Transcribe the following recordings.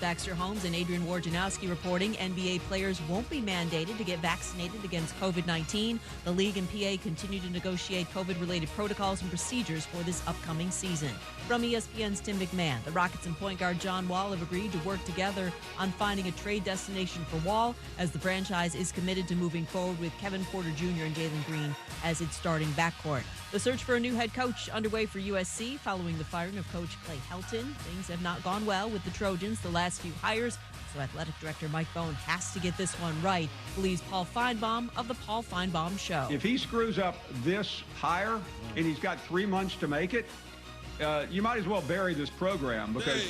Baxter Holmes and Adrian Wojnarowski reporting NBA players won't be mandated to get vaccinated against COVID-19. The league and PA continue to negotiate COVID-related protocols and procedures for this upcoming season. From ESPN's Tim McMahon, the Rockets and point guard John Wall have agreed to work together on finding a trade destination for Wall, as the franchise is committed to moving forward with Kevin Porter Jr. and Galen Green as its starting backcourt. The search for a new head coach underway for USC following the firing of Coach Clay Helton. Things have not gone well with the Trojans the last few hires, so athletic director Mike Bohn has to get this one right, believes Paul Feinbaum of the Paul Feinbaum Show. If he screws up this hire and he's got 3 months to make it, you might as well bury this program, because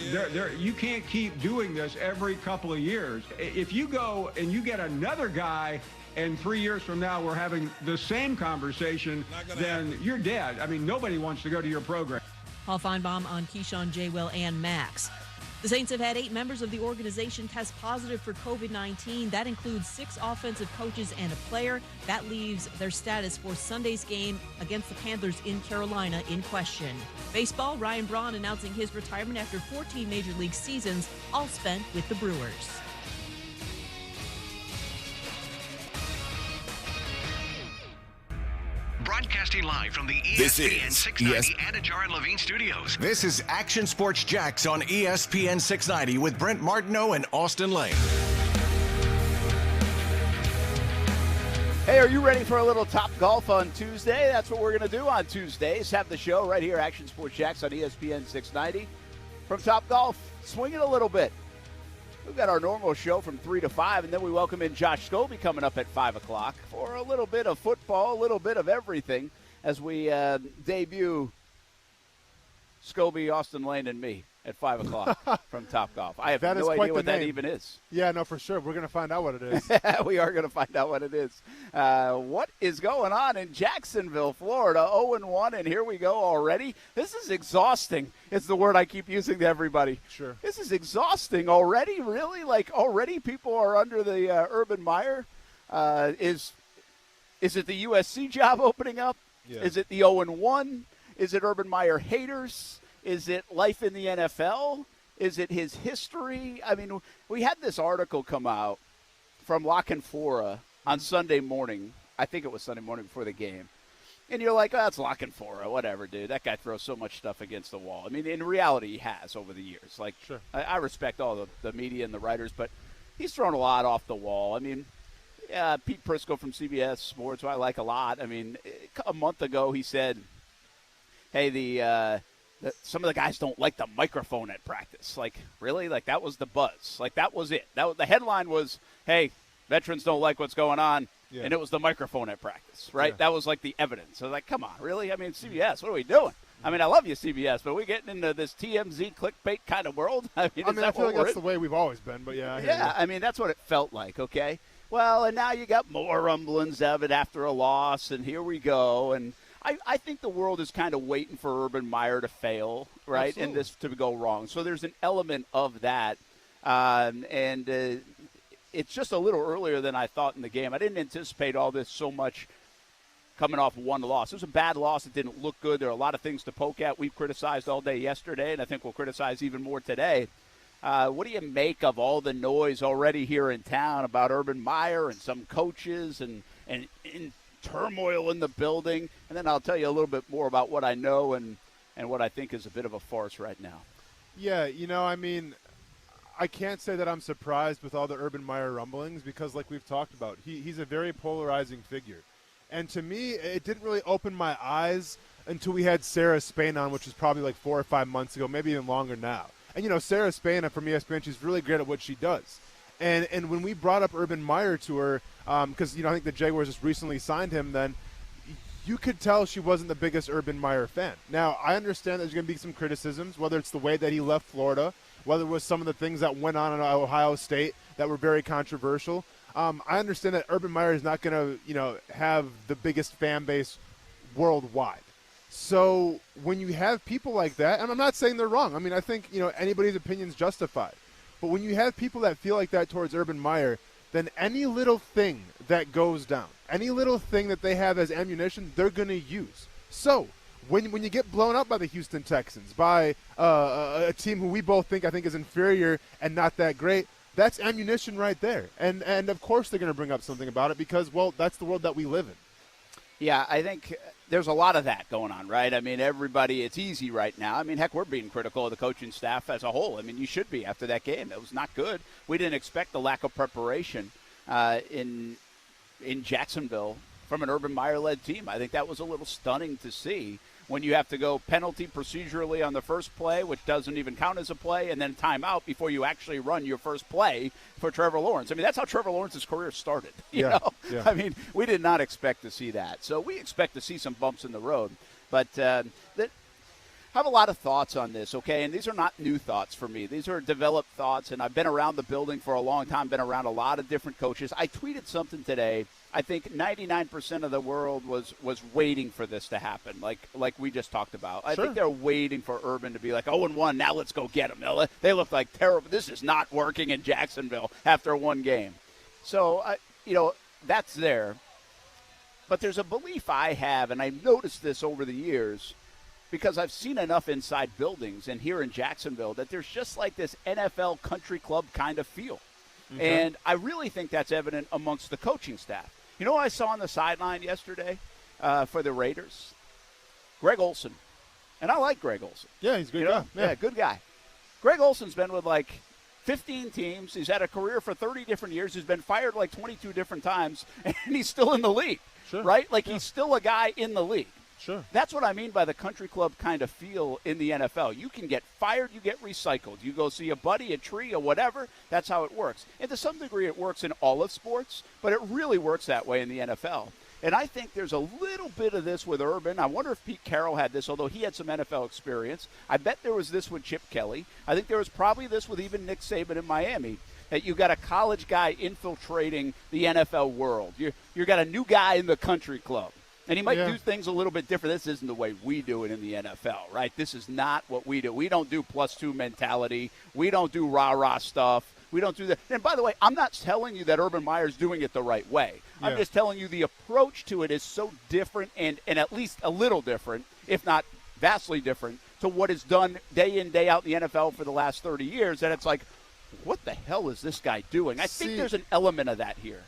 you can't keep doing this every couple of years. If you go and you get another guy and 3 years from now we're having the same conversation, then you're dead. I mean, nobody wants to go to your program. Paul Feinbaum on Keyshawn, J. Will, and Max. The Saints have had 8 members of the organization test positive for COVID-19. That includes 6 offensive coaches and a player. That leaves their status for Sunday's game against the Panthers in Carolina in question. Baseball, Ryan Braun announcing his retirement after 14 Major League seasons, all spent with the Brewers. Broadcasting live from the ESPN 690 Anajar and Levine studios. This is Action Sports Jax on ESPN 690 with Brent Martineau and Austin Lane. Hey, are you ready for a little Top Golf on Tuesday? That's what we're going to do on Tuesdays. Have the show right here, Action Sports Jax on ESPN 690. From Top Golf, swing it a little bit. We've got our normal show from 3 to 5, and then we welcome in Josh Scobie coming up at 5 o'clock for a little bit of football, a little bit of everything as we debut Scobie, Austin Lane, and me at 5 o'clock from Top Golf. I have no idea what that even is. Yeah, no, for sure. We're going to find out what it is. We are going to find out what it is. What is going on in Jacksonville, Florida? 0-1, and here we go already. This is exhausting. It's the word I keep using to everybody. Sure. This is exhausting already, really? Like, already people are under the Urban Meyer? Is it the USC job opening up? Yeah. Is it the 0-1? Is it Urban Meyer haters? Is it life in the NFL? Is it his history? I mean, we had this article come out from La Canfora on Sunday morning. I think it was Sunday morning before the game. And you're like, oh, that's La Canfora, whatever, dude. That guy throws so much stuff against the wall. I mean, in reality, he has over the years. Like, sure. I respect all the media and the writers, but he's thrown a lot off the wall. I mean, Pete Prisco from CBS Sports, who I like a lot. I mean, a month ago he said, hey, some of the guys don't like the microphone at practice. Like, really? Like, that was the buzz. Like, that was it. The headline was, hey, veterans don't like what's going on, and it was the microphone at practice, right? Yeah. That was, like, the evidence. So, like, come on, really? I mean, CBS, what are we doing? I mean, I love you, CBS, but are we getting into this TMZ clickbait kind of world? I feel like that's the way we've always been, but yeah. I mean, that's what it felt like, okay? Well, and now you got more rumblings of it after a loss, and here we go, and I think the world is kind of waiting for Urban Meyer to fail, right, Absolutely. and this to go wrong. So there's an element of that, it's just a little earlier than I thought in the game. I didn't anticipate all this so much coming off one loss. It was a bad loss. It didn't look good. There are a lot of things to poke at. We've criticized all day yesterday, and I think we'll criticize even more today. What do you make of all the noise already here in town about Urban Meyer and some coaches and turmoil in the building? And then I'll tell you a little bit more about what I know and what I think is a bit of a farce right now. Yeah, I mean, I can't say that I'm surprised with all the Urban Meyer rumblings because, like we've talked about, he's a very polarizing figure. And to me, it didn't really open my eyes until we had Sarah Spain on, which was probably like 4 or 5 months ago, maybe even longer now. And, Sarah Spain from ESPN, she's really great at what she does. And when we brought up Urban Meyer to her, because, I think the Jaguars just recently signed him, then you could tell she wasn't the biggest Urban Meyer fan. Now, I understand there's going to be some criticisms, whether it's the way that he left Florida, whether it was some of the things that went on in Ohio State that were very controversial. I understand that Urban Meyer is not going to, have the biggest fan base worldwide. So when you have people like that, and I'm not saying they're wrong. I mean, I think, anybody's opinion is justified. But when you have people that feel like that towards Urban Meyer, then any little thing that goes down, any little thing that they have as ammunition, they're going to use. So when you get blown up by the Houston Texans, by a team who we both think is inferior and not that great, that's ammunition right there. And of course they're going to bring up something about it because, well, that's the world that we live in. Yeah, I think there's a lot of that going on, right? I mean, everybody, it's easy right now. I mean, heck, we're being critical of the coaching staff as a whole. I mean, you should be after that game. It was not good. We didn't expect the lack of preparation in Jacksonville from an Urban Meyer-led team. I think that was a little stunning to see when you have to go penalty procedurally on the first play, which doesn't even count as a play, and then timeout before you actually run your first play for Trevor Lawrence. I mean, that's how Trevor Lawrence's career started. You know? Yeah. I mean, we did not expect to see that. So we expect to see some bumps in the road. But I have a lot of thoughts on this, okay? And these are not new thoughts for me. These are developed thoughts, and I've been around the building for a long time, been around a lot of different coaches. I tweeted something today. I think 99% of the world was waiting for this to happen, like we just talked about. I think they're waiting for Urban to be like, 0-1, now let's go get them. They look like terrible. This is not working in Jacksonville after one game. So, that's there. But there's a belief I have, and I've noticed this over the years, because I've seen enough inside buildings and here in Jacksonville, that there's just like this NFL country club kind of feel. Okay. And I really think that's evident amongst the coaching staff. You know what I saw on the sideline yesterday for the Raiders? Greg Olson. And I like Greg Olson. Yeah, he's a good guy. Yeah, good guy. Greg Olson's been with like 15 teams. He's had a career for 30 different years. He's been fired like 22 different times, and he's still in the league, right? Like he's still a guy in the league. Sure. That's what I mean by the country club kind of feel in the NFL. You can get fired, you get recycled. You go see a buddy, a tree, or whatever. That's how it works. And to some degree it works in all of sports, but it really works that way in the NFL. And I think there's a little bit of this with Urban. I wonder if Pete Carroll had this, although he had some NFL experience. I bet there was this with Chip Kelly. I think there was probably this with even Nick Saban in Miami, that you got a college guy infiltrating the NFL world. You got a new guy in the country club. And he might do things a little bit different. This isn't the way we do it in the NFL, right? This is not what we do. We don't do +2 mentality. We don't do rah-rah stuff. We don't do that. And by the way, I'm not telling you that Urban Meyer's doing it the right way. Yeah. I'm just telling you the approach to it is so different and at least a little different, if not vastly different, to what is done day in, day out in the NFL for the last 30 years, that it's like, what the hell is this guy doing? I think there's an element of that here.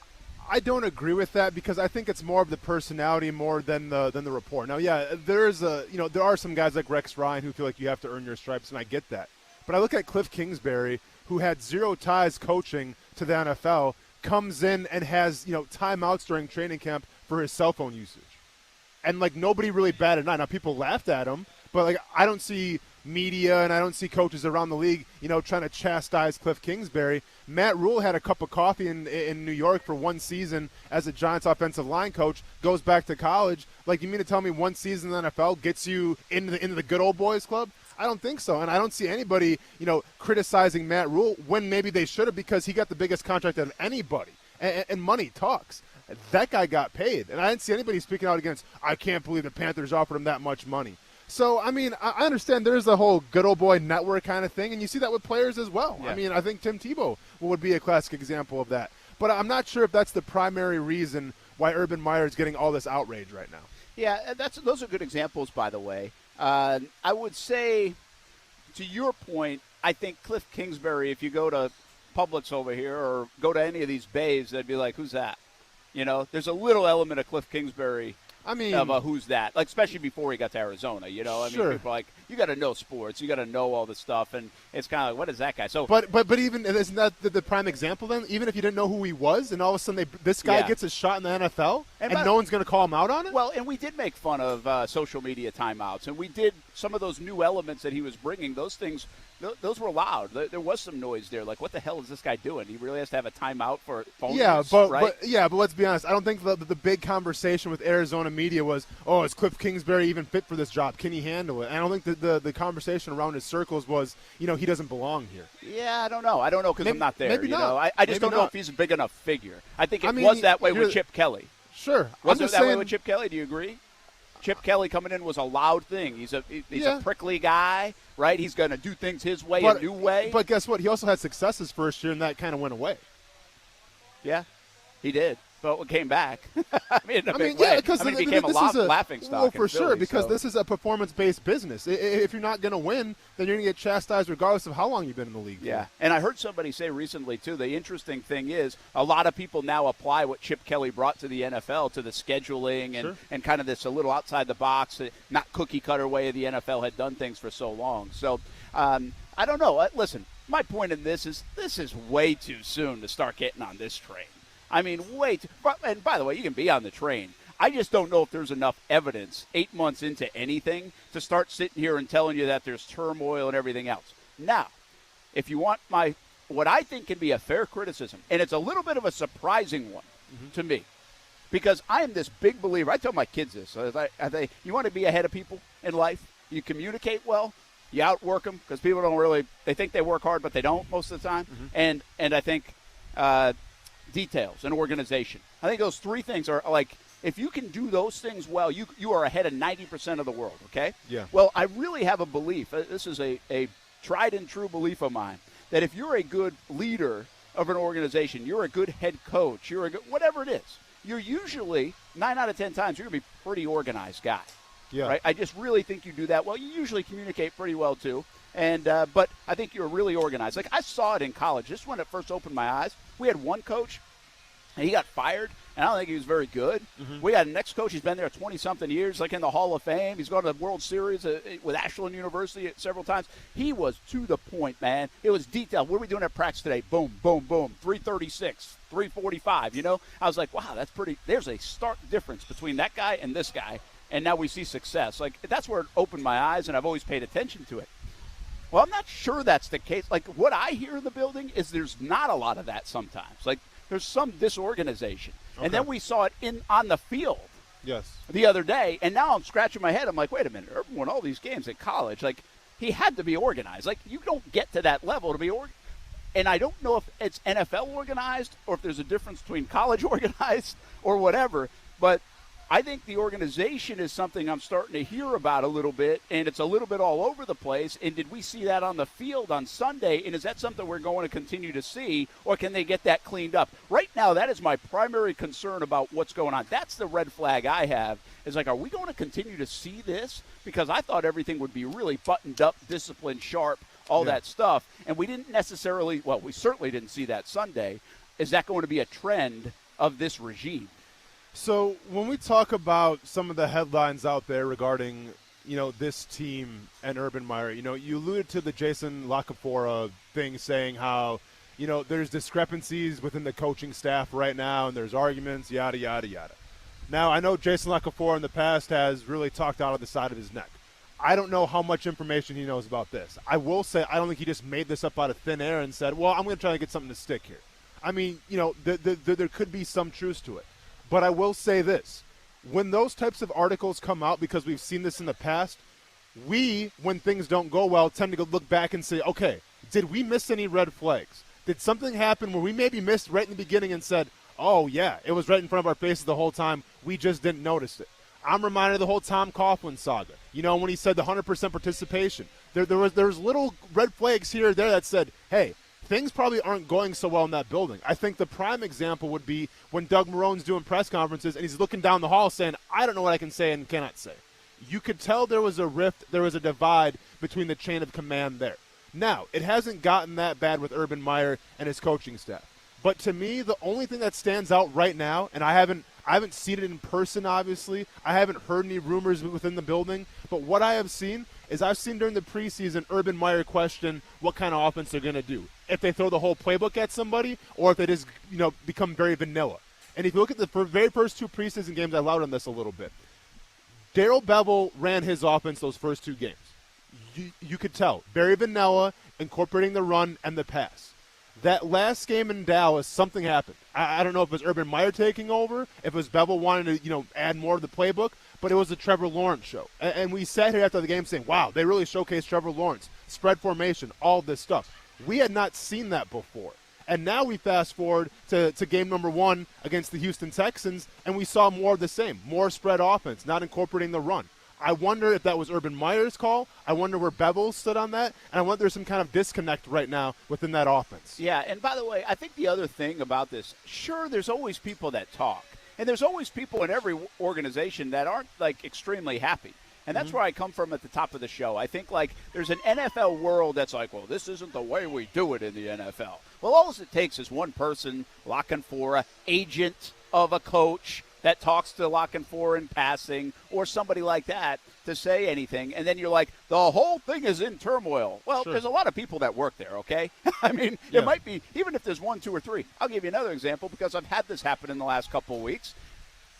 I don't agree with that because I think it's more of the personality more than the rapport. Now, there are some guys like Rex Ryan who feel like you have to earn your stripes, and I get that. But I look at Cliff Kingsbury, who had zero ties coaching to the NFL, comes in and has timeouts during training camp for his cell phone usage, and like nobody really batted an eye. Now people laughed at him, but like I don't see media and I don't see coaches around the league, trying to chastise Cliff Kingsbury. Matt Rule had a cup of coffee in New York for one season as a Giants offensive line coach, goes back to college. Like, you mean to tell me one season in the NFL gets you into the good old boys club? I don't think so. And I don't see anybody, criticizing Matt Rule when maybe they should have, because he got the biggest contract of anybody. And money talks. That guy got paid. And I didn't see anybody speaking out against, I can't believe the Panthers offered him that much money. So, I mean, I understand there's the whole good old boy network kind of thing, and you see that with players as well. Yeah. I mean, I think Tim Tebow would be a classic example of that. But I'm not sure if that's the primary reason why Urban Meyer is getting all this outrage right now. Yeah, those are good examples, by the way. I would say, to your point, I think Cliff Kingsbury, if you go to Publix over here or go to any of these bays, they'd be like, who's that? There's a little element of Cliff Kingsbury. I mean, of who's that? Like, especially before he got to Arizona, I mean, people are like, you got to know sports, you got to know all this stuff, and it's kind of like, what is that guy? So, but even isn't that the prime example then? Even if you didn't know who he was, and all of a sudden this guy gets a shot in the NFL, and no one's going to call him out on it. Well, and we did make fun of social media timeouts, and we did some of those new elements that he was bringing. Those things, those were loud. There was some noise there. Like, what the hell is this guy doing? He really has to have a timeout for phone use, right? But let's be honest. I don't think the big conversation with Arizona media was, oh, is Cliff Kingsbury even fit for this job? Can he handle it? And I don't think the conversation around his circles was, he doesn't belong here. Yeah, I don't know. Because I'm not there. Maybe not. I just don't know if he's a big enough figure. I think it was that way with Chip Kelly. Sure. Was it that way with Chip Kelly? Do you agree? Chip Kelly coming in was a loud thing. He's a prickly guy, right? He's going to do things his way, a new way. But guess what? He also had success his first year, and that kind of went away. Yeah, he did. but it came back. I mean, in a big way. Because it became a laughing stock. Well, for sure, because so. this is a performance-based business. If you're not going to win, then you're going to get chastised regardless of how long you've been in the league. Yeah, and I heard somebody say recently, too, the interesting thing is a lot of people now apply what Chip Kelly brought to the NFL to the scheduling and kind of this a little outside the box, not cookie-cutter way the NFL had done things for so long. So I don't know. Listen, my point in this is way too soon to start getting on this train. I mean, and by the way, you can be on the train. I just don't know if there's enough evidence 8 months into anything to start sitting here and telling you that there's turmoil and everything else. Now, if you want what I think can be a fair criticism, and it's a little bit of a surprising one to me, because I am this big believer. I tell my kids this. You want to be ahead of people in life, you communicate well, you outwork them, because people don't really – they think they work hard, but they don't most of the time. And I think details and organization. I think those three things are like – if you can do those things well, you are ahead of 90% of the world, okay? Yeah. Well, I really have a belief. This is a tried and true belief of mine, that if you're a good leader of an organization, you're a good head coach, you're a good – whatever it is, you're usually 9 out of 10 times you're going to be a pretty organized guy. Yeah. Right? I just really think you do that well. You usually communicate pretty well, too. And but I think you're really organized. Like, I saw it in college. Just when it first opened my eyes, we had one coach, and he got fired, and I don't think he was very good. We had a next coach. He's been there 20-something years, like in the Hall of Fame. He's gone to the World Series with Ashland University several times. He was to the point, man. It was detailed. What are we doing at practice today? Boom, boom, boom. 336, 345, you know? I was like, wow, that's pretty – there's a stark difference between that guy and this guy. And now we see success. Like, that's where it opened my eyes, and I've always paid attention to it. Well, I'm not sure that's the case. Like, what I hear in the building is there's not a lot of that sometimes. Like, there's some disorganization. Okay. And then we saw it on the field the other day, and now I'm scratching my head. I'm like, wait a minute. Urban won all these games at college. Like, he had to be organized. Like, you don't get to that level to be organized. And I don't know if it's NFL organized or if there's a difference between college organized or whatever, but I think the organization is something I'm starting to hear about a little bit, and it's a little bit all over the place. And did we see that on the field on Sunday? And is that something we're going to continue to see, or can they get that cleaned up? Right now, that is my primary concern about what's going on. That's the red flag I have, is like, are we going to continue to see this? Because I thought everything would be really buttoned up, disciplined, sharp, all that stuff. And we didn't necessarily – well, we certainly didn't see that Sunday. Is that going to be a trend of this regime? So when we talk about some of the headlines out there regarding, this team and Urban Meyer, you alluded to the Jason LaCanfora thing, saying how, there's discrepancies within the coaching staff right now and there's arguments, yada, yada, yada. Now, I know Jason LaCanfora in the past has really talked out of the side of his neck. I don't know how much information he knows about this. I will say I don't think he just made this up out of thin air and said, well, I'm going to try to get something to stick here. I mean, there could be some truth to it. But I will say this. When those types of articles come out, because we've seen this in the past, we, when things don't go well, tend to go look back and say, okay, did we miss any red flags? Did something happen where we maybe missed right in the beginning and said, oh, yeah, it was right in front of our faces the whole time. We just didn't notice it. I'm reminded of the whole Tom Coughlin saga. When he said the 100% participation. There was little red flags here or there that said, hey, things probably aren't going so well in that building. I think the prime example would be when Doug Marone's doing press conferences and he's looking down the hall saying, I don't know what I can say and cannot say. You could tell there was a rift, there was a divide between the chain of command there. Now, it hasn't gotten that bad with Urban Meyer and his coaching staff. But to me, the only thing that stands out right now, and I haven't seen it in person, obviously. I haven't heard any rumors within the building. But what I have seen is I've seen during the preseason Urban Meyer question what kind of offense they're going to do. If they throw the whole playbook at somebody or if they just, become very vanilla. And if you look at the very first 2 preseason games, I allowed on this a little bit. Darrell Bevell ran his offense those first 2 games. You could tell. Very vanilla, incorporating the run and the pass. That last game in Dallas, something happened. I don't know if it was Urban Meyer taking over, if it was Bevell wanting to, add more to the playbook, but it was a Trevor Lawrence show. And we sat here after the game saying, wow, they really showcased Trevor Lawrence, spread formation, all this stuff. We had not seen that before. And now we fast forward to game number 1 against the Houston Texans, and we saw more of the same, more spread offense, not incorporating the run. I wonder if that was Urban Meyer's call. I wonder where Bevel stood on that. And I wonder there's some kind of disconnect right now within that offense. Yeah, and by the way, I think the other thing about this, sure, there's always people that talk. And there's always people in every organization that aren't, like, extremely happy. And that's where I come from at the top of the show. I think, like, there's an NFL world that's like, well, this isn't the way we do it in the NFL. Well, all it takes is one person, La Canfora, agent of a coach that talks to La Canfora in passing, or somebody like that to say anything, and then you're like, the whole thing is in turmoil. Well, Sure. There's a lot of people that work there, okay? I mean, Yeah. It might be, even if there's 1, 2, or 3. I'll give you another example because I've had this happen in the last couple of weeks.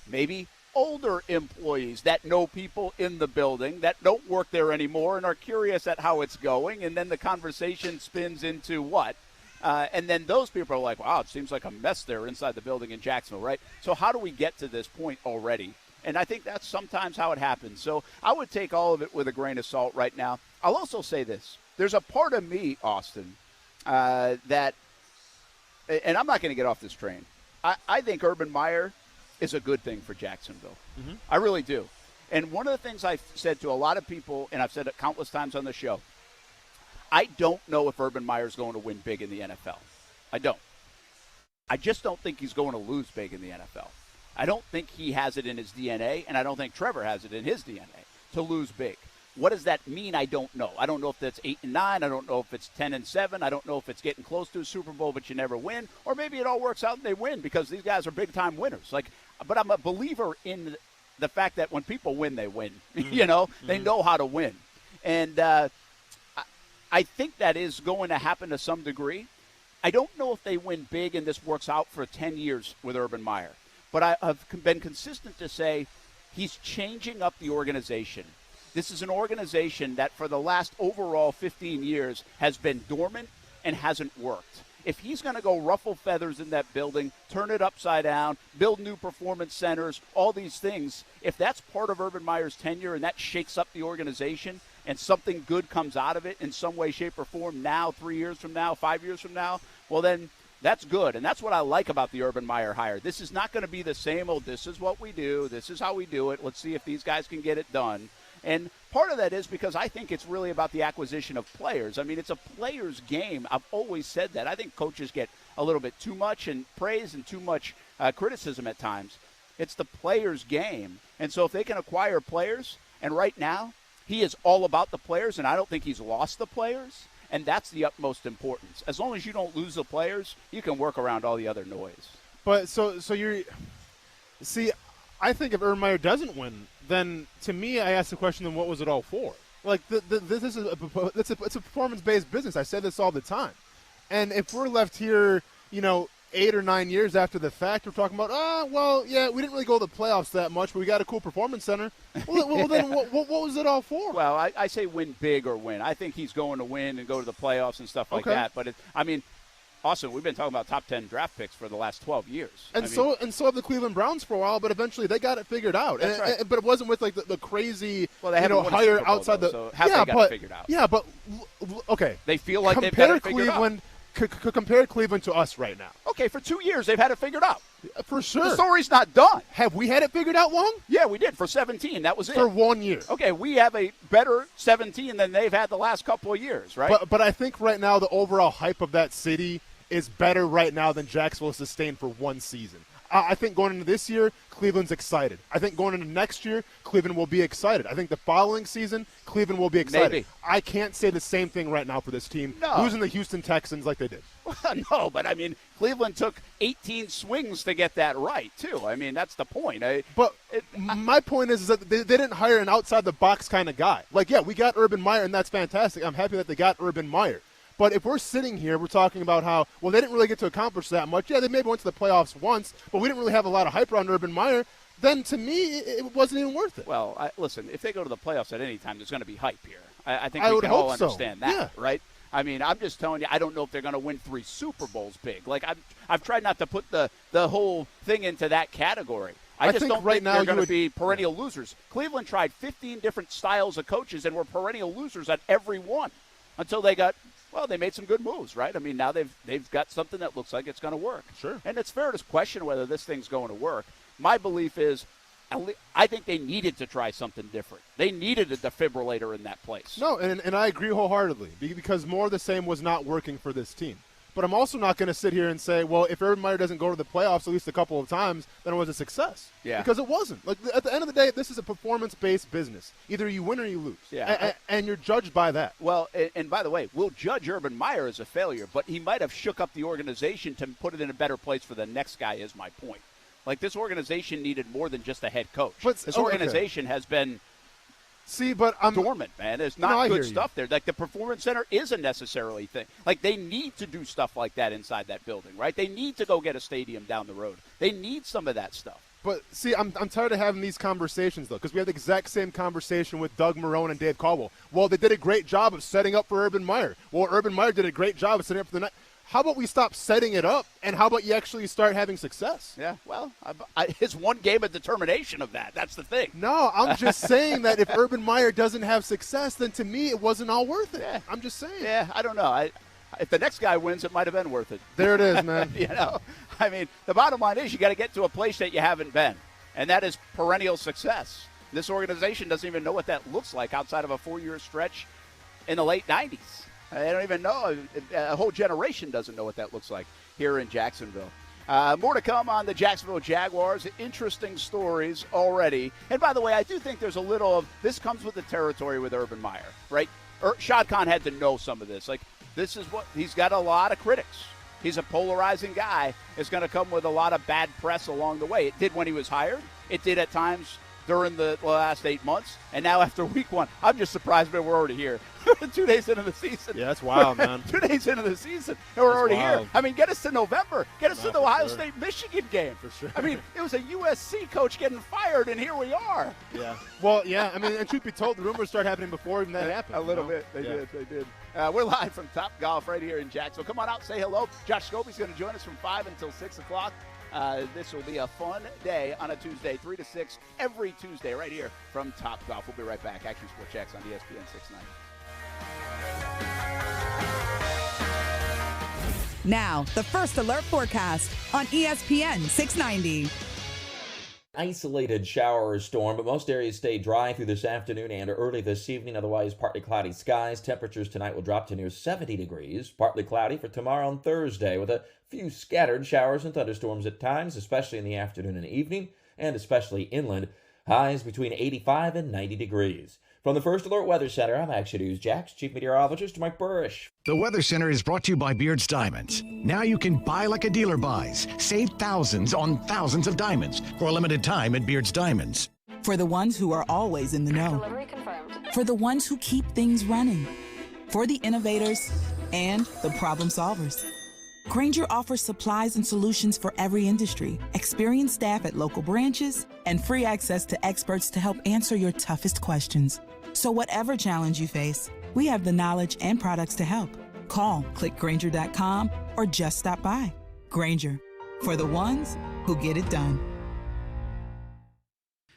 Maybe older employees that know people in the building that don't work there anymore and are curious at how it's going, and then the conversation spins into what? And then those people are like, wow, it seems like a mess there inside the building in Jacksonville, right? So how do we get to this point already? And I think that's sometimes how it happens. So I would take all of it with a grain of salt right now. I'll also say this. There's a part of me, Austin, that – and I'm not going to get off this train. I think Urban Meyer – is a good thing for Jacksonville. Mm-hmm. I really do. And one of the things I've said to a lot of people, and I've said it countless times on the show, I don't know if Urban Meyer's going to win big in the NFL. I don't. I just don't think he's going to lose big in the NFL. I don't think he has it in his DNA, and I don't think Trevor has it in his DNA to lose big. What does that mean? I don't know. I don't know if that's 8-9. I don't know if it's 10-7. I don't know if it's getting close to a Super Bowl, but you never win. Or maybe it all works out and they win because these guys are big-time winners. But I'm a believer in the fact that when people win, they win. They know how to win. And I think that is going to happen to some degree. I don't know if they win big and this works out for 10 years with Urban Meyer. But I have been consistent to say he's changing up the organization. This is an organization that for the last overall 15 years has been dormant and hasn't worked. If he's going to go ruffle feathers in that building, turn it upside down, build new performance centers, all these things, if that's part of Urban Meyer's tenure and that shakes up the organization and something good comes out of it in some way, shape, or form now, 3 years from now, 5 years from now, well then that's good. And that's what I like about the Urban Meyer hire. This is not going to be the same old, this is what we do, this is how we do it, let's see if these guys can get it done. And part of that is because I think it's really about the acquisition of players. I mean, it's a player's game. I've always said that. I think coaches get a little bit too much and praise and too much criticism at times. It's the player's game. And so if they can acquire players, and right now he is all about the players, and I don't think he's lost the players, and that's the utmost importance. As long as you don't lose the players, you can work around all the other noise. But so you're – see, I think if Urban Meyer doesn't win – then to me, I ask the question, then what was it all for? Like, this is it's a performance-based business. I say this all the time. And if we're left here, 8 or 9 years after the fact, we're talking about, we didn't really go to the playoffs that much, but we got a cool performance center. Well then what was it all for? Well, I say win big or win. I think he's going to win and go to the playoffs and stuff like that. But, Austin, we've been talking about top 10 draft picks for the last 12 years. And so have the Cleveland Browns for a while, but eventually they got it figured out. That's right. But it wasn't with like the crazy, they haven't won a hire Super Bowl, outside though, so have they got it figured out? Yeah, but okay. They feel like they've got it figured out. Compare Cleveland to us right now. Okay, for 2 years they've had it figured out. For sure. The story's not done. Have we had it figured out long? Yeah, we did for 17. That was it. For 1 year. Okay, we have a better 17 than they've had the last couple of years, right? But I think right now the overall hype of that city is better right now than Jacksonville sustained for one season. I think going into this year, Cleveland's excited. I think going into next year, Cleveland will be excited. I think the following season, Cleveland will be excited. Maybe. I can't say the same thing right now for this team, losing the Houston Texans like they did. Well, no, but Cleveland took 18 swings to get that right, too. That's the point. My point is that they didn't hire an outside-the-box kind of guy. Like, yeah, we got Urban Meyer, and that's fantastic. I'm happy that they got Urban Meyer. But if we're sitting here, we're talking about how, they didn't really get to accomplish that much. Yeah, they maybe went to the playoffs once, but we didn't really have a lot of hype around Urban Meyer. Then, to me, it wasn't even worth it. Well, listen, if they go to the playoffs at any time, there's going to be hype here. I think we can all understand that, right? I'm just telling you, I don't know if they're going to win 3 Super Bowls big. Like, I've tried not to put the whole thing into that category. I just don't think they're going to be perennial losers. Cleveland tried 15 different styles of coaches and were perennial losers at every one until they got – they made some good moves, right? Now they've got something that looks like it's going to work. Sure. And it's fair to question whether this thing's going to work. My belief is I think they needed to try something different. They needed a defibrillator in that place. No, and I agree wholeheartedly because more of the same was not working for this team. But I'm also not going to sit here and say, well, if Urban Meyer doesn't go to the playoffs at least a couple of times, then it was a success. Yeah. Because it wasn't. Like, at the end of the day, this is a performance-based business. Either you win or you lose. Yeah. And you're judged by that. Well, and by the way, we'll judge Urban Meyer as a failure, but he might have shook up the organization to put it in a better place for the next guy, is my point. Like, this organization needed more than just a head coach. This organization has been dormant, man. There's not good stuff there. Like, the Performance Center is a necessarily thing. Like, they need to do stuff like that inside that building, right? They need to go get a stadium down the road. They need some of that stuff. But, see, I'm tired of having these conversations, though, because we had the exact same conversation with Doug Marrone and Dave Caldwell. Well, they did a great job of setting up for Urban Meyer. Well, Urban Meyer did a great job of setting up for the night. How about we stop setting it up, and how about you actually start having success? Yeah, well, it's one game of determination of that. That's the thing. No, I'm just saying that if Urban Meyer doesn't have success, then to me it wasn't all worth it. Yeah. I'm just saying. Yeah, I don't know. If the next guy wins, it might have been worth it. There it is, man. I mean, the bottom line is you got to get to a place that you haven't been, and that is perennial success. This organization doesn't even know what that looks like outside of a 4-year stretch in the late 90s. I don't even know. A whole generation doesn't know what that looks like here in Jacksonville. More to come on the Jacksonville Jaguars. Interesting stories already. And by the way, I do think there's a little of this comes with the territory with Urban Meyer, right? Shad Khan had to know some of this. Like, this is what he's got a lot of critics. He's a polarizing guy. It's going to come with a lot of bad press along the way. It did when he was hired. It did at times during the last 8 months. And now after week 1, I'm just surprised that we're already here. 2 days into the season. Yeah, that's wild, man. 2 days into the season, and we're already here. I mean, get us to November. Get us to the Ohio State-Michigan game. For sure. I mean, it was a USC coach getting fired, and here we are. Yeah. Well, yeah, I mean, and truth be told, the rumors started happening before even that happened. A little bit. They did. We're live from Top Golf right here in Jacksonville. Come on out, say hello. Josh Scobie's going to join us from 5 until 6 o'clock. This will be a fun day on a Tuesday, 3 to 6, every Tuesday right here from Top Golf. We'll be right back. Action Sports Jacks on ESPN 690. Now, the First Alert forecast on ESPN 690. Isolated shower or storm, but most areas stay dry through this afternoon and early this evening. Otherwise, partly cloudy skies. Temperatures tonight will drop to near 70 degrees. Partly cloudy for tomorrow and Thursday with a few scattered showers and thunderstorms at times, especially in the afternoon and evening, and especially inland. Highs between 85 and 90 degrees. From the First Alert Weather Center, I'm Action News Jax Chief Meteorologist Mike Burrish. The Weather Center is brought to you by Beard's Diamonds. Now you can buy like a dealer buys. Save thousands on thousands of diamonds for a limited time at Beard's Diamonds. For the ones who are always in the know. Delivery confirmed. For the ones who keep things running. For the innovators and the problem solvers. Grainger offers supplies and solutions for every industry, experienced staff at local branches, and free access to experts to help answer your toughest questions. So whatever challenge you face, we have the knowledge and products to help. Call, click Grainger.com, or just stop by. Grainger, for the ones who get it done.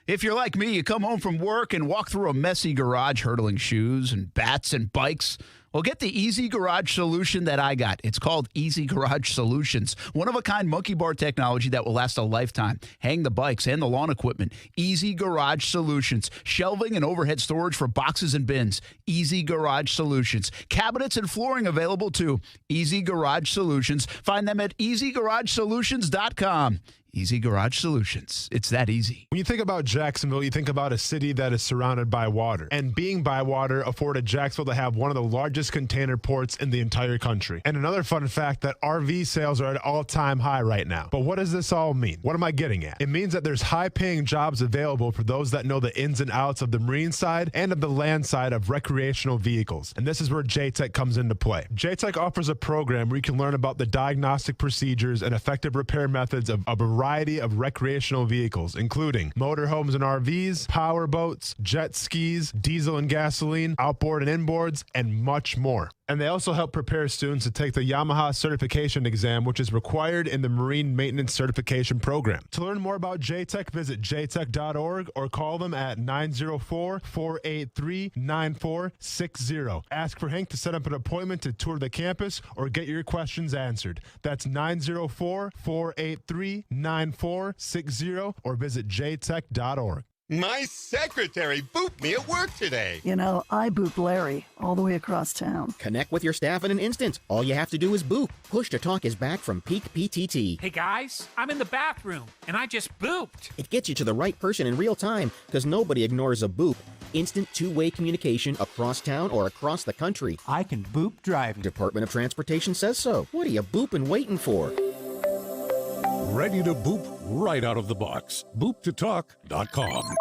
If you're like me, you come home from work and walk through a messy garage hurdling shoes and bats and bikes. Well, get the easy garage solution that I got. It's called Easy Garage Solutions. One-of-a-kind monkey bar technology that will last a lifetime. Hang the bikes and the lawn equipment. Easy Garage Solutions. Shelving and overhead storage for boxes and bins. Easy Garage Solutions. Cabinets and flooring available too. Easy Garage Solutions. Find them at easygaragesolutions.com. Easy Garage Solutions. It's that easy. When you think about Jacksonville, you think about a city that is surrounded by water. And being by water afforded Jacksonville to have one of the largest container ports in the entire country. And another fun fact that RV sales are at all-time high right now. But what does this all mean? What am I getting at? It means that there's high-paying jobs available for those that know the ins and outs of the marine side and of the land side of recreational vehicles. And this is where JTech comes into play. JTech offers a program where you can learn about the diagnostic procedures and effective repair methods of a variety of recreational vehicles, including motorhomes and RVs, power boats, jet skis, diesel and gasoline, outboard and inboards, and much more. And they also help prepare students to take the Yamaha certification exam, which is required in the Marine Maintenance Certification Program. To learn more about JTech, visit jtech.org or call them at 904-483-9460. Ask for Hank to set up an appointment to tour the campus or get your questions answered. That's 904-483-9460 or visit jtech.org. My secretary booped me at work today. You know, I booped Larry all the way across town. Connect with your staff in an instant. All you have to do is boop. Push to talk is back from Peak PTT. Hey guys, I'm in the bathroom and I just booped. It gets you to the right person in real time because nobody ignores a boop. Instant two-way communication across town or across the country. I can boop driving. Department of Transportation says so. What are you booping waiting for? Ready to boop right out of the box. BoopToTalk.com.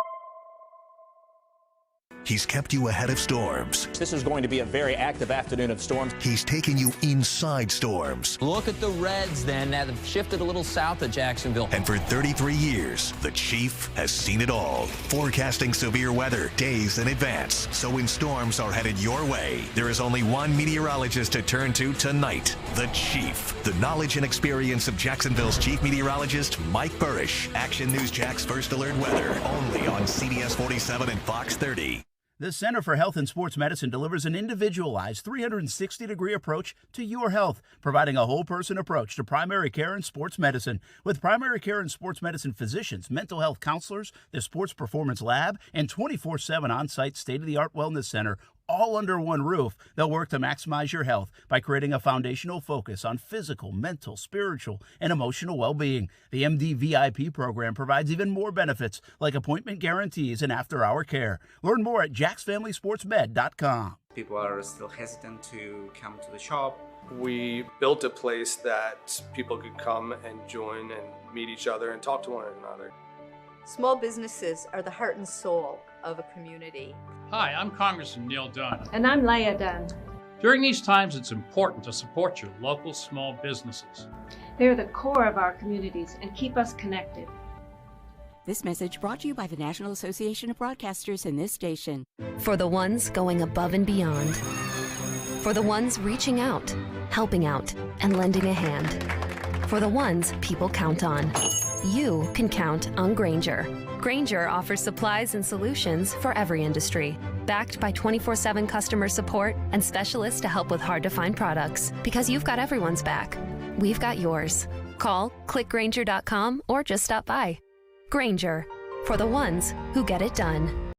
He's kept you ahead of storms. This is going to be a very active afternoon of storms. He's taken you inside storms. Look at the Reds then that have shifted a little south of Jacksonville. And for 33 years, the Chief has seen it all. Forecasting severe weather days in advance. So when storms are headed your way, there is only one meteorologist to turn to tonight, the Chief. The knowledge and experience of Jacksonville's Chief Meteorologist, Mike Burrish. Action News Jack's First Alert Weather, only on CBS 47 and Fox 30. The Center for Health and Sports Medicine delivers an individualized 360-degree approach to your health, providing a whole-person approach to primary care and sports medicine. With primary care and sports medicine physicians, mental health counselors, the Sports Performance Lab, and 24/7 on-site state-of-the-art wellness center, all under one roof, they'll work to maximize your health by creating a foundational focus on physical, mental, spiritual, and emotional well-being. The MD VIP program provides even more benefits, like appointment guarantees and after-hour care. Learn more at jacksfamilysportsmed.com. People are still hesitant to come to the shop. We built a place that people could come and join and meet each other and talk to one another. Small businesses are the heart and soul of a community. Hi, I'm Congressman Neil Dunn. And I'm Leah Dunn. During these times, it's important to support your local small businesses. They're the core of our communities and keep us connected. This message brought to you by the National Association of Broadcasters and this station. For the ones going above and beyond. For the ones reaching out, helping out, and lending a hand. For the ones people count on. You can count on Grainger. Grainger offers supplies and solutions for every industry, backed by 24/7 customer support and specialists to help with hard-to-find products. Because you've got everyone's back. We've got yours. Call, click Grainger.com, or just stop by. Grainger, for the ones who get it done.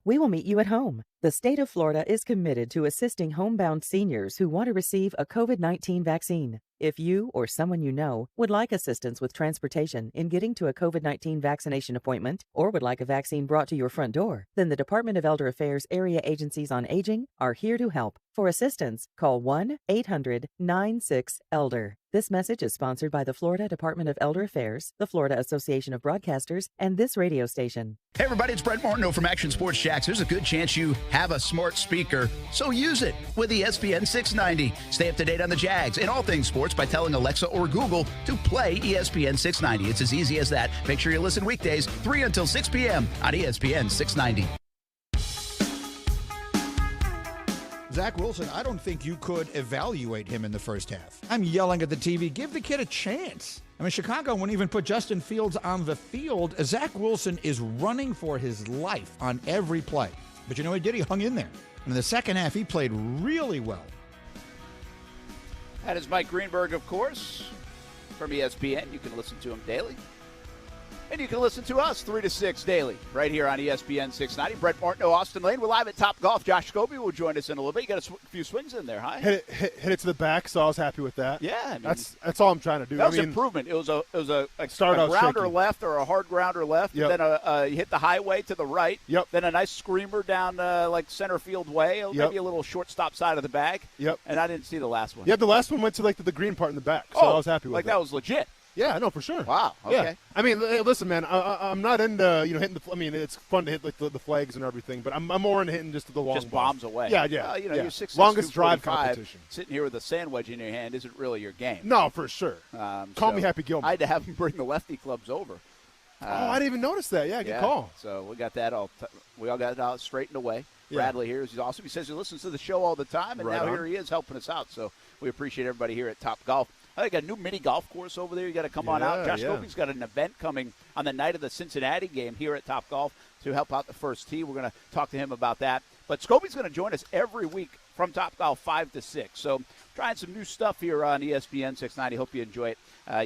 We will meet you at home. The state of Florida is committed to assisting homebound seniors who want to receive a COVID-19 vaccine. If you or someone you know would like assistance with transportation in getting to a COVID-19 vaccination appointment or would like a vaccine brought to your front door, then the Department of Elder Affairs Area Agencies on Aging are here to help. For assistance, call 1-800-96-ELDER. This message is sponsored by the Florida Department of Elder Affairs, the Florida Association of Broadcasters, and this radio station. Hey everybody, it's Brett Martineau from Action Sports Jacks. There's a good chance you have a smart speaker, so use it with ESPN 690. Stay up to date on the Jags and all things sports by telling Alexa or Google to play ESPN 690. It's as easy as that. Make sure you listen weekdays 3 until 6 p.m. on ESPN 690. Zack Wilson, I don't think you could evaluate him in the first half. I'm yelling at the TV, give the kid a chance. I mean, Chicago wouldn't even put Justin Fields on the field. Zack Wilson is running for his life on every play. But you know what he did? He hung in there. And in the second half, he played really well. That is Mike Greenberg, of course, from ESPN. You can listen to him daily. And you can listen to us 3 to 6 daily right here on ESPN 690. Brett Martineau, Austin Lane. We're live at Top Golf. Josh Scobie will join us in a little bit. You got a few swings in there, huh? Hit it to the back, so I was happy with that. Yeah, I mean, that's all I'm trying to do. That was improvement. It was a grounder shaky. Left or a hard grounder left. Yep. Then you hit the highway to the right. Yep. Then a nice screamer down like center field way. Maybe a little shortstop side of the bag. Yep. And I didn't see the last one. Yeah, the last one went to the green part in the back, so I was happy with it. That was legit. Yeah, no, for sure. Wow. Okay. Yeah. I mean, listen, man. I'm not into hitting the. I mean, it's fun to hit the flags and everything, but I'm more into hitting just the long bombs away. Yeah. You're 6'6", longest drive competition. Sitting here with a sand wedge in your hand isn't really your game. No, for sure. Call me Happy Gilmore. I had to have him bring the lefty clubs over. I didn't even notice that. Yeah, good call. So we got that all. We all got it all straightened away. Bradley here. He's awesome. He says he listens to the show all the time, and now here he is helping us out. So we appreciate everybody here at Top Golf. I got a new mini golf course over there. You got to come on out. Josh Scobie's got an event coming on the night of the Cincinnati game here at Top Golf to help out the first tee. We're going to talk to him about that. But Scobie's going to join us every week from Top Golf 5 to 6. So trying some new stuff here on ESPN 690. Hope you enjoy it.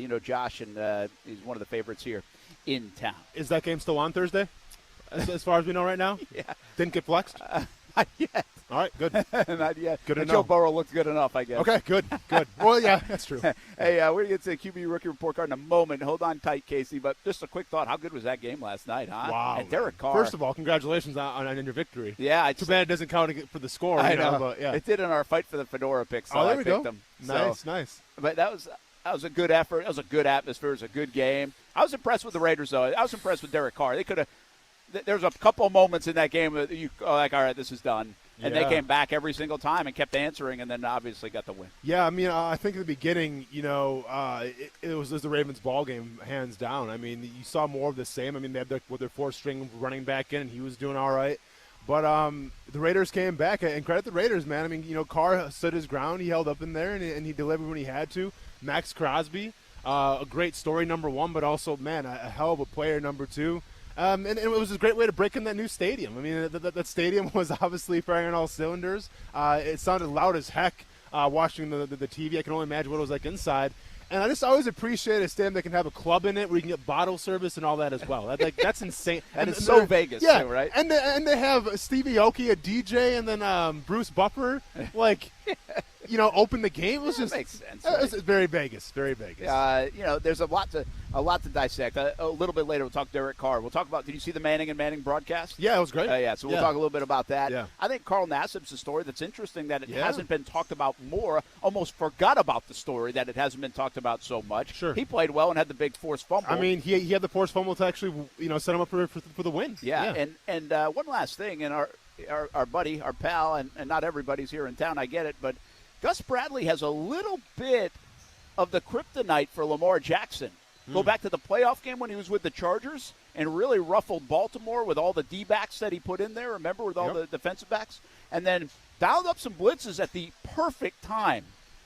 You know Josh, and he's one of the favorites here in town. Is that game still on Thursday? As far as we know right now? Yeah. Didn't get flexed? Not yet. All right, good. Not yet. Good to know. Joe Burrow looked good enough, I guess. Okay, good. Well, yeah, that's true. Hey, we're going to get to the QB rookie report card in a moment. Hold on tight, Casey. But just a quick thought. How good was that game last night, huh? Wow. And Derek Carr. First of all, congratulations on your victory. Yeah. Too bad it doesn't count for the score. I know. But, yeah. It did in our fight for the Fedora pick, so there I we picked go. them. Nice. But that was a good effort. It was a good atmosphere. It was a good game. I was impressed with the Raiders, though. I was impressed with Derek Carr. They could have – there was a couple of moments in that game that you like, all right, this is done. And they came back every single time and kept answering, and then obviously got the win. Yeah, I mean, I think at the beginning, it was the Ravens' ball game, hands down. I mean, you saw more of the same. I mean, they had their fourth-string running back in, and he was doing all right. But the Raiders came back, and credit the Raiders, man. I mean, Carr stood his ground. He held up in there, and he delivered when he had to. Max Crosby, a great story, number one, but also, man, a hell of a player, number two. And it was a great way to break in that new stadium. I mean, that stadium was obviously firing on all cylinders. It sounded loud as heck watching the TV. I can only imagine what it was like inside. And I just always appreciate a stadium that can have a club in it where you can get bottle service and all that as well. That's insane. And it's so Vegas, too, right? And they have Stevie Aoki, a DJ, and then Bruce Buffer, open the game. It was just makes sense. It was very Vegas, very Vegas. There's a lot to dissect. A little bit later, we'll talk Derek Carr. We'll talk about. Did you see the Manning and Manning broadcast? Yeah, it was great. So we'll talk a little bit about that. Yeah. I think Carl Nassib's a story that's interesting that it hasn't been talked about more. Almost forgot about the story that it hasn't been talked about so much. Sure. He played well and had the big forced fumble. I mean, he had the forced fumble to actually set him up for the win. Yeah. And one last thing, and our buddy, our pal, and not everybody's here in town. I get it, but Gus Bradley has a little bit of the kryptonite for Lamar Jackson. Go back to the playoff game when he was with the Chargers and really ruffled Baltimore with all the D-backs that he put in there, remember, with all the defensive backs? And then dialed up some blitzes at the perfect time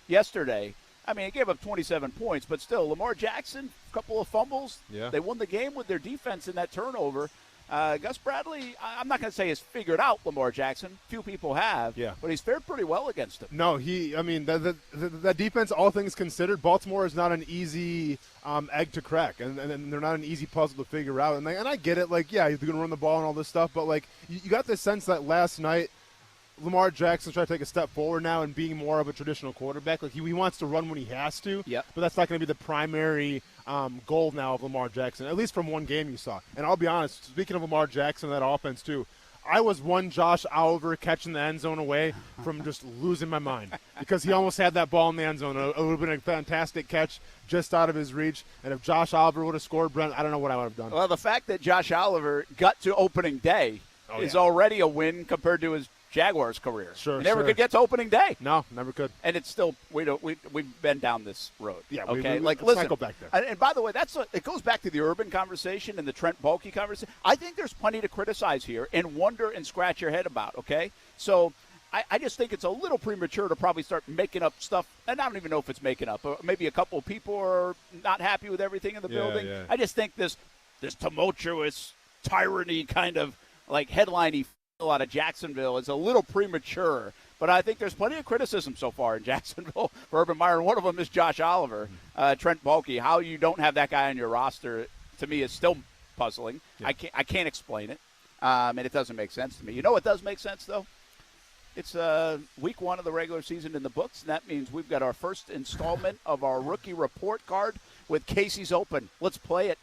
yesterday. I mean, he gave up 27 points, but still, Lamar Jackson, a couple of fumbles. Yeah. They won the game with their defense in that turnover. Gus Bradley, I'm not going to say has figured out Lamar Jackson. Few people have. Yeah. But he's fared pretty well against him. No, that defense, all things considered, Baltimore is not an easy egg to crack, and they're not an easy puzzle to figure out. And I get it. Like, yeah, you're going to run the ball and all this stuff, but, like, you got this sense that last night Lamar Jackson's trying to take a step forward now and being more of a traditional quarterback. Like, he wants to run when he has to, but that's not going to be the primary goal now of Lamar Jackson, at least from one game you saw. And I'll be honest, speaking of Lamar Jackson and that offense too, I was one Josh Oliver catching the end zone away from just losing my mind because he almost had that ball in the end zone. It would have been a fantastic catch just out of his reach. And if Josh Oliver would have scored, Brent, I don't know what I would have done. Well, the fact that Josh Oliver got to opening day is already a win compared to his Jaguars career. Sure, he never could get to opening day. No, never could. And it's still we've been down this road. Yeah, okay. Let's listen, not go back there. And by the way, it goes back to the Urban conversation and the Trent Baalke conversation. I think there's plenty to criticize here and wonder and scratch your head about. Okay, so I just think it's a little premature to probably start making up stuff. And I don't even know if it's making up. Maybe a couple of people are not happy with everything in the building. Yeah. I just think this tumultuous tyranny kind of like headline-y out of Jacksonville is a little premature, but I think there's plenty of criticism so far in Jacksonville for Urban Meyer, and one of them is Josh Oliver, Trent Baalke. How you don't have that guy on your roster, to me, is still puzzling. Yeah. I can't explain it, and it doesn't make sense to me. You know what does make sense, though? It's week one of the regular season in the books, and that means we've got our first installment of our rookie report card with Casey's Open. Let's play it.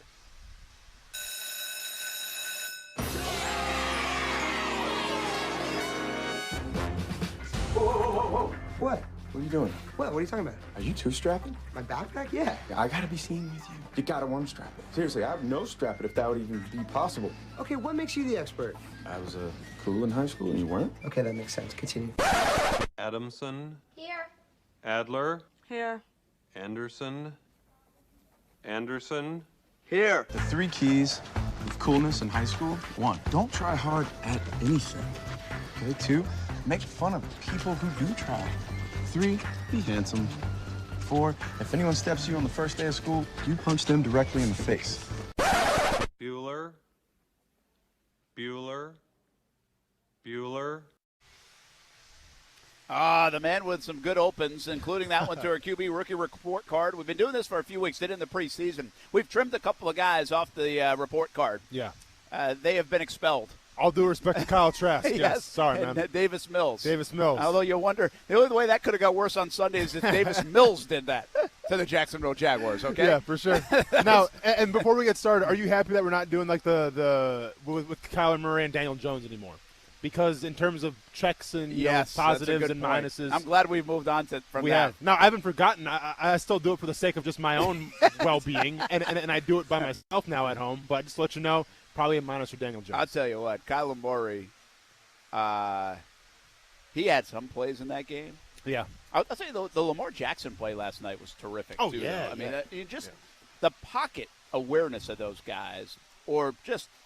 Whoa. What? What are you doing? What are you talking about? Are you two-strapping? My backpack? Yeah. I gotta be seen with you. You gotta one-strap it. Seriously, I have no strap it if that would even be possible. Okay, what makes you the expert? I was cool in high school and you weren't? Okay, that makes sense. Continue. Adamson. Here. Adler. Here. Anderson. Anderson. Here. The 3 keys of coolness in high school. 1, don't try hard at anything. Okay, 2, make fun of people who do try. 3, be handsome. 4, if anyone steps you on the first day of school, you punch them directly in the face. Bueller. Bueller. Bueller. The man with some good opens, including that one to our QB rookie report card. We've been doing this for a few weeks, did it in the preseason. We've trimmed a couple of guys off the report card. Yeah. They have been expelled. All due respect to Kyle Trask. Yes. Sorry, man. And Davis Mills. Davis Mills. Although you wonder, the only way that could have got worse on Sunday is if Davis Mills did that to the Jacksonville Jaguars, okay? Yeah, for sure. Now, and before we get started, are you happy that we're not doing like the with Kyler Murray and Daniel Jones anymore? Because in terms of checks and yes, positives and point. Minuses. I'm glad we've moved on from we that. Have. Now, I haven't forgotten. I still do it for the sake of just my own well-being, and I do it by myself now at home. But just to let you know, probably a minus for Daniel Jones. I'll tell you what, Kyler Murray, he had some plays in that game. Yeah. I'll tell you, the Lamar Jackson play last night was terrific, too. Yeah. Though. I mean, the pocket awareness of those guys, or just –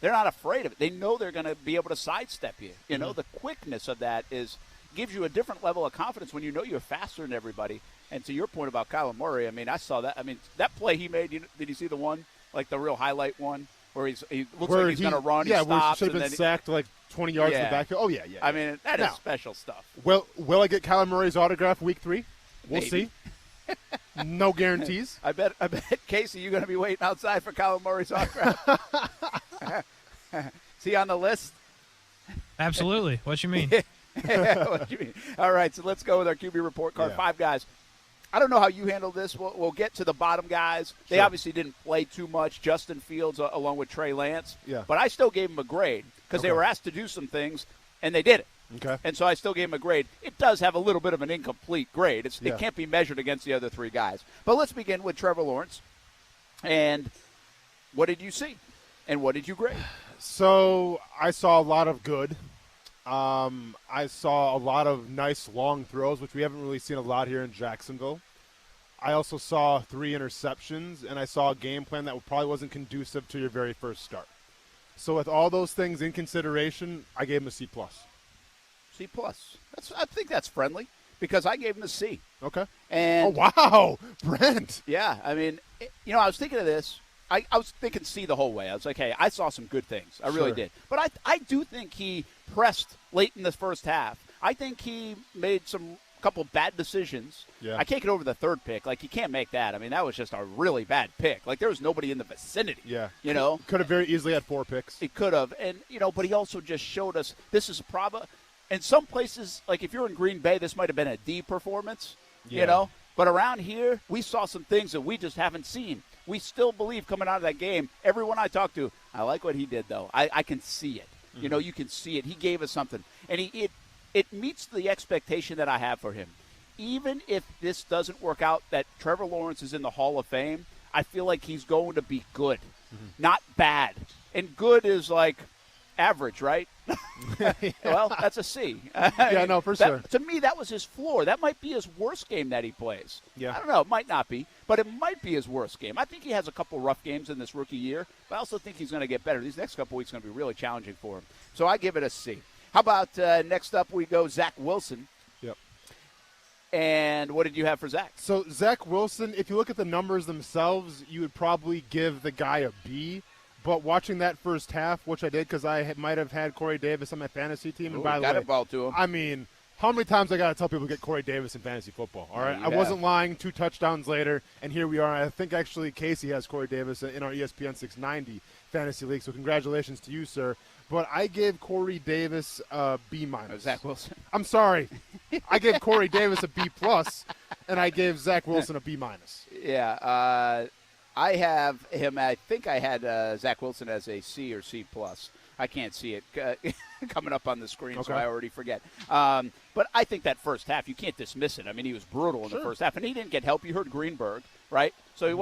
they're not afraid of it. They know they're going to be able to sidestep you. You know, the quickness of that gives you a different level of confidence when you know you're faster than everybody. And to your point about Kyler Murray, I mean, I saw that. I mean, that play he made, did you see the one, like the real highlight one, where he looks like he's going to run, he stops. Yeah, where he should have been sacked like 20 yards in the backfield. Oh, yeah. I mean, that is special stuff. Will I get Kyler Murray's autograph week 3? We'll Maybe. see. No guarantees. I bet, Casey, you're going to be waiting outside for Kyler Murray's autograph. Is he on the list? Absolutely. What you mean? What you mean? All right, so let's go with our QB report card. 5 guys. I don't know how you handle this. We'll get to the bottom guys. They obviously didn't play too much. Justin Fields along with Trey Lance. Yeah. But I still gave him a grade because they were asked to do some things, and they did it. Okay. And so I still gave him a grade. It does have a little bit of an incomplete grade. It can't be measured against the other 3 guys. But let's begin with Trevor Lawrence. And what did you see? And what did you grade? So I saw a lot of good. I saw a lot of nice long throws, which we haven't really seen a lot here in Jacksonville. I also saw 3 interceptions, and I saw a game plan that probably wasn't conducive to your very first start. So with all those things in consideration, I gave him a C+. C+. I think that's friendly because I gave him a C. Okay. And wow, Brent. Yeah, I mean, I was thinking of this. I was thinking C the whole way. I was like, hey, I saw some good things. I really did. But I do think he pressed late in the first half. I think he made some couple bad decisions. Yeah. I can't get over the 3rd pick. Like, you can't make that. I mean, that was just a really bad pick. Like, there was nobody in the vicinity. Yeah. You know? Could have very easily had 4 picks. He could have. And, but he also just showed us this is a problem. In some places, like if you're in Green Bay, this might have been a D performance, But around here, we saw some things that we just haven't seen. We still believe coming out of that game, everyone I talked to, I like what he did, though. I can see it. Mm-hmm. You can see it. He gave us something. And it meets the expectation that I have for him. Even if this doesn't work out, that Trevor Lawrence is in the Hall of Fame, I feel like he's going to be good, not bad. And good is like average, right? Well, that's a C. No, for sure. To me, that was his floor. That might be his worst game that he plays. Yeah. I don't know. It might not be, but it might be his worst game. I think he has a couple rough games in this rookie year, but I also think he's going to get better. These next couple weeks are going to be really challenging for him. So I give it a C. How about next up we go Zack Wilson. Yep. And what did you have for Zack? So Zack Wilson, if you look at the numbers themselves, you would probably give the guy a B. But watching that first half, which I did because I might have had Corey Davis on my fantasy team. And by the way, a ball to him. I mean, how many times I got to tell people to get Corey Davis in fantasy football? All right, I wasn't lying. 2 touchdowns later, and here we are. I think actually Casey has Corey Davis in our ESPN 690 fantasy league. So congratulations to you, sir. But I gave Corey Davis a B-. Zack Wilson. I'm sorry. I gave Corey Davis a B+, and I gave Zack Wilson a B-. Yeah. I have him. I think I had Zack Wilson as a C or C+. I can't see it coming up on the screen, so I already forget. But I think that first half, you can't dismiss it. I mean, he was brutal in the first half, and he didn't get help. You heard Greenberg, right? So he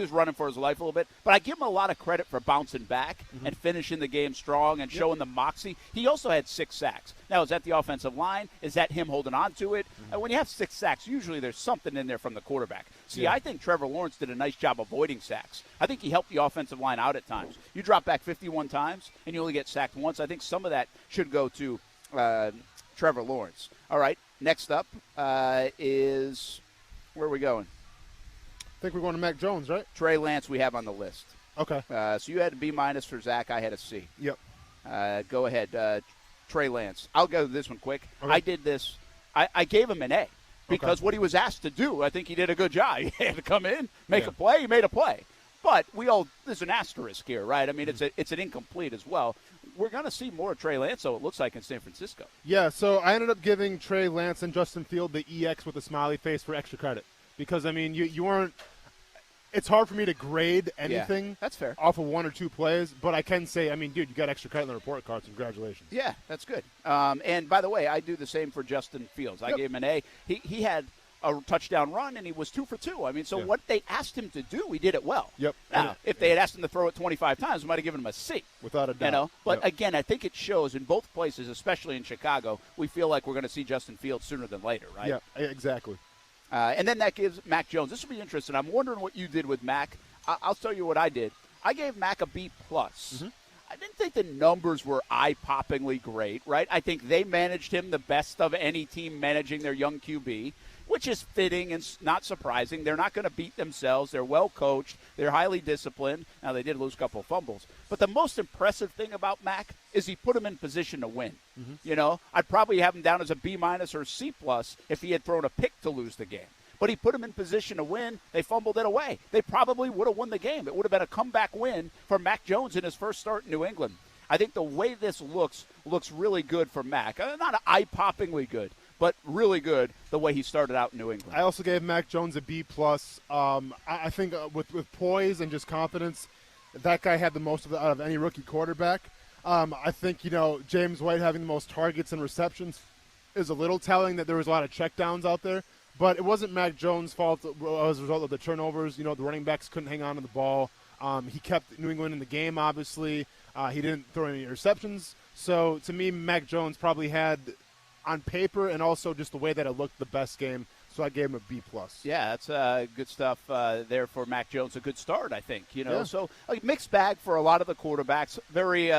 was running for his life a little bit. But I give him a lot of credit for bouncing back and finishing the game strong and showing the moxie. He also had 6 sacks. Now, is that the offensive line? Is that him holding on to it? When you have 6 sacks, usually there's something in there from the quarterback. See, I think Trevor Lawrence did a nice job avoiding sacks. I think he helped the offensive line out at times. You drop back 51 times and you only get sacked once. I think some of that should go to Trevor Lawrence. All right, next up is where are we going? I think we're going to Mac Jones, right? Trey Lance we have on the list. Okay. So you had a B- for Zach. I had a C. Yep. Go ahead, Trey Lance. I'll go this one quick. Okay. I did this. I gave him an A because what he was asked to do, I think he did a good job. He had to come in, make a play. He made a play. But there's an asterisk here, right? I mean, it's an incomplete as well. We're going to see more of Trey Lance, so it looks like in San Francisco. Yeah, so I ended up giving Trey Lance and Justin Field the EX with a smiley face for extra credit. Because, I mean, you weren't – it's hard for me to grade anything that's fair. Off of one or two plays. But I can say, I mean, dude, you got extra credit in the report cards. Congratulations. Yeah, that's good. And, by the way, I do the same for Justin Fields. I gave him an A. He had – a touchdown run, and he was 2 for 2. I mean, so what they asked him to do, he did it well. Yep. Now, if they had asked him to throw it 25 times, we might have given him a C. Without a doubt. You know? But, again, I think it shows in both places, especially in Chicago, we feel like we're going to see Justin Fields sooner than later, right? Yeah, exactly. And then that gives Mac Jones. This will be interesting. I'm wondering what you did with Mac. I'll tell you what I did. I gave Mac a B+. Mm-hmm. I didn't think the numbers were eye-poppingly great, right? I think they managed him the best of any team managing their young QB, which is fitting and not surprising. They're not going to beat themselves. They're well coached. They're highly disciplined. Now, they did lose a couple of fumbles. But the most impressive thing about Mac is he put him in position to win. Mm-hmm. You know, I'd probably have him down as a B- or C+ if he had thrown a pick to lose the game. But he put him in position to win. They fumbled it away. They probably would have won the game. It would have been a comeback win for Mac Jones in his first start in New England. I think the way this looks really good for Mac. Not eye-poppingly good, but really good the way he started out in New England. I also gave Mac Jones a B+. I think with poise and just confidence, that guy had the most of it out of any rookie quarterback. I think, James White having the most targets and receptions is a little telling that there was a lot of checkdowns out there. But it wasn't Mac Jones' fault as a result of the turnovers. The running backs couldn't hang on to the ball. He kept New England in the game, obviously. He didn't throw any interceptions. So, to me, Mac Jones probably had, on paper and also just the way that it looked, the best game. So I gave him a B+. Yeah, that's good stuff there for Mac Jones. A good start, I think. So a mixed bag for a lot of the quarterbacks. Very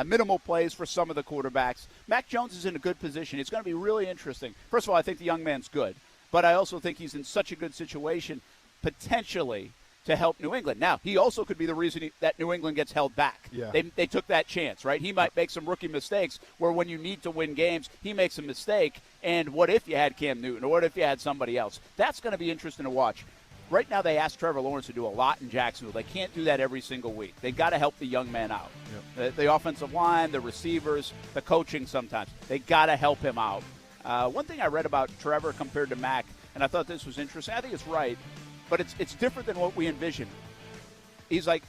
minimal plays for some of the quarterbacks. Mac Jones is in a good position. It's going to be really interesting. First of all, I think the young man's good. But I also think he's in such a good situation, potentially, to help New England. Now, he also could be the reason that New England gets held back. Yeah. They took that chance, right? He might make some rookie mistakes where when you need to win games, he makes a mistake. And what if you had Cam Newton, or what if you had somebody else? That's going to be interesting to watch. Right now, they asked Trevor Lawrence to do a lot in Jacksonville. They can't do that every single week. They got to help the young man out. Yep. The offensive line, the receivers, the coaching sometimes. They got to help him out. One thing I read about Trevor compared to Mac, and I thought this was interesting. I think it's right, but it's different than what we envisioned. He's like,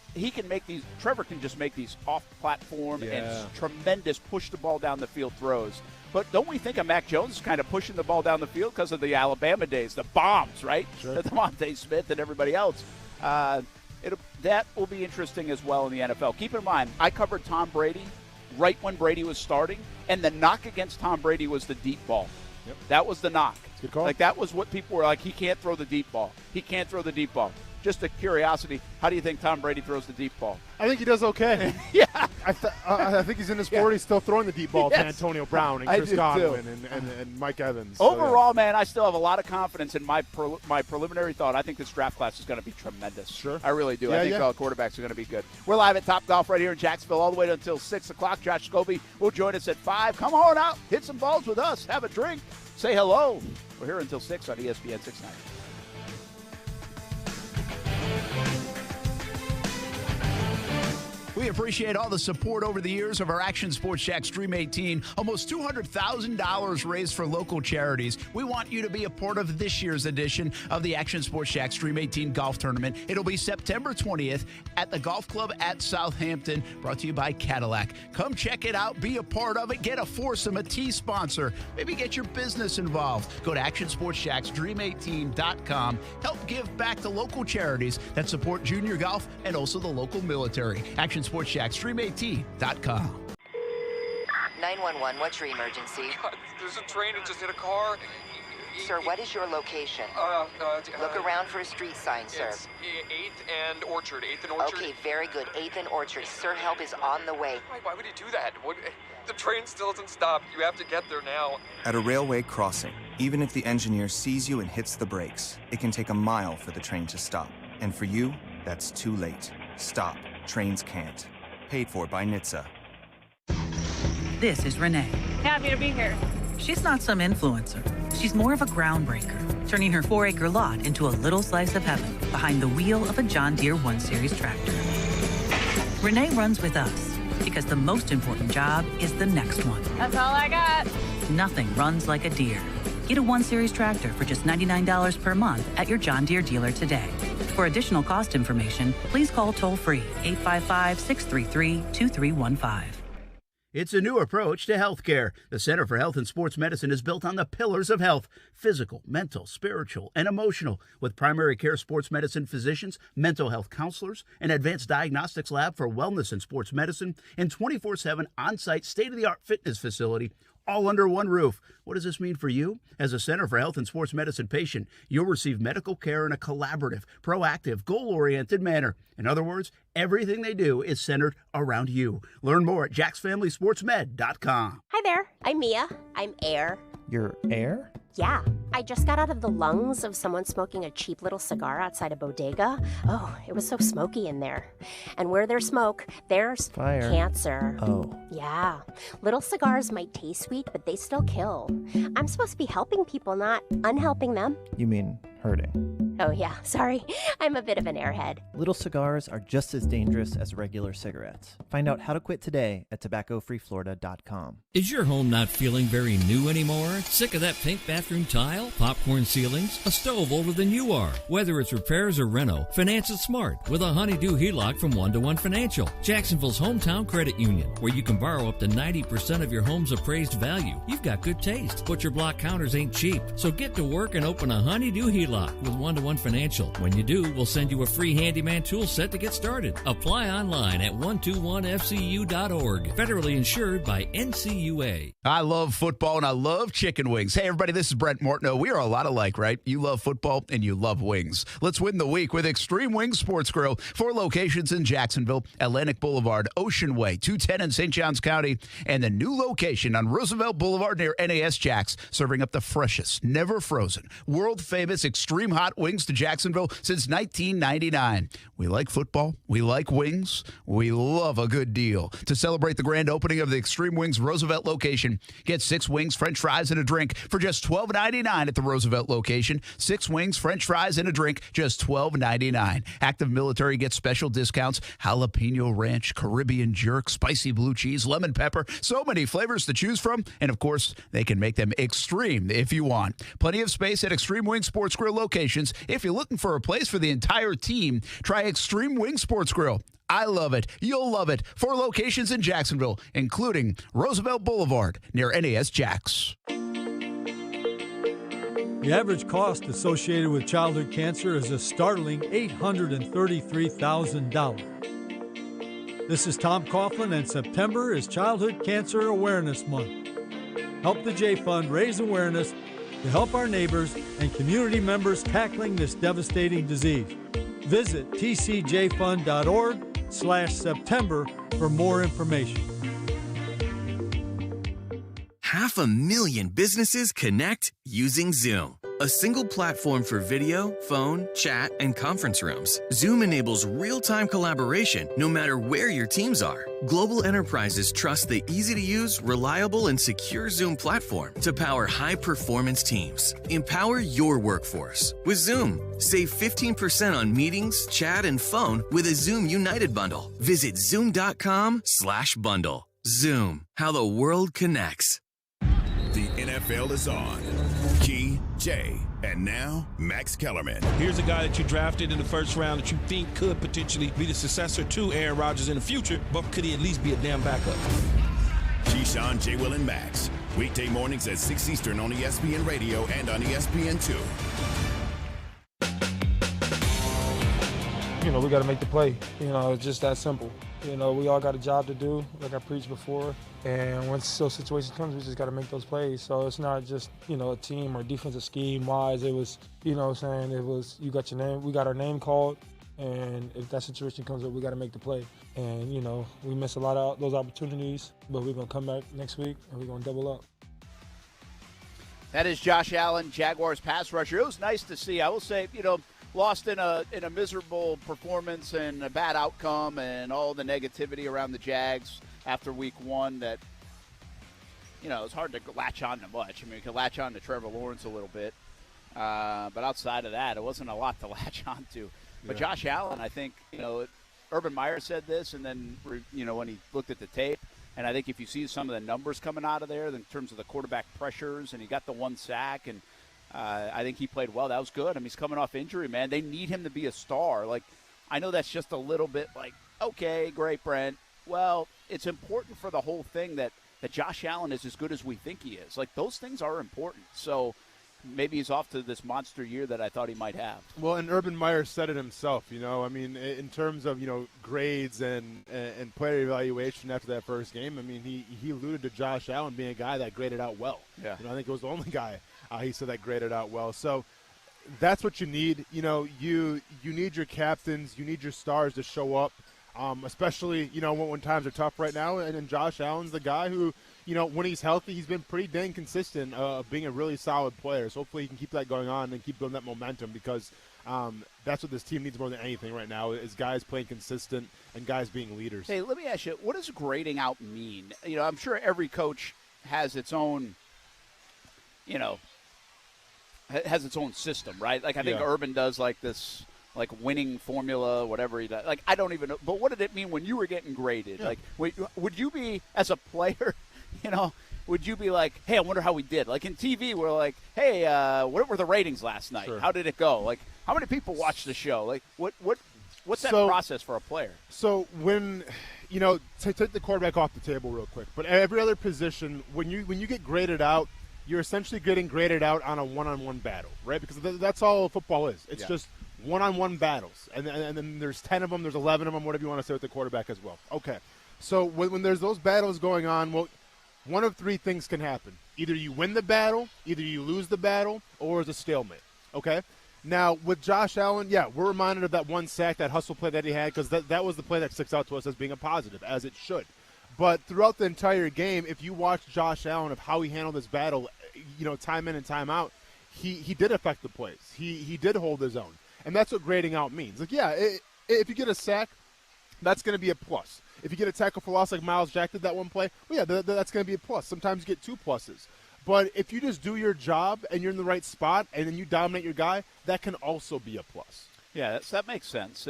Trevor can just make these off-platform and tremendous push-the-ball down the field throws. But don't we think of Mac Jones kind of pushing the ball down the field because of the Alabama days, the bombs, right? Sure. The Devontae Smith and everybody else. That will be interesting as well in the NFL. Keep in mind, I covered Tom Brady right when Brady was starting, and the knock against Tom Brady was the deep ball. Yep. That was the knock. Good call. Like, that was what people were like, he can't throw the deep ball. He can't throw the deep ball. Just a curiosity, how do you think Tom Brady throws the deep ball? I think he does okay. Yeah. I think he's in his 40s still throwing the deep ball to Antonio Brown and Chris Godwin and Mike Evans. Overall, man, I still have a lot of confidence in my preliminary thought. I think this draft class is going to be tremendous. Sure. I really do. I think all quarterbacks are going to be good. We're live at Top Golf right here in Jacksonville all the way until 6 o'clock. Josh Scobie will join us at 5. Come on out. Hit some balls with us. Have a drink. Say hello. We're here until 6 on ESPN 690. We appreciate all the support over the years of our Action Sports Jax Dream 18. Almost $200,000 raised for local charities. We want you to be a part of this year's edition of the Action Sports Jax Dream 18 Golf Tournament. It'll be September 20th at the Golf Club at Southampton, brought to you by Cadillac. Come check it out. Be a part of it. Get a foursome, a tea sponsor. Maybe get your business involved. Go to actionsportsjaxdream18.com. Help give back to local charities that support junior golf and also the local military. ActionSportsJaxDream18.com. 911, what's your emergency? There's a train that just hit a car. Sir, what is your location? Look around for a street sign, sir. It's 8th and Orchard. 8th and Orchard. Okay, very good. 8th and Orchard. Sir, help is on the way. Why would he do that? The train still doesn't stop. You have to get there now. At a railway crossing, even if the engineer sees you and hits the brakes, it can take a mile for the train to stop. And for you, that's too late. Stop. Trains can't. Paid for by NHTSA. This is Renee. Happy to be here. She's not some influencer. She's more of a groundbreaker, turning her 4-acre lot into a little slice of heaven behind the wheel of a John Deere 1 Series tractor. Renee runs with us because the most important job is the next one. That's all I got. Nothing runs like a Deere. Get a 1 Series tractor for just $99 per month at your John Deere dealer today. For additional cost information, please call toll-free 855-633-2315. It's a new approach to healthcare. The Center for Health and Sports Medicine is built on the pillars of health: physical, mental, spiritual, and emotional, with primary care sports medicine physicians, mental health counselors, an advanced diagnostics lab for wellness and sports medicine, and 24/7 on-site state-of-the-art fitness facility, all under one roof. What does this mean for you? As a Center for Health and Sports Medicine patient, you'll receive medical care in a collaborative, proactive, goal-oriented manner. In other words, everything they do is centered around you. Learn more at jacksfamilysportsmed.com. Hi there, I'm Mia. I'm Air. You're Air? Yeah, I just got out of the lungs of someone smoking a cheap little cigar outside a bodega. Oh, it was so smoky in there. And where there's smoke, there's fire. Cancer. Oh. Yeah, little cigars might taste sweet, but they still kill. I'm supposed to be helping people, not unhelping them. You mean hurting? Oh yeah, sorry. I'm a bit of an airhead. Little cigars are just as dangerous as regular cigarettes. Find out how to quit today at tobaccofreeflorida.com. Is your home not feeling very new anymore? Sick of that pink bathroom tile, popcorn ceilings, a stove older than you are? Whether it's repairs or reno, finance it smart with a Honeydew HELOC from 1-to-1 Financial, Jacksonville's hometown credit union, where you can borrow up to 90% of your home's appraised value. You've got good taste, but your block counters ain't cheap. So get to work and open a Honeydew HELOC with 1-to-1 Financial. When you do, we'll send you a free handyman tool set to get started. Apply online at 121fcu.org. Federally insured by NCUA. I love football and I love chicken wings. Hey, everybody, this is Brent Mortno. We are a lot alike, right? You love football and you love wings. Let's win the week with Extreme Wings Sports Grill. 4 locations in Jacksonville, Atlantic Boulevard, Ocean Way, 210 in St. Johns County, and the new location on Roosevelt Boulevard near NAS Jacks, serving up the freshest, never frozen, world-famous extreme hot wings to Jacksonville since 1999. We like football. We like wings. We love a good deal. To celebrate the grand opening of the Extreme Wings Roosevelt location, get 6 wings, french fries, and a drink for just $12.99 at the Roosevelt location. 6 wings, french fries, and a drink, just $12.99. Active military gets special discounts: jalapeno ranch, Caribbean jerk, spicy blue cheese, lemon pepper. So many flavors to choose from. And, of course, they can make them extreme if you want. Plenty of space at Extreme Wings Sports Grill locations. If you're looking for a place for the entire team, try Extreme Wings Sports Grill. I love it. You'll love it. 4 locations in Jacksonville, including Roosevelt Boulevard near NAS Jacks. The average cost associated with childhood cancer is a startling $833,000. This is Tom Coughlin, and September is Childhood Cancer Awareness Month. Help the J Fund raise awareness to help our neighbors and community members tackling this devastating disease. Visit tcjfund.org/September for more information. 500,000 businesses connect using Zoom, a single platform for video, phone, chat, and conference rooms. Zoom enables real-time collaboration no matter where your teams are. Global enterprises trust the easy-to-use, reliable, and secure Zoom platform to power high-performance teams. Empower your workforce with Zoom. Save 15% on meetings, chat, and phone with a Zoom United bundle. Visit zoom.com/bundle. Zoom, how the world connects. The NFL is on. Key, Jay, and now Max Kellerman. Here's a guy that you drafted in the first round that you think could potentially be the successor to Aaron Rodgers in the future, but could he at least be a damn backup? Keyshawn, J. Will, and Max. Weekday mornings at 6 Eastern on ESPN Radio and on ESPN2. You know, we got to make the play. You know, it's just that simple. You know, we all got a job to do, like I preached before. And when those situations comes, we just got to make those plays. So it's not just, you know, a team or defensive scheme wise. It was, you know what I'm saying, it was, you got your name, we got our name called, And if that situation comes up, we got to make the play. And, you know, we missed a lot of those opportunities, but we're going to come back next week and we're going to double up. That is Josh Allen, Jaguars pass rusher. It was nice to see. I will say, you know, lost in a miserable performance and a bad outcome and all the negativity around the Jags after week 1 that, you know, it's hard to latch on to much. I mean, you can latch on to Trevor Lawrence a little bit. But outside of that, it wasn't a lot to latch on to. But Yeah. Josh Allen, I think, you know, Urban Meyer said this, and then, you know, when he looked at the tape, and I think if you see some of the numbers coming out of there in terms of the quarterback pressures, and he got the 1 sack, and I think he played well. That was good. I mean, he's coming off injury, man. They need him to be a star. Like, I know that's just a little bit like, okay, great, Brent. Well, it's important for the whole thing that Josh Allen is as good as we think he is. Like, those things are important. So maybe he's off to this monster year that I thought he might have. Well, and Urban Meyer said it himself, you know. I mean, in terms of, you know, grades and player evaluation after that first game, I mean, he alluded to Josh Allen being a guy that graded out well. Yeah. You know, I think it was the only guy he said that graded out well. So that's what you need. You know, you need your captains, you need your stars to show up, especially, you know, when times are tough right now. And Josh Allen's the guy who, you know, when he's healthy, he's been pretty dang consistent of being a really solid player. So hopefully he can keep that going on and keep building that momentum because that's what this team needs more than anything right now is guys playing consistent and guys being leaders. Hey, let me ask you, what does grading out mean? You know, I'm sure every coach has its own, you know, has its own system, right? Like I think Urban does like this, like winning formula, whatever he does. Like I don't even know. But what did it mean when you were getting graded? Yeah. Like, would you be as a player, you know? Would you be like, hey, I wonder how we did? Like in TV, we're like, hey, what were the ratings last night? Sure. How did it go? Like, how many people watched the show? Like, what's that process for a player? So when, you know, take the quarterback off the table real quick, but every other position, when you get graded out, you're essentially getting graded out on a one-on-one battle, right? Because that's all football is. It's just one-on-one battles, and then there's 10 of them, there's 11 of them, whatever you want to say with the quarterback as well. Okay, so when there's those battles going on, well, one of 3 things can happen. Either you win the battle, either you lose the battle, or it's a stalemate, okay? Now, with Josh Allen, we're reminded of that 1 sack, that hustle play that he had, because that was the play that sticks out to us as being a positive, as it should. But throughout the entire game, if you watch Josh Allen of how he handled this battle, you know, time in and time out, he did affect the plays. He did hold his own. And that's what grading out means. Like, if you get a sack, that's going to be a plus. If you get a tackle for loss like Miles Jack did that one play, well, that's going to be a plus. Sometimes you get 2 pluses. But if you just do your job and you're in the right spot and then you dominate your guy, that can also be a plus. Yeah, that makes sense.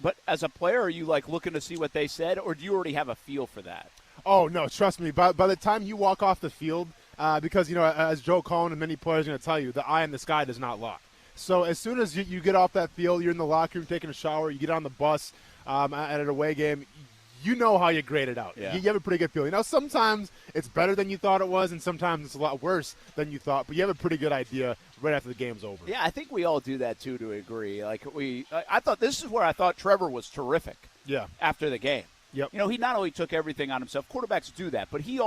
But as a player, are you like looking to see what they said, or do you already have a feel for that? Oh, no, trust me. By the time you walk off the field, because, you know, as Joe Cohen and many players are going to tell you, the eye in the sky does not lie. So as soon as you get off that field, you're in the locker room taking a shower, you get on the bus at an away game, you know how you grade it out. Yeah. You have a pretty good feeling. Now, sometimes it's better than you thought it was, and sometimes it's a lot worse than you thought, but you have a pretty good idea right after the game's over. Yeah, I think we all do that, too, to a degree. Like, I thought this is where I thought Trevor was terrific after the game. Yep. You know, he not only took everything on himself, quarterbacks do that, but he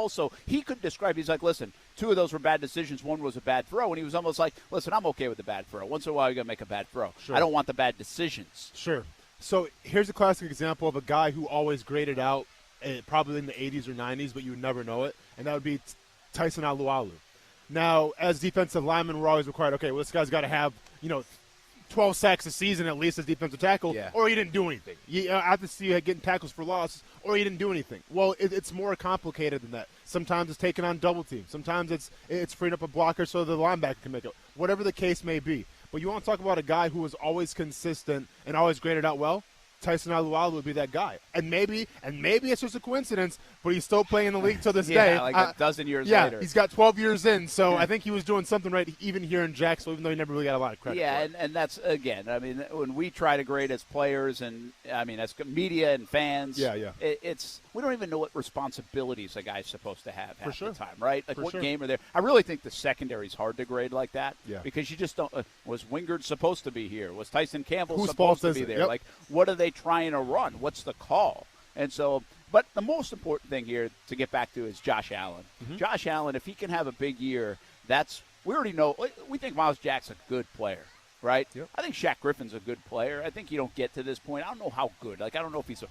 could describe, he's like, listen, 2 of those were bad decisions, 1 was a bad throw, and he was almost like, listen, I'm okay with the bad throw. Once in a while, you're going to make a bad throw. Sure. I don't want the bad decisions. Sure. So here's a classic example of a guy who always graded out probably in the 80s or 90s, but you would never know it, and that would be Tyson Alualu. Now, as defensive linemen, we're always required, okay, well, this guy's got to have, you know, 12 sacks a season at least as defensive tackle, or he didn't do anything. You have to see you getting tackles for loss, or he didn't do anything. Well, it's more complicated than that. Sometimes it's taking on double team. Sometimes it's freeing up a blocker so the linebacker can make it. Whatever the case may be. But you want to talk about a guy who was always consistent and always graded out well? Tyson Alualu would be that guy. And maybe it's just a coincidence, but he's still playing in the league till this day. Like a dozen years later. Yeah, he's got 12 years in, so I think he was doing something right even here in Jacksonville, even though he never really got a lot of credit for it. And that's, again, I mean, when we try to grade as players and, I mean, as media and fans, it's we don't even know what responsibilities a guy's supposed to have half the time, right? Like, what game are there? I really think the secondary is hard to grade like that because you just don't was Wingard supposed to be here? Was Tyson Campbell supposed to be there? Like, what are they trying to run? What's the call? And so, but the most important thing here to get back to is Josh Allen. Mm-hmm. Josh Allen, if he can have a big year, we already know. We think Miles Jack's a good player. right? Yep. I think Shaq Griffin's a good player. I think you don't get to this point. I don't know how good. Like, I don't know if he's a,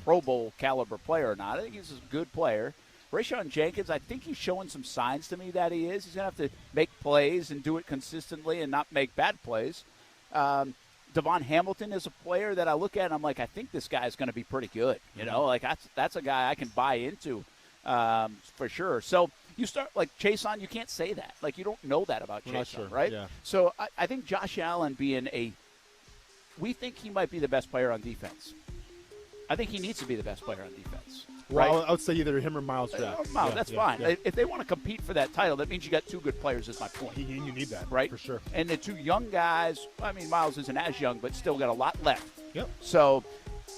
Pro Bowl caliber player or not. I think he's a good player. Rayshawn Jenkins, I think he's showing some signs to me that he is. He's going to have to make plays and do it consistently and not make bad plays. Devon Hamilton is a player that I look at and I'm like, I think this guy is going to be pretty good. Like that's a guy I can buy into for sure. So you start, like, Chason, you can't say that. Like, you don't know that about Chason, right? Yeah. So I think Josh Allen we think he might be the best player on defense. I think he needs to be the best player on defense. Well, right? I would say either him or Miles Jack. Miles, that's fine. Yeah. If they want to compete for that title, that means you got two good players, is my point. You need that, right? For sure. And the two young guys, I mean, Miles isn't as young, but still got a lot left. Yep. So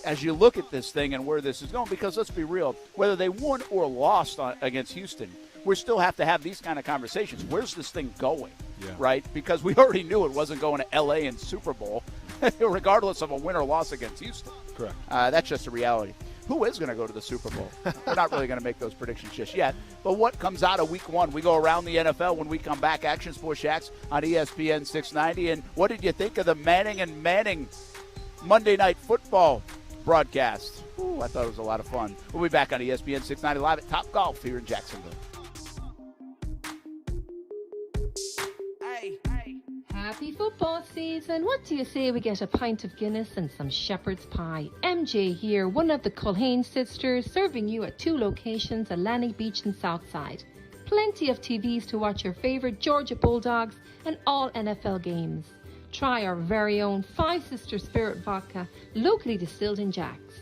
as you look at this thing and where this is going, because let's be real, whether they won or lost against Houston, we still have to have these kind of conversations. Where's this thing going, right? Because we already knew it wasn't going to L.A. and Super Bowl, regardless of a win or loss against Houston. Correct. That's just a reality. Who is going to go to the Super Bowl? We're not really going to make those predictions just yet. But what comes out of Week 1? We go around the NFL when we come back. Action Sports Shacks on ESPN 690. And what did you think of the Manning and Manning Monday Night Football broadcast? Ooh, I thought it was a lot of fun. We'll be back on ESPN 690 live at Top Golf here in Jacksonville. Happy football season. What do you say we get a pint of Guinness and some shepherd's pie? MJ here, one of the Culhane sisters, serving you at 2 locations, Atlantic Beach and Southside. Plenty of TVs to watch your favorite Georgia Bulldogs and all NFL games. Try our very own 5 Sister Spirit Vodka, locally distilled in Jags.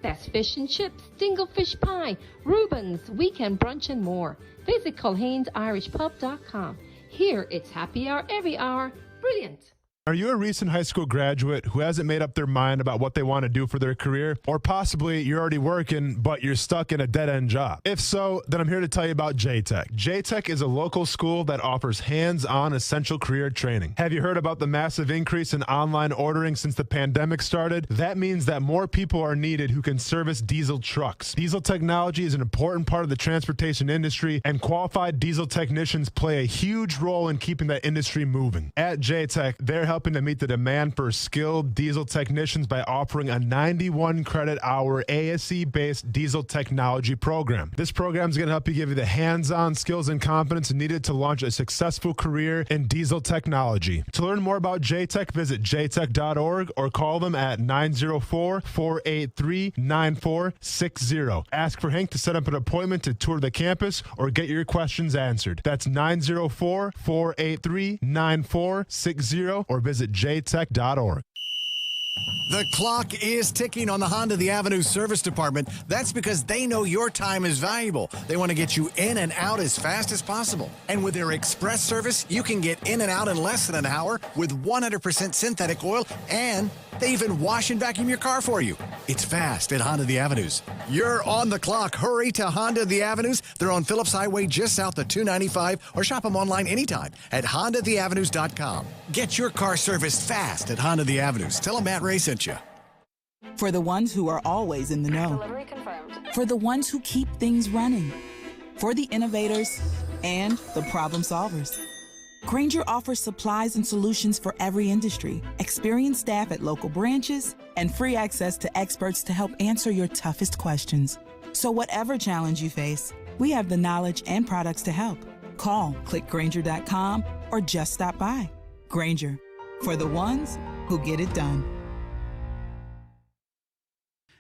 Best fish and chips, dinglefish pie, Reuben's, weekend brunch and more. Visit Culhane'sIrishPub.com. Here, it's happy hour every hour. Brilliant. Are you a recent high school graduate who hasn't made up their mind about what they want to do for their career? Or possibly you're already working, but you're stuck in a dead-end job? If so, then I'm here to tell you about J-Tech. J-Tech is a local school that offers hands-on essential career training. Have you heard about the massive increase in online ordering since the pandemic started? That means that more people are needed who can service diesel trucks. Diesel technology is an important part of the transportation industry, and qualified diesel technicians play a huge role in keeping that industry moving. At J-Tech, they're helping to meet the demand for skilled diesel technicians by offering a 91 credit hour ASE-based diesel technology program. This program is going to help you give you the hands-on skills and confidence needed to launch a successful career in diesel technology. To learn more about J-Tech, visit jtech.org or call them at 904-483-9460. Ask for Hank to set up an appointment to tour the campus or get your questions answered. That's 904-483-9460 or visit jtech.org. The clock is ticking on the Honda The Avenue Service Department. That's because they know your time is valuable. They want to get you in and out as fast as possible. And with their express service, you can get in and out in less than an hour with 100% synthetic oil, and they even wash and vacuum your car for you. It's fast at Honda The Avenues. You're on the clock. Hurry to Honda The Avenues. They're on Phillips Highway just south of 295, or shop them online anytime at HondaTheAvenues.com. Get your car serviced fast at Honda The Avenues. Tell them Matt Ray sent you. For the ones who are always in the know. Delivery confirmed. For the ones who keep things running. For the innovators and the problem solvers. Grainger offers supplies and solutions for every industry, experienced staff at local branches, and free access to experts to help answer your toughest questions. So whatever challenge you face, we have the knowledge and products to help. Call, click Grainger.com, or just stop by. Grainger, for the ones who get it done.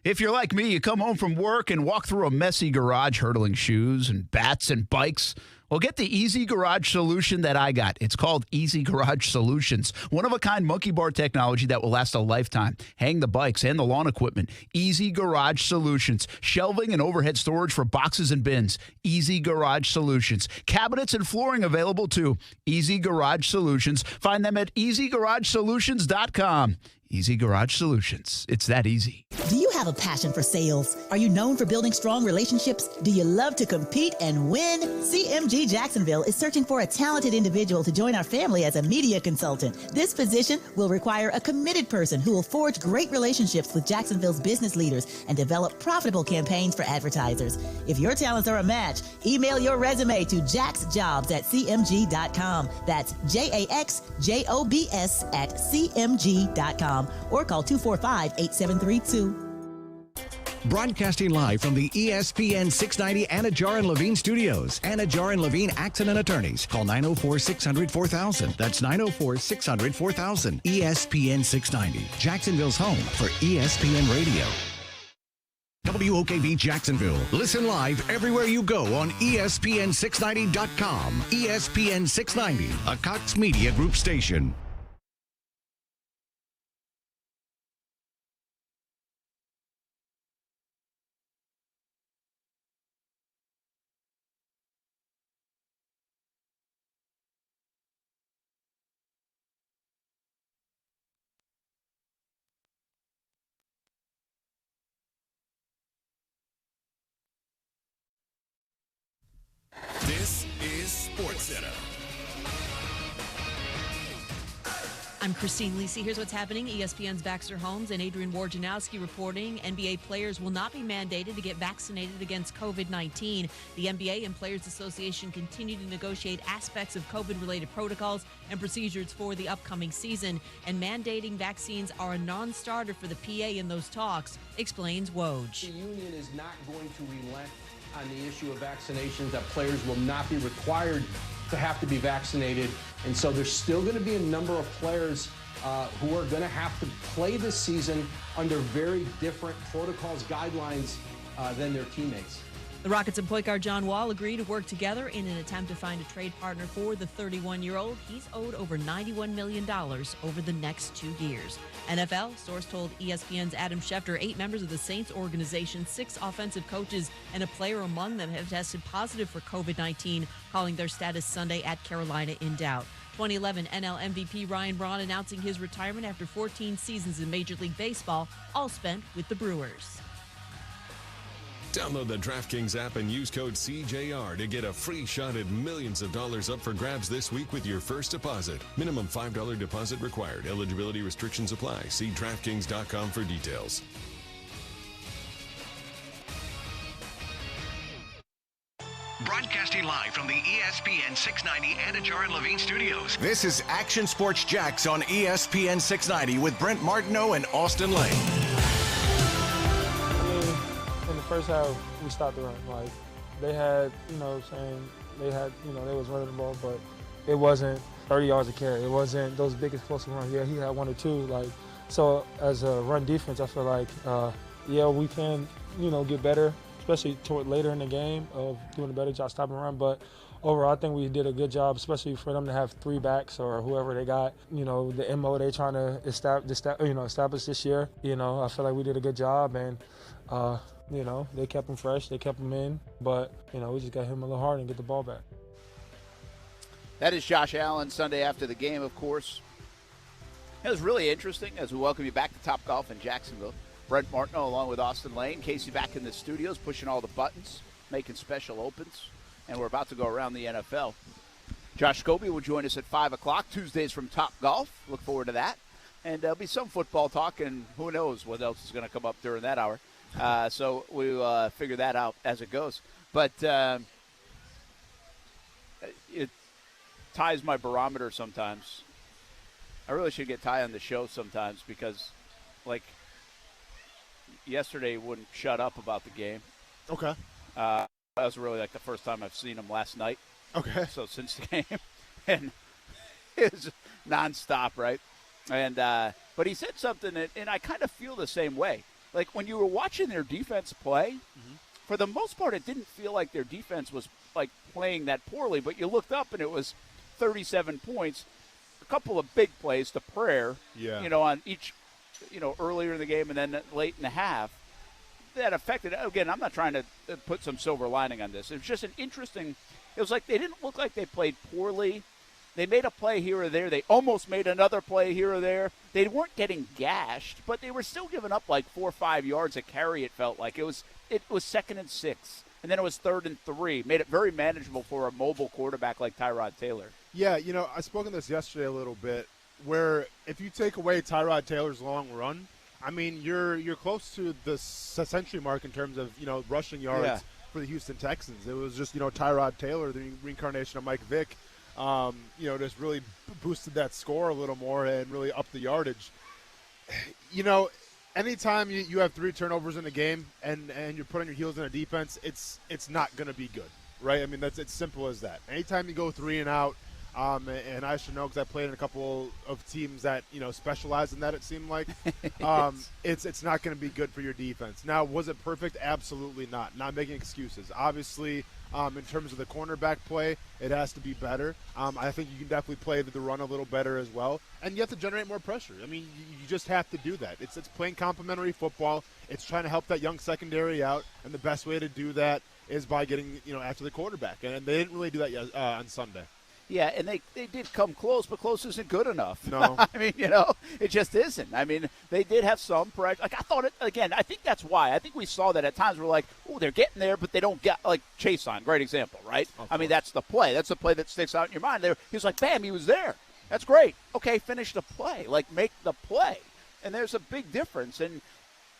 If you're like me, you come home from work and walk through a messy garage hurdling shoes and bats and bikes. Well, get the easy garage solution that I got. It's called Easy Garage Solutions. One-of-a-kind monkey bar technology that will last a lifetime. Hang the bikes and the lawn equipment. Easy Garage Solutions. Shelving and overhead storage for boxes and bins. Easy Garage Solutions. Cabinets and flooring available too. Easy Garage Solutions. Find them at easygaragesolutions.com. Easy Garage Solutions. It's that easy. Do you have a passion for sales? Are you known for building strong relationships? Do you love to compete and win? CMG Jacksonville is searching for a talented individual to join our family as a media consultant. This position will require a committed person who will forge great relationships with Jacksonville's business leaders and develop profitable campaigns for advertisers. If your talents are a match, email your resume to jaxjobs@cmg.com. That's JAXJOBS@cmg.com or call 245-8732. Broadcasting live from the ESPN 690 Anajar and Levine studios. Anajar and Levine Accident Attorneys. Call 904-600-4000. That's 904-600-4000. ESPN 690, Jacksonville's home for ESPN Radio. WOKV Jacksonville. Listen live everywhere you go on ESPN690.com. ESPN 690, a Cox Media Group station. This is SportsCenter. I'm Christine Lisi. Here's what's happening. ESPN's Baxter Holmes and Adrian Wojnarowski reporting NBA players will not be mandated to get vaccinated against COVID-19. The NBA and Players Association continue to negotiate aspects of COVID-related protocols and procedures for the upcoming season, and mandating vaccines are a non-starter for the PA in those talks, explains Woj. The union is not going to relent on the issue of vaccinations, that players will not be required to have to be vaccinated. And so there's still going to be a number of players who are going to have to play this season under very different protocols, guidelines than their teammates. The Rockets and point guard John Wall agree to work together in an attempt to find a trade partner for the 31-year-old. He's owed over $91 million over the next 2 years. NFL, source told ESPN's Adam Schefter 8 members of the Saints organization, 6 offensive coaches, and a player among them have tested positive for COVID-19, calling their status Sunday at Carolina in doubt. 2011 NL MVP Ryan Braun announcing his retirement after 14 seasons in Major League Baseball, all spent with the Brewers. Download the DraftKings app and use code CJR to get a free shot at millions of dollars up for grabs this week with your first deposit. Minimum $5 deposit required. Eligibility restrictions apply. See DraftKings.com for details. Broadcasting live from the ESPN 690 Anajar and Levine studios. This is Action Sports Jacks on ESPN 690 with Brent Martineau and Austin Lane. In the first half, we stopped the run. Like, they had, they was running the ball, but it wasn't 30 yards a carry. It wasn't those big explosive runs. Yeah, he had 1 or 2. So as a run defense, I feel like, we can, get better, especially toward later in the game of doing a better job stopping the run. But overall, I think we did a good job, especially for them to have 3 backs or whoever they got. The MO they trying to establish this year. I feel like we did a good job, and they kept him fresh, they kept him in, but we just got him a little hard and get the ball back. That is Josh Allen Sunday after the game, of course. It was really interesting as we welcome you back to Top Golf in Jacksonville. Brent Martineau along with Austin Lane. Casey back in the studios, pushing all the buttons, making special opens, and we're about to go around the NFL. Josh Scobie will join us at 5 o'clock, Tuesdays from Top Golf. Look forward to that. And there'll be some football talk, and who knows what else is going to come up during that hour. So we'll figure that out as it goes. But it Ty's my barometer sometimes. I really should get Ty on the show sometimes because, yesterday wouldn't shut up about the game. Okay. That was really the first time I've seen him last night. Okay. So since the game. And it was nonstop, right? And but he said something, and I kind of feel the same way. When you were watching their defense play, for the most part, it didn't feel like their defense was, playing that poorly. But you looked up, and it was 37 points, a couple of big plays to Prayer, on each, earlier in the game and then late in the half. That affected, again, I'm not trying to put some silver lining on this. It was just an interesting – it was like they didn't look like they played poorly, They made a play here or there. They almost made another play here or there. They weren't getting gashed, but they were still giving up like 4 or 5 yards a carry, it felt like. It was 2nd and 6, and then it was 3rd and 3. Made it very manageable for a mobile quarterback like Tyrod Taylor. Yeah, I spoke on this yesterday a little bit, where if you take away Tyrod Taylor's long run, I mean, you're close to the century mark in terms of, rushing yards for the Houston Texans. It was just, Tyrod Taylor, the reincarnation of Mike Vick, just really boosted that score a little more and really upped the yardage. Anytime you have 3 turnovers in a game and you're putting your heels in a defense, it's not going to be good, right? I mean, it's simple as that. Anytime you go 3 and out, and I should know because I played in a couple of teams that specialize in that. It seemed like it's not going to be good for your defense. Now, was it perfect? Absolutely not. Not making excuses. Obviously, in terms of the cornerback play, it has to be better. I think you can definitely play the run a little better as well, and you have to generate more pressure. I mean, you just have to do that. It's playing complementary football. It's trying to help that young secondary out, and the best way to do that is by getting after the quarterback, and they didn't really do that on Sunday. Yeah, and they did come close, but close isn't good enough. No. I mean, it just isn't. I mean, they did have some pressure. Like, I thought it, again, I think that's why. I think we saw that at times. We're like, oh, they're getting there, but they don't get, like, Chase on. Great example, right? I mean, that's the play. That's the play that sticks out in your mind. He was like, bam, he was there. That's great. Okay, finish the play. Like, make the play. And there's a big difference. And,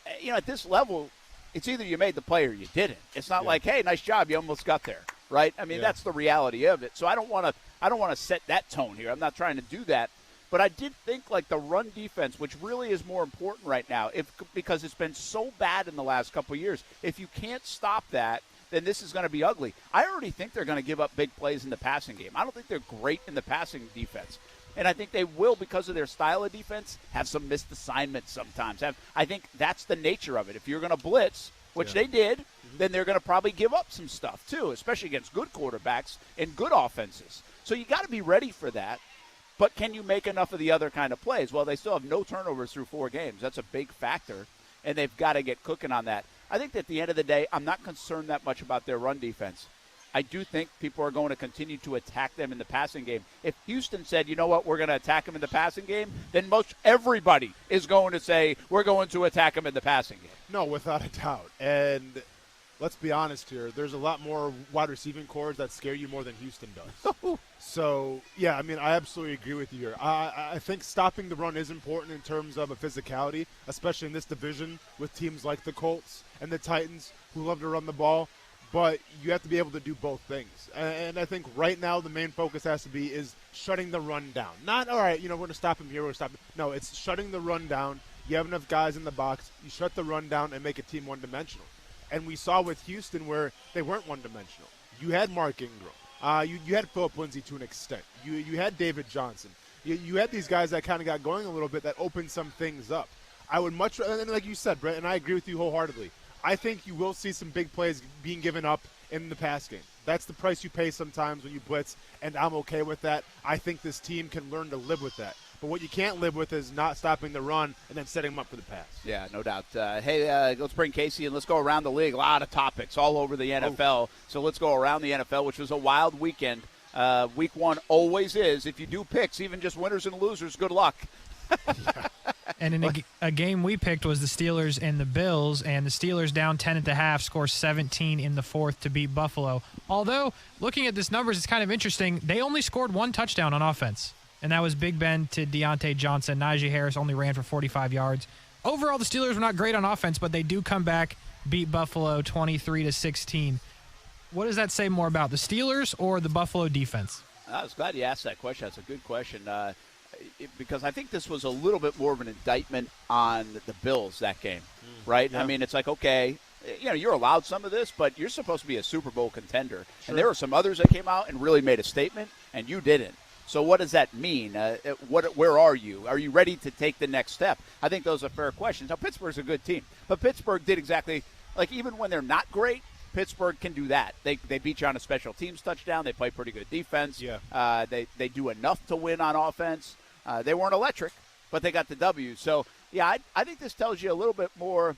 at this level, it's either you made the play or you didn't. It's not like, hey, nice job, you almost got there, right? I mean, that's the reality of it. So I don't want to set that tone here. I'm not trying to do that. But I did think, like, the run defense, which really is more important right now, because it's been so bad in the last couple of years. If you can't stop that, then this is going to be ugly. I already think they're going to give up big plays in the passing game. I don't think they're great in the passing defense. And I think they will, because of their style of defense, have some missed assignments sometimes. I think that's the nature of it. If you're going to blitz, which they did, then they're going to probably give up some stuff too, especially against good quarterbacks and good offenses. So you got to be ready for that. But can you make enough of the other kind of plays? Well, they still have no turnovers through 4 games. That's a big factor, and they've got to get cooking on that. I think that at the end of the day, I'm not concerned that much about their run defense. I do think people are going to continue to attack them in the passing game. If Houston said, you know what, we're going to attack them in the passing game, then most everybody is going to say we're going to attack them in the passing game. No, without a doubt. And let's be honest here, there's a lot more wide receiving cores that scare you more than Houston does. So, yeah, I mean, I absolutely agree with you here. I think stopping the run is important in terms of a physicality, especially in this division with teams like the Colts and the Titans who love to run the ball. But you have to be able to do both things. And I think right now the main focus has to be is shutting the run down. Not, all right, we're going to stop him here, we're going to stop him. No, it's shutting the run down. You have enough guys in the box. You shut the run down and make a team one-dimensional. And we saw with Houston where they weren't one-dimensional. You had Mark Ingram. You had Philip Lindsay to an extent. You had David Johnson. You had these guys that kind of got going a little bit that opened some things up. I would much rather, and like you said, Brett, and I agree with you wholeheartedly, I think you will see some big plays being given up in the pass game. That's the price you pay sometimes when you blitz, and I'm okay with that. I think this team can learn to live with that. But what you can't live with is not stopping the run and then setting them up for the pass. Yeah, no doubt. Hey, let's bring Casey and let's go around the league. A lot of topics all over the NFL. So let's go around the NFL, which was a wild weekend. Week 1 always is. If you do picks, even just winners and losers, good luck. And in a game we picked was the Steelers and the Bills, and the Steelers down 10 at the half, score 17 in the 4th to beat Buffalo. Although, looking at this numbers, it's kind of interesting. They only scored 1 touchdown on offense, and that was Big Ben to Deontay Johnson. Najee Harris only ran for 45 yards. Overall, the Steelers were not great on offense, but they do come back, beat Buffalo 23-16. What does that say more about, the Steelers or the Buffalo defense? I was glad you asked that question. That's a good question. Because I think this was a little bit more of an indictment on the Bills that game, right? Yeah. I mean, it's like, okay, you're allowed some of this, but you're supposed to be a Super Bowl contender. Sure. And there were some others that came out and really made a statement, and you didn't. So what does that mean? Where are you? Are you ready to take the next step? I think those are fair questions. Now, Pittsburgh's a good team, but Pittsburgh did exactly, like, even when they're not great, Pittsburgh can do that. They beat you on a special teams touchdown. They play pretty good defense. Yeah. They do enough to win on offense. They weren't electric, but they got the W. So, yeah, I think this tells you a little bit more.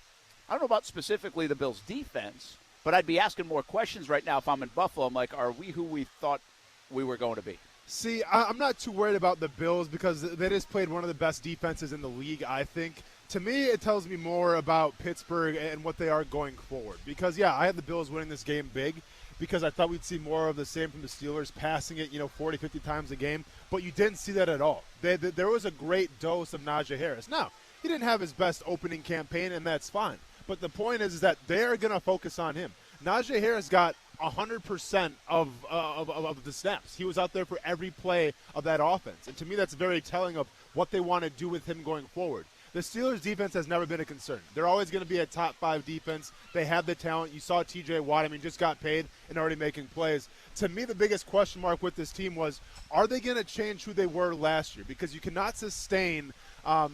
I don't know about specifically the Bills' defense, but I'd be asking more questions right now if I'm in Buffalo. I'm like, are we who we thought we were going to be? See, I'm not too worried about the Bills because they just played one of the best defenses in the league, I think. To me, it tells me more about Pittsburgh and what they are going forward. Because, yeah, I had the Bills winning this game big because I thought we'd see more of the same from the Steelers, passing it, 40, 50 times a game. But you didn't see that at all. There was a great dose of Najee Harris. Now, he didn't have his best opening campaign, and that's fine. But the point is that they're going to focus on him. Najee Harris got 100% of the snaps. He was out there for every play of that offense. And to me, that's very telling of what they want to do with him going forward. The Steelers' defense has never been a concern. They're always going to be a top 5 defense. They have the talent. You saw T.J. Watt, just got paid and already making plays. To me, the biggest question mark with this team was, are they going to change who they were last year? Because you cannot sustain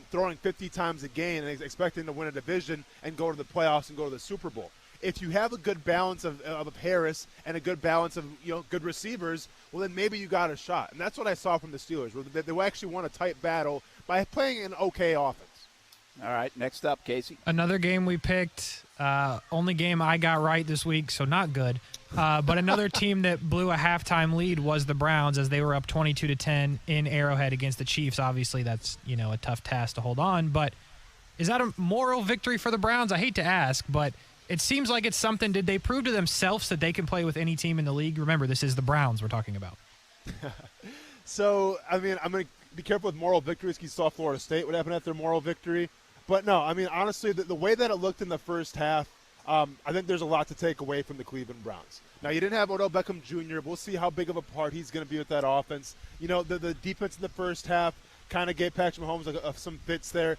throwing 50 times a game and expecting to win a division and go to the playoffs and go to the Super Bowl. If you have a good balance of Harris and a good balance of good receivers, well, then maybe you got a shot. And that's what I saw from the Steelers. They actually won a tight battle by playing an okay offense. All right, next up, Casey. Another game we picked, only game I got right this week, so not good. But another team that blew a halftime lead was the Browns as they were up 22-10 in Arrowhead against the Chiefs. Obviously, that's a tough task to hold on. But is that a moral victory for the Browns? I hate to ask, but it seems like it's something. Did they prove to themselves that they can play with any team in the league? Remember, this is the Browns we're talking about. So, I'm going to be careful with moral victories because you saw Florida State what happened after their moral victory. But no, honestly, the way that it looked in the first half, I think there's a lot to take away from the Cleveland Browns. Now, you didn't have Odell Beckham Jr. We'll see how big of a part he's going to be with that offense. The defense in the first half kind of gave Patrick Mahomes some fits there.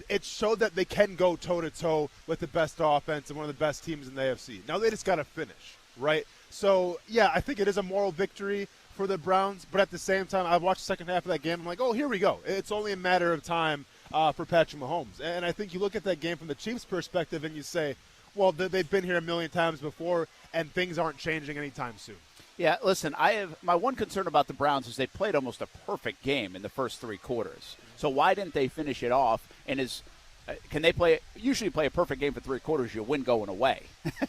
It showed that they can go toe-to-toe with the best offense and one of the best teams in the AFC. Now they just got to finish, right? So, yeah, I think it is a moral victory for the Browns. But at the same time, I watched the second half of that game. I'm like, oh, here we go. It's only a matter of time for Patrick Mahomes. And I think you look at that game from the Chiefs' perspective and you say, well, they've been here a million times before, and things aren't changing anytime soon. Yeah, listen, my one concern about the Browns is they played almost a perfect game in the first 3 quarters. So why didn't they finish it off? And can they usually play a perfect game for 3 quarters, you win going away.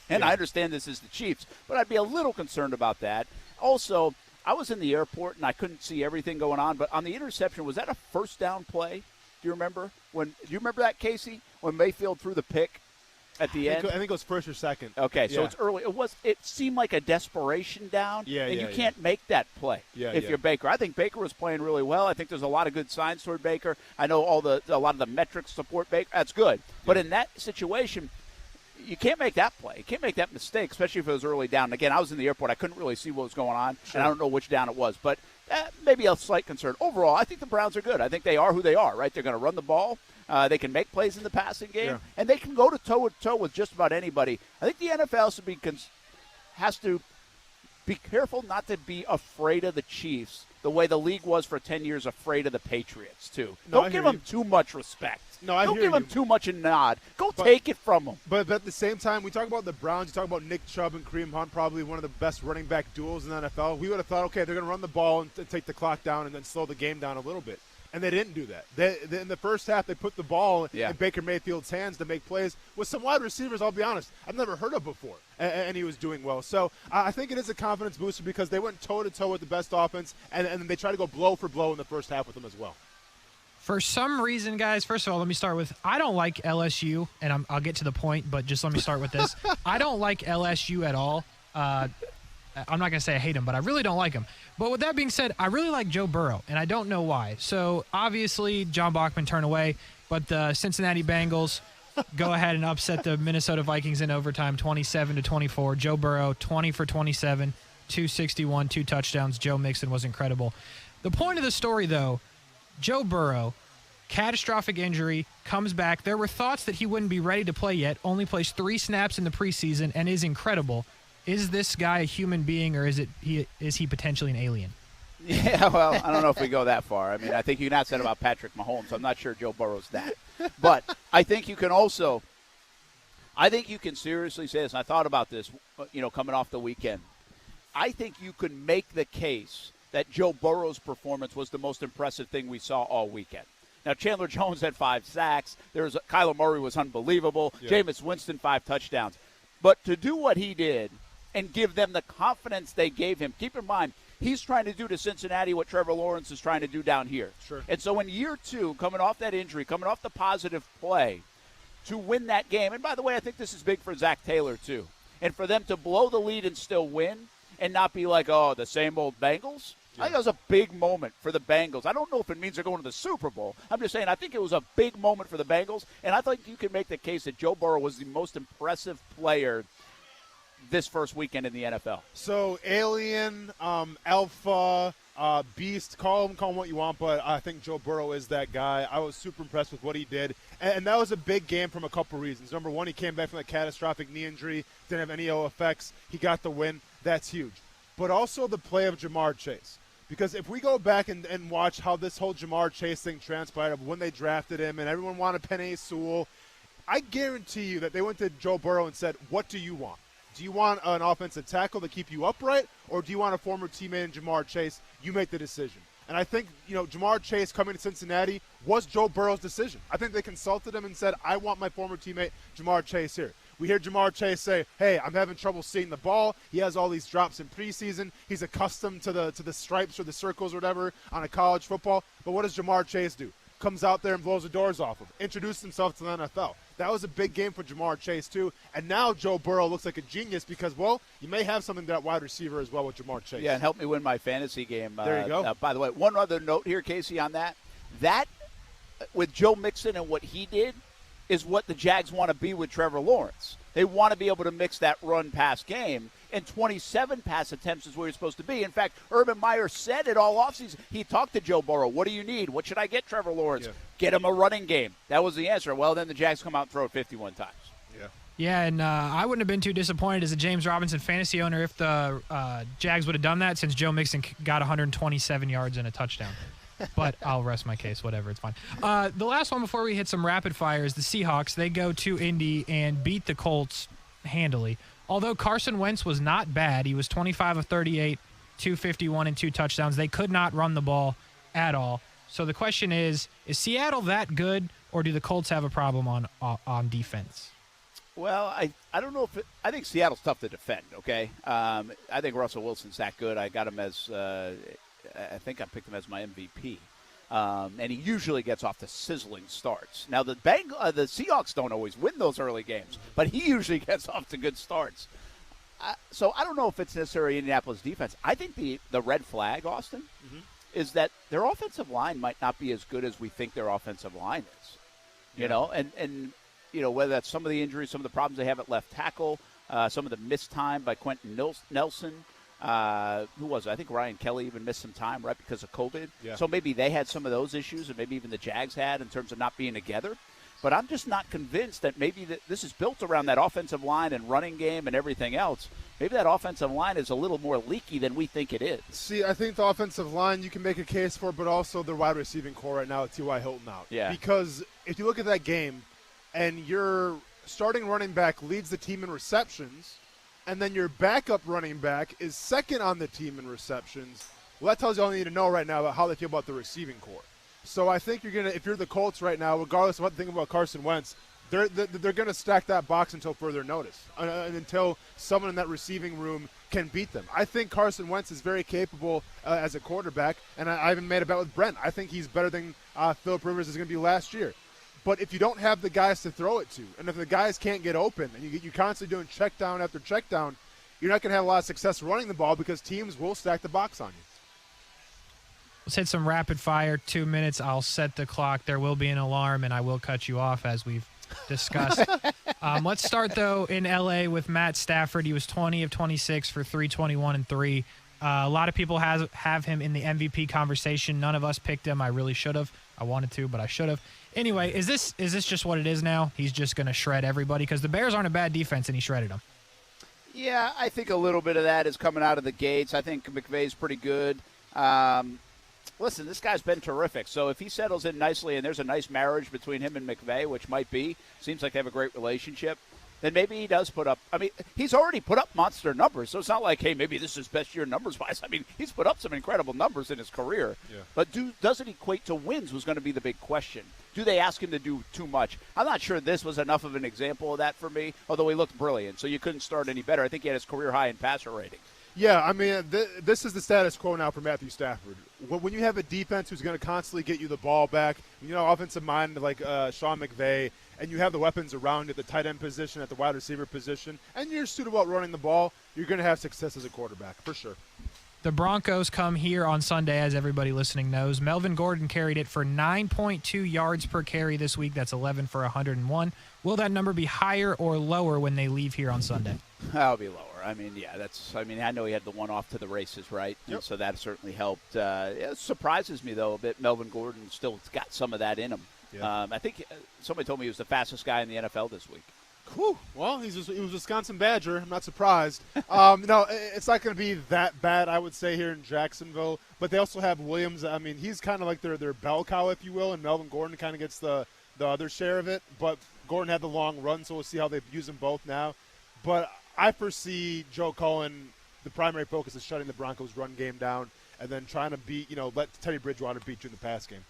And I understand this is the Chiefs, but I'd be a little concerned about that. Also, I was in the airport and I couldn't see everything going on, but on the interception, was that a first down play? Do you remember? Do you remember that, Casey, when Mayfield threw the pick at the end? I think it was first or second. Okay, so it's early. It seemed like a desperation down, and you can't make that play if you're Baker. I think Baker was playing really well. I think there's a lot of good signs toward Baker. I know a lot of the metrics support Baker. That's good. But in that situation, you can't make that play. You can't make that mistake, especially if it was early down. And again, I was in the airport. I couldn't really see what was going on, and I don't know which down it was. But maybe a slight concern. Overall, I think the Browns are good. I think they are who they are, right? They're going to run the ball. They can make plays in the passing game, and they can go to toe-to-toe with just about anybody. I think the NFL has to be careful not to be afraid of the Chiefs the way the league was for 10 years afraid of the Patriots, too. Don't give them too much respect. Don't give them too much a nod. Take it from them. But at the same time, we talk about the Browns. You talk about Nick Chubb and Kareem Hunt, probably one of the best running back duels in the NFL. We would have thought, okay, they're going to run the ball and take the clock down and then slow the game down a little bit. And they didn't do that. In the first half, they put the ball in Baker Mayfield's hands to make plays with some wide receivers, I'll be honest, I've never heard of before. And he was doing well. So I think it is a confidence booster because they went toe-to-toe with the best offense, and they tried to go blow for blow in the first half with them as well. For some reason, guys, first of all, let me start with, I don't like LSU, and I'll get to the point, but just let me start with this. I don't like LSU at all. I'm not going to say I hate him, but I really don't like him. But with that being said, I really like Joe Burrow, and I don't know why. So, obviously, John Bachman turned away, but the Cincinnati Bengals go ahead and upset the Minnesota Vikings in overtime, 27-24. Joe Burrow, 20 for 27, 261, 2 touchdowns. Joe Mixon was incredible. The point of the story, though, Joe Burrow, catastrophic injury, comes back. There were thoughts that he wouldn't be ready to play yet, only plays 3 snaps in the preseason, and is incredible. Is this guy a human being, or is he potentially an alien? Yeah, well, I don't know if we go that far. I mean, I think you can ask that about Patrick Mahomes. I'm not sure Joe Burrow's that. But I think you can seriously say this, and I thought about this, coming off the weekend. I think you can make the case that Joe Burrow's performance was the most impressive thing we saw all weekend. Now, Chandler Jones had 5 sacks. Kyler Murray was unbelievable. Yeah. Jameis Winston, 5 touchdowns. But to do what he did and give them the confidence they gave him, keep in mind, he's trying to do to Cincinnati what Trevor Lawrence is trying to do down here. Sure. And so in year 2, coming off that injury, coming off the positive play, to win that game, and by the way, I think this is big for Zach Taylor too, and for them to blow the lead and still win and not be like, oh, the same old Bengals. I think that was a big moment for the Bengals. I don't know if it means they're going to the Super Bowl. I'm just saying I think it was a big moment for the Bengals, and I think you can make the case that Joe Burrow was the most impressive player this first weekend in the NFL. So alien, alpha, beast, call him what you want, but I think Joe Burrow is that guy. I was super impressed with what he did, and that was a big game from a couple reasons. Number one, he came back from a catastrophic knee injury, didn't have any ill effects. He got the win. That's huge. But also the play of Jamar Chase. Because if we go back and watch how this whole Jamar Chase thing transpired when they drafted him and everyone wanted Penei Sewell, I guarantee you that they went to Joe Burrow and said, what do you want? Do you want an offensive tackle to keep you upright, or do you want a former teammate in Jamar Chase? You make the decision. And I think, Jamar Chase coming to Cincinnati was Joe Burrow's decision. I think they consulted him and said, I want my former teammate Jamar Chase here. We hear Jamar Chase say, hey, I'm having trouble seeing the ball. He has all these drops in preseason. He's accustomed to the stripes or the circles or whatever on a college football. But what does Jamar Chase do? Comes out there and blows the doors off him. Introduced himself to the NFL. That was a big game for Jamar Chase, too. And now Joe Burrow looks like a genius because, well, you may have something that wide receiver as well with Jamar Chase. Yeah, and help me win my fantasy game. There you go. By the way, one other note here, Casey, on that. That, with Joe Mixon and what he did, is what the Jags want to be with Trevor Lawrence. They want to be able to mix that run-pass game, and 27 pass attempts is where you're supposed to be. In fact, Urban Meyer said it all offseason. He talked to Joe Burrow. What do you need? What should I get Trevor Lawrence? Yeah. Get him a running game. That was the answer. Well, then the Jags come out and throw it 51 times. Yeah, and I wouldn't have been too disappointed as a James Robinson fantasy owner if the Jags would have done that, since Joe Mixon got 127 yards and a touchdown. But I'll rest my case. Whatever, it's fine. The last one before we hit some rapid fire is the Seahawks. They go to Indy and beat the Colts handily. Although Carson Wentz was not bad. He was 25 of 38, 251, and 2 touchdowns. They could not run the ball at all. So the question is Seattle that good, or do the Colts have a problem on defense? Well, I don't know if I think Seattle's tough to defend, okay? I think Russell Wilson's that good. I got him as I think I picked him as my MVP. And he usually gets off to sizzling starts. Now, the Seahawks don't always win those early games, but he usually gets off to good starts. So I don't know if it's necessarily Indianapolis defense. I think the red flag, Austin, is that their offensive line might not be as good as we think their offensive line is. You know, and whether that's some of the injuries, some of the problems they have at left tackle, some of the missed time by Quentin Nelson. Who was it? I think Ryan Kelly even missed some time, right, because of COVID. Yeah. So maybe they had some of those issues, and maybe even the Jags had in terms of not being together. But I'm just not convinced that maybe this is built around that offensive line and running game and everything else. Maybe that offensive line is a little more leaky than we think it is. See, I think the offensive line you can make a case for, but also the wide receiving core right now with T.Y. Hilton out. Yeah. Because if you look at that game and your starting running back leads the team in receptions, and then your backup running back is second on the team in receptions, well, that tells you all you need to know right now about how they feel about the receiving core. So I think if you're the Colts right now, regardless of what you think about Carson Wentz, they're going to stack that box until further notice, and until someone in that receiving room can beat them. I think Carson Wentz is very capable as a quarterback, and I even made a bet with Brent. I think he's better than Phillip Rivers is going to be last year. But if you don't have the guys to throw it to, and if the guys can't get open, and you're constantly doing check down after check down, you're not going to have a lot of success running the ball because teams will stack the box on you. Let's hit some rapid fire. 2 minutes. I'll set the clock. There will be an alarm, and I will cut you off as we've discussed. Let's start, though, in L.A. with Matt Stafford. He was 20 of 26 for 321 and 3. A lot of people have him in the MVP conversation. None of us picked him. I really should have. I wanted to, but I should have. Anyway, is this just what it is now? He's just going to shred everybody? Because the Bears aren't a bad defense, and he shredded them. Yeah, I think a little bit of that is coming out of the gates. I think McVay's pretty good. Listen, this guy's been terrific. So if he settles in nicely and there's a nice marriage between him and McVay, which might be, seems like they have a great relationship, then maybe he does put up. I mean, he's already put up monster numbers. So it's not like, hey, maybe this is his best year numbers-wise. I mean, he's put up some incredible numbers in his career. Yeah. But does it equate to wins was going to be the big question. Do they ask him to do too much? I'm not sure this was enough of an example of that for me, although he looked brilliant. So you couldn't start any better. I think he had his career high in passer rating. Yeah, I mean, this is the status quo now for Matthew Stafford. When you have a defense who's going to constantly get you the ball back, offensive mind like Sean McVay, and you have the weapons around at the tight end position, at the wide receiver position, and you're suitable at running the ball, you're going to have success as a quarterback, for sure. The Broncos come here on Sunday, as everybody listening knows. Melvin Gordon carried it for 9.2 yards per carry this week. That's 11 for 101. Will that number be higher or lower when they leave here on Sunday? That'll be lower. I mean, I know he had the one off to the races, right? Yep. And so that certainly helped. It surprises me, though, a bit. Melvin Gordon still got some of that in him. Yeah. I think somebody told me he was the fastest guy in the NFL this week. Cool. Well, he was a Wisconsin Badger. I'm not surprised. No, it's not going to be that bad, I would say, here in Jacksonville. But they also have Williams. I mean, he's kind of like their bell cow, if you will, and Melvin Gordon kind of gets the other share of it. But Gordon had the long run, so we'll see how they use them both now. But I foresee Joe Cohen, the primary focus is shutting the Broncos' run game down and then trying to let Teddy Bridgewater beat you in the pass game.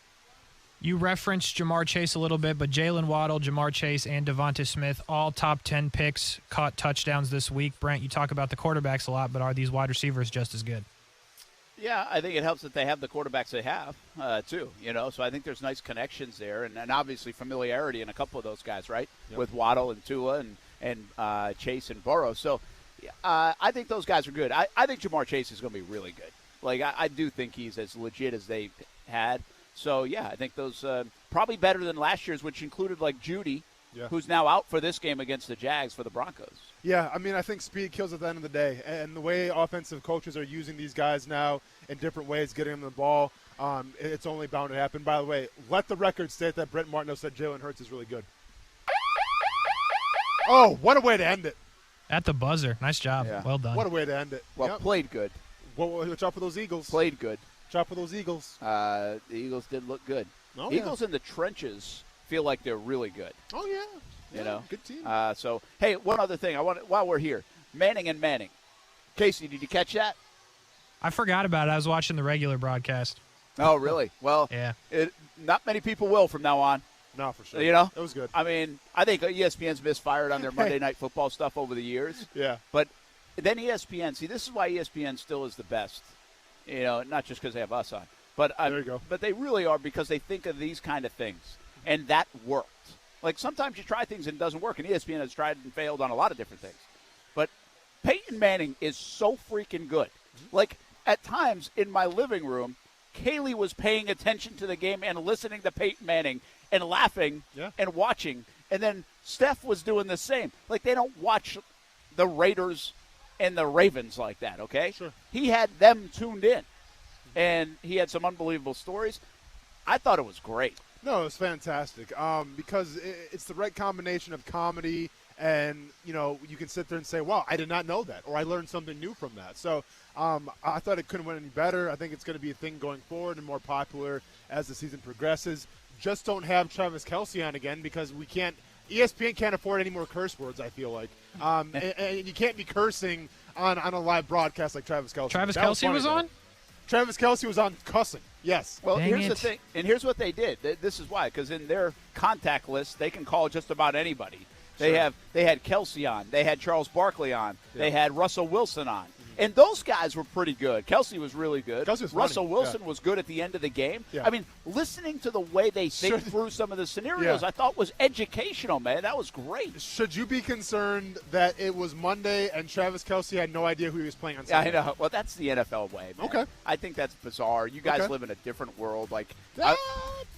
You referenced Jamar Chase a little bit, but Jalen Waddle, Jamar Chase, and Devonta Smith, all top 10 picks, caught touchdowns this week. Brent, you talk about the quarterbacks a lot, but are these wide receivers just as good? Yeah, I think it helps that they have the quarterbacks they have, too. So I think there's nice connections there, and obviously familiarity in a couple of those guys, right? Yep. With Waddle and Tua and Chase and Burrow. So I think those guys are good. I think Jamar Chase is going to be really good. Like, I do think he's as legit as they had. So, yeah, I think those probably better than last year's, which included, like, Judy, who's now out for this game against the Jags for the Broncos. Yeah, I mean, I think speed kills at the end of the day. And the way offensive coaches are using these guys now in different ways, getting them the ball, it's only bound to happen. By the way, let the record state that Brent Martineau said Jalen Hurts is really good. Oh, what a way to end it. At the buzzer. Nice job. Yeah. Well done. What a way to end it. Well, played good. Watch out for those Eagles. Played good. Watch out for those Eagles. The Eagles did look good. Oh, Eagles in the trenches feel like they're really good. Oh, yeah. Good team. So, hey, one other thing. While we're here, Manning and Manning. Casey, did you catch that? I forgot about it. I was watching the regular broadcast. Oh, really? Well, yeah. Not many people will from now on. No, for sure. You know? It was good. I mean, I think ESPN's misfired on their Monday Night Football stuff over the years. Yeah. But then ESPN, see, this is why ESPN still is the best. Not just because they have us on. But there you go. But they really are because they think of these kind of things. And that worked. Like, sometimes you try things and it doesn't work, and ESPN has tried and failed on a lot of different things. But Peyton Manning is so freaking good. Like, at times in my living room, Kaylee was paying attention to the game and listening to Peyton Manning and laughing and watching. And then Steph was doing the same. Like, they don't watch the Raiders and the Ravens like that, okay? Sure. He had them tuned in, and he had some unbelievable stories. I thought it was great. No, it was fantastic because it's the right combination of comedy and, you can sit there and say, wow, I did not know that, or I learned something new from that. So I thought it couldn't went any better. I think it's going to be a thing going forward and more popular as the season progresses. Just don't have Travis Kelce on again because ESPN can't afford any more curse words, I feel like. And you can't be cursing on a live broadcast like Travis Kelce. Travis Kelce was on? Travis Kelce was on cussing, yes. Well, Dang here's it. the thing, and here's what they did. This is why, because in their contact list, they can call just about anybody. They had Kelce on. They had Charles Barkley on. Yeah. They had Russell Wilson on. And those guys were pretty good. Kelce was really good. Kelce was Russell funny. Wilson was good at the end of the game. Yeah. I mean, listening to the way they think through some of the scenarios, I thought was educational, man. That was great. Should you be concerned that it was Monday and Travis Kelce had no idea who he was playing on Sunday? Yeah, I know. Well, that's the NFL way, man. Okay. I think that's bizarre. You guys Okay. live in a different world. Like,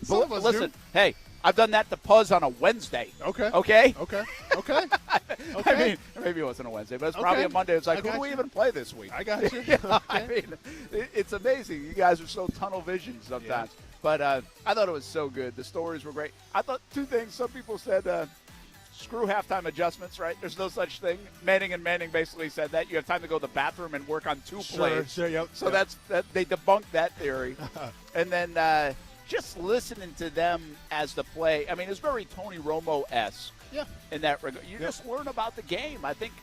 some of us listen, do. hey, I've done that to Puzz on a Wednesday. Okay. Okay? Okay. Okay. I mean, maybe it wasn't a Wednesday, but it's probably a Monday. It's like, who do we even play this week? I got you. I mean, it's amazing. You guys are so tunnel vision sometimes. Yeah. But I thought it was so good. The stories were great. I thought two things. Some people said, screw halftime adjustments, right? There's no such thing. Manning and Manning basically said that. You have time to go to the bathroom and work on two plays. Sure, yep. So that they debunked that theory. And then just listening to them as the play, I mean, it's very Tony Romo-esque in that regard. You just learn about the game. I think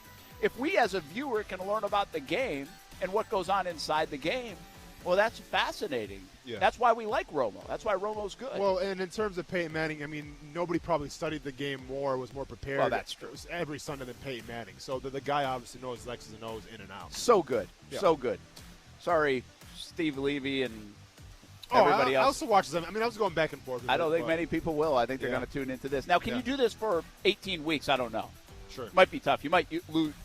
if we as a viewer can learn about the game and what goes on inside the game, Well, that's fascinating. Yeah. That's why we like Romo. That's why Romo's good. Well, and in terms of Peyton Manning, I mean, nobody probably studied the game more, was more prepared. Well, that's true. Every Sunday than Peyton Manning. So the guy obviously knows X's and O's in and out. So good. Yeah. So good. Sorry, Steve Levy and everybody else. I also watch them. I mean, I was going back and forth. I don't think many people will. I think they're going to tune into this. Now, can you do this for 18 weeks? I don't know. Sure. It might be tough. You might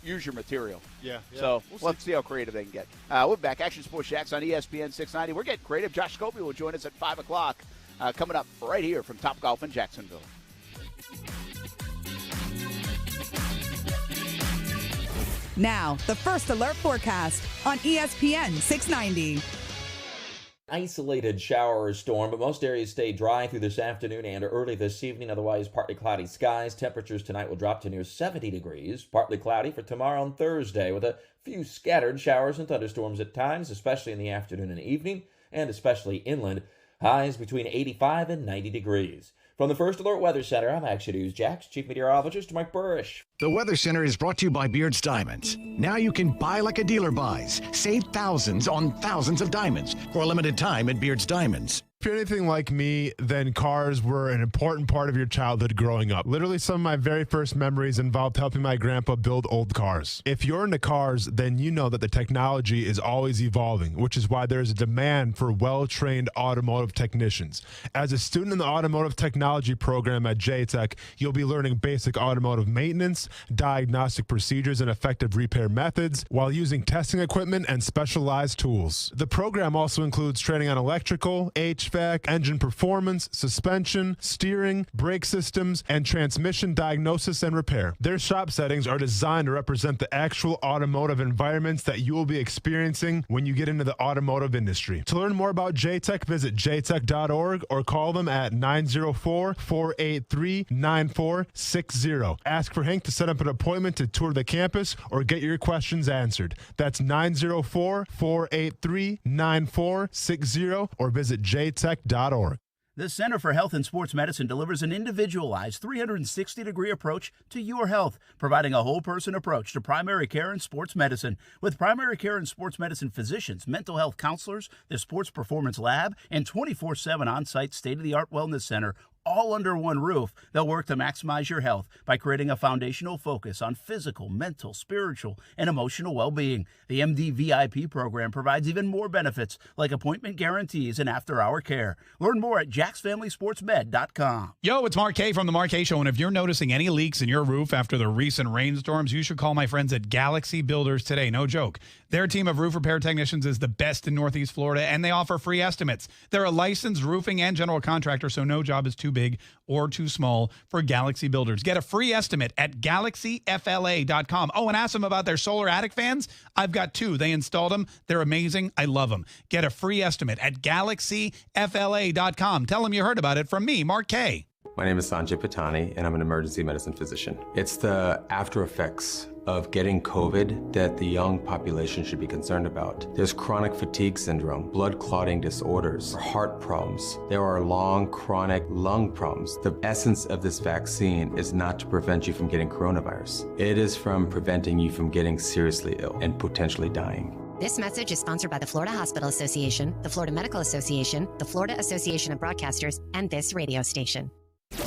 use your material. Yeah. So let's see how creative they can get. We're back. Action Sports Jacks on ESPN 690. We're getting creative. Josh Scobie will join us at 5 o'clock coming up right here from Topgolf in Jacksonville. Now, the First Alert forecast on ESPN 690. Isolated shower or storm, but most areas stay dry through this afternoon and early this evening. Otherwise, partly cloudy skies. Temperatures tonight will drop to near 70 degrees. Partly cloudy for tomorrow and Thursday with a few scattered showers and thunderstorms at times, especially in the afternoon and evening, and especially inland. Highs between 85 and 90 degrees. From the First Alert Weather Center, I'm Action News Jax Chief Meteorologist Mike Burrish. The Weather Center is brought to you by Beard's Diamonds. Now you can buy like a dealer buys. Save thousands on thousands of diamonds for a limited time at Beard's Diamonds. If you're anything like me, then cars were an important part of your childhood growing up. Literally, some of my very first memories involved helping my grandpa build old cars. If you're into cars, then you know that the technology is always evolving, which is why there's a demand for well-trained automotive technicians. As a student in the automotive technology program at JTech, you'll be learning basic automotive maintenance, diagnostic procedures, and effective repair methods while using testing equipment and specialized tools. The program also includes training on electrical, HVAC, engine performance, suspension, steering, brake systems, and transmission diagnosis and repair. Their shop settings are designed to represent the actual automotive environments that you will be experiencing when you get into the automotive industry. To learn more about JTech, visit jtech.org or call them at 904-483-9460. Ask for Hank to set up an appointment to tour the campus or get your questions answered. That's 904-483-9460 or visit jtech.org. The Center for Health and Sports Medicine delivers an individualized 360-degree approach to your health, providing a whole-person approach to primary care and sports medicine. With primary care and sports medicine physicians, mental health counselors, the sports performance lab, and 24/7 on-site state-of-the-art wellness center, all under one roof, they'll work to maximize your health by creating a foundational focus on physical, mental, spiritual, and emotional well-being. The MD VIP program provides even more benefits like appointment guarantees and after-hour care. Learn more at jacksfamilysportsmed.com. Yo, it's Mark K from the Mark K Show, and if you're noticing any leaks in your roof after the recent rainstorms, you should call my friends at Galaxy Builders today. No joke. Their team of roof repair technicians is the best in Northeast Florida, and they offer free estimates. They're a licensed roofing and general contractor, so no job is too big or too small for Galaxy Builders. Get a free estimate at galaxyfla.com. Oh, and ask them about their solar attic fans. I've got two. They installed them. They're amazing. I love them. Get a free estimate at galaxyfla.com. Tell them you heard about it from me, Mark K. My name is Sanjay Patani, and I'm an emergency medicine physician. It's the after effects of getting COVID that the young population should be concerned about. There's chronic fatigue syndrome, blood clotting disorders, heart problems. There are long chronic lung problems. The essence of this vaccine is not to prevent you from getting coronavirus. It is from preventing you from getting seriously ill and potentially dying. This message is sponsored by the Florida Hospital Association, the Florida Medical Association, the Florida Association of Broadcasters, and this radio station.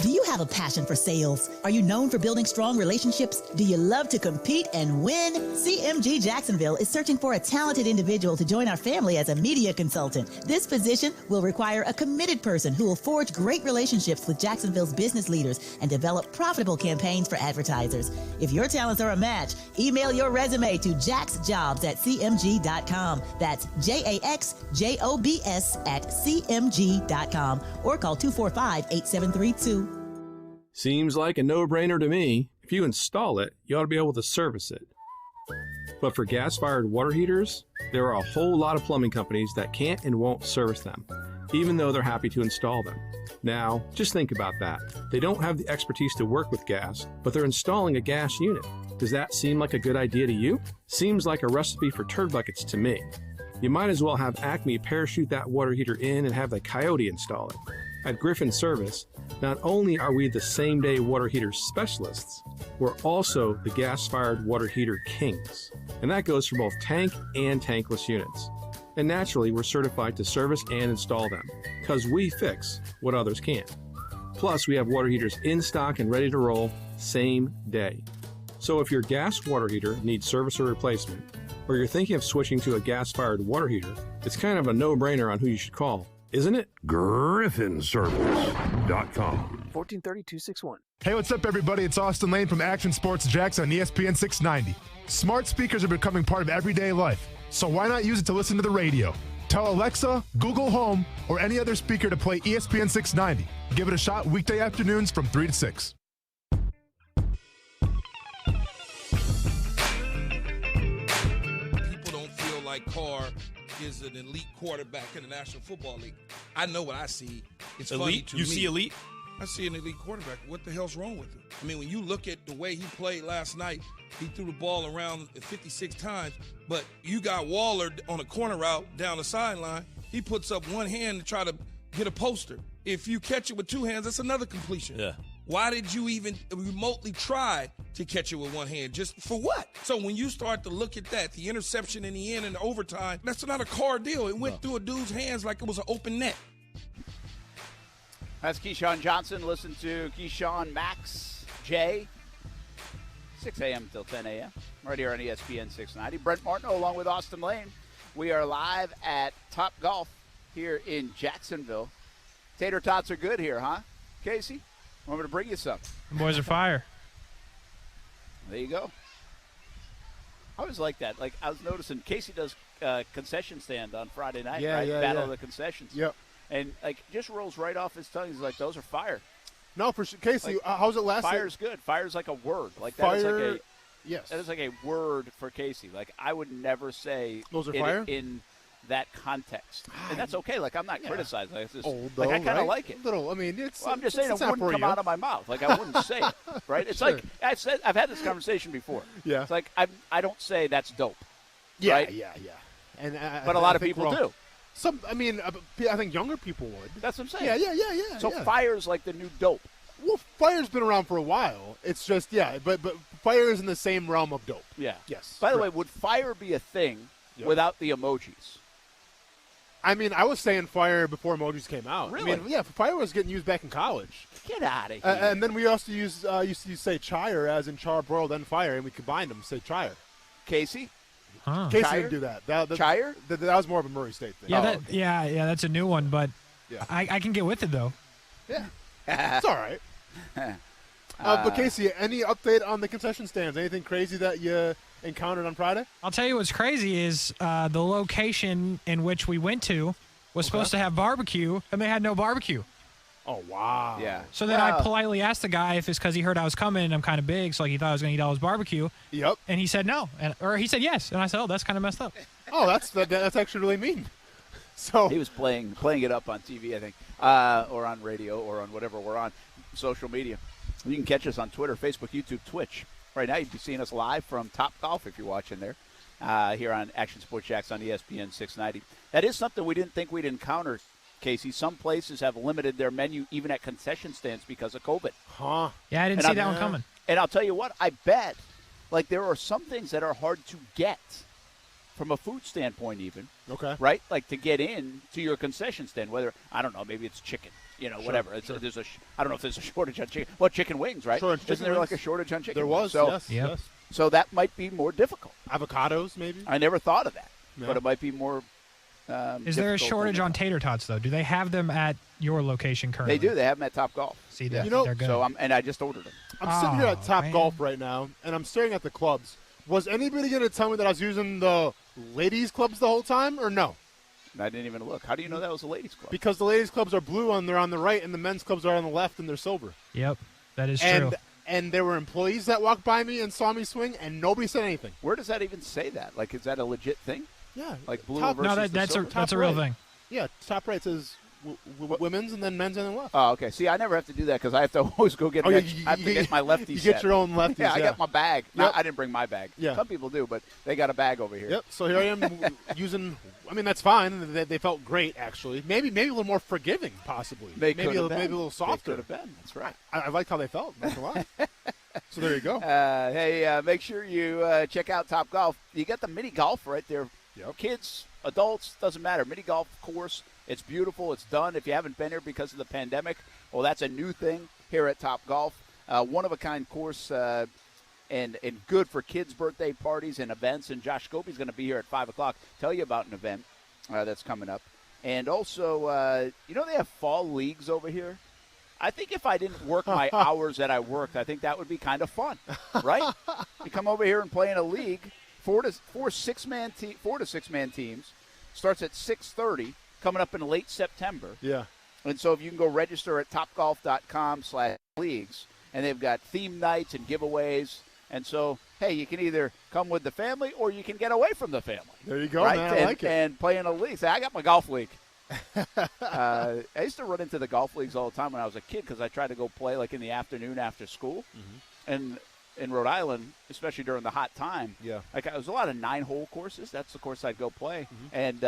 Do you have a passion for sales? Are you known for building strong relationships? Do you love to compete and win? CMG Jacksonville is searching for a talented individual to join our family as a media consultant. This position will require a committed person who will forge great relationships with Jacksonville's business leaders and develop profitable campaigns for advertisers. If your talents are a match, email your resume to jaxjobs@cmg.com. That's JAXJOBS@cmg.com or call 245-8732. Seems like a no-brainer to me. If you install it, you ought to be able to service it. But for gas-fired water heaters, there are a whole lot of plumbing companies that can't and won't service them, even though they're happy to install them. Now, just think about that. They don't have the expertise to work with gas, but they're installing a gas unit. Does that seem like a good idea to you? Seems like a recipe for turd buckets to me. You might as well have Acme parachute that water heater in and have the Coyote install it. At Griffin Service, not only are we the same-day water heater specialists, we're also the gas-fired water heater kings. And that goes for both tank and tankless units. And naturally, we're certified to service and install them, because we fix what others can't. Plus, we have water heaters in stock and ready to roll same day. So if your gas water heater needs service or replacement, or you're thinking of switching to a gas-fired water heater, it's kind of a no-brainer on who you should call, isn't it? GriffinService.com. 1430-261. Hey, what's up, everybody? It's Austin Lane from Action Sports Jax on ESPN 690. Smart speakers are becoming part of everyday life, so why not use it to listen to the radio? Tell Alexa, Google Home, or any other speaker to play ESPN 690. Give it a shot weekday afternoons from 3 to 6. People don't feel like Carr is an elite quarterback in the National Football League. I know what I see. It's elite? Funny to me. You see elite? I see an elite quarterback. What the hell's wrong with him? I mean, when you look at the way he played last night, he threw the ball around 56 times, but you got Waller on a corner route down the sideline. He puts up one hand to try to get a poster. If you catch it with two hands, that's another completion. Yeah. Why did you even remotely try to catch it with one hand? Just for what? So when you start to look at that, the interception in the end and the overtime, that's not a Carr deal. It went through a dude's hands like it was an open net. That's Keyshawn Johnson. Listen to Keyshawn, Max, Jay, 6 a.m. till 10 a.m. right here on ESPN 690. Brent Martineau along with Austin Lane. We are live at Top Golf here in Jacksonville. Tater tots are good here, huh, Casey? Want me to bring you some? The boys are fire. There you go. I always like that. Like, I was noticing Casey does concession stand on Friday night, right? Battle of the concessions. Yep. And, like, just rolls right off his tongue. He's like, those are fire. No, for sure. Casey, Like, how's it last? Fire's good. Fire's like a word. Like, that Fire, is like a yes. That is like a word for Casey. Like, I would never say those are it fire in that context, and that's okay. Like, I'm not criticizing. Like, it's just, old, like, though, I kind of right? like it. Little, I mean, it's. Well, I'm just saying it wouldn't come out of my mouth. Like, I wouldn't say it, right? It's Sure. like I've had this conversation before. Yeah. It's like I don't say that's dope. Yeah, right? yeah. And But a lot of people do. Some, I mean, I think younger people would. That's what I'm saying. Yeah. So fire's like the new dope. Well, fire's been around for a while. It's just, but fire is in the same realm of dope. Yeah. Yes. By the way, would fire be a thing without the emojis? I mean, I was saying fire before emojis came out. Really? I mean, fire was getting used back in college. Get out of here. And then we also used to say chire as in char, broil, then fire, and we combined them, say chire. Casey? Huh. Casey Chire? didn't do that. Chire? That was more of a Murray State thing. Yeah, that's a new one, but Yeah. I can get with it, though. Yeah. It's all right. But Casey, any update on the concession stands? Anything crazy that you encountered on Friday? I'll tell you what's crazy is the location in which we went to was supposed to have barbecue, and they had no barbecue. Oh, wow. Yeah. So then I politely asked the guy if it's because he heard I was coming and I'm kind of big, so like he thought I was going to eat all his barbecue. Yep. And he said no, or he said yes, and I said, oh, that's kind of messed up. Oh, that's actually really mean. So he was playing it up on TV, I think, or on radio, or on whatever we're on, social media. You can catch us on Twitter, Facebook, YouTube, Twitch. Right now, you'd be seeing us live from Top Golf if you're watching there, here on Action Sports Jax on ESPN 690. That is something we didn't think we'd encounter, Casey. Some places have limited their menu even at concession stands because of COVID. Huh. Yeah, I didn't see that one coming. And I'll tell you what, I bet, like, there are some things that are hard to get from a food standpoint even. Okay. Right? Like, to get in to your concession stand, whether, I don't know, maybe it's chicken, whatever. Sure. I don't know if there's a shortage on chicken. Well, chicken wings, right? Isn't there like a shortage on chicken There was, wings? yes. So that might be more difficult. Avocados, maybe? I never thought of that, No. but it might be more Is there a difficult shortage than on tater tots, though? Do they have them at your location currently? They do. They have them at Top Golf. See, they're know, good. So I just ordered them. I'm sitting here at Top man. Golf right now, and I'm staring at the clubs. Was anybody going to tell me that I was using the ladies' clubs the whole time, or no? I didn't even look. How do you know that was a ladies' club? Because the ladies' clubs are blue and they're on the right, and the men's clubs are on the left and they're silver. Yep, that is true. And there were employees that walked by me and saw me swing, and nobody said anything. Where does that even say that? Like, is that a legit thing? Yeah. Like blue Top- versus No, the that's silver? a real right. thing. Yeah, top right says women's and then men's and then left. Oh, okay. See, I never have to do that because I have to always go get. Oh, I you have to get my lefty. You get your own lefties. Yeah, I got my bag. Yep. I didn't bring my bag. Yeah. Some people do, but they got a bag over here. Yep. So here I am using. I mean, that's fine. They felt great, actually. Maybe a little more forgiving, possibly. They maybe could have been. Maybe a little softer. They could have been. That's right. I liked how they felt. Not gonna lie. So there you go. Hey, make sure you check out Top Golf. You got the mini golf right there. Yep. Kids adults, doesn't matter. Mini golf course, it's beautiful. It's done. If you haven't been here because of the pandemic, well, that's a new thing here at Top Golf. One-of-a-kind course and good for kids' birthday parties and events. And Josh Scobie's going to be here at 5 o'clock. Tell you about an event that's coming up. And also, they have fall leagues over here. I think if I didn't work my hours that I worked, I think that would be kind of fun, right? You come over here and play in a league, 4 to 6 man teams. Starts at 6:30, coming up in late September. Yeah. And so if you can go register at topgolf.com/leagues, and they've got theme nights and giveaways. And so, hey, you can either come with the family or you can get away from the family. There you go, right? man. I like it. And play in a league. Say, I got my golf league. I used to run into the golf leagues all the time when I was a kid because I tried to go play like in the afternoon after school. Mm-hmm. And in Rhode Island, especially during the hot time, like it was a lot of 9-hole courses. That's the course I'd go play. Mm-hmm. And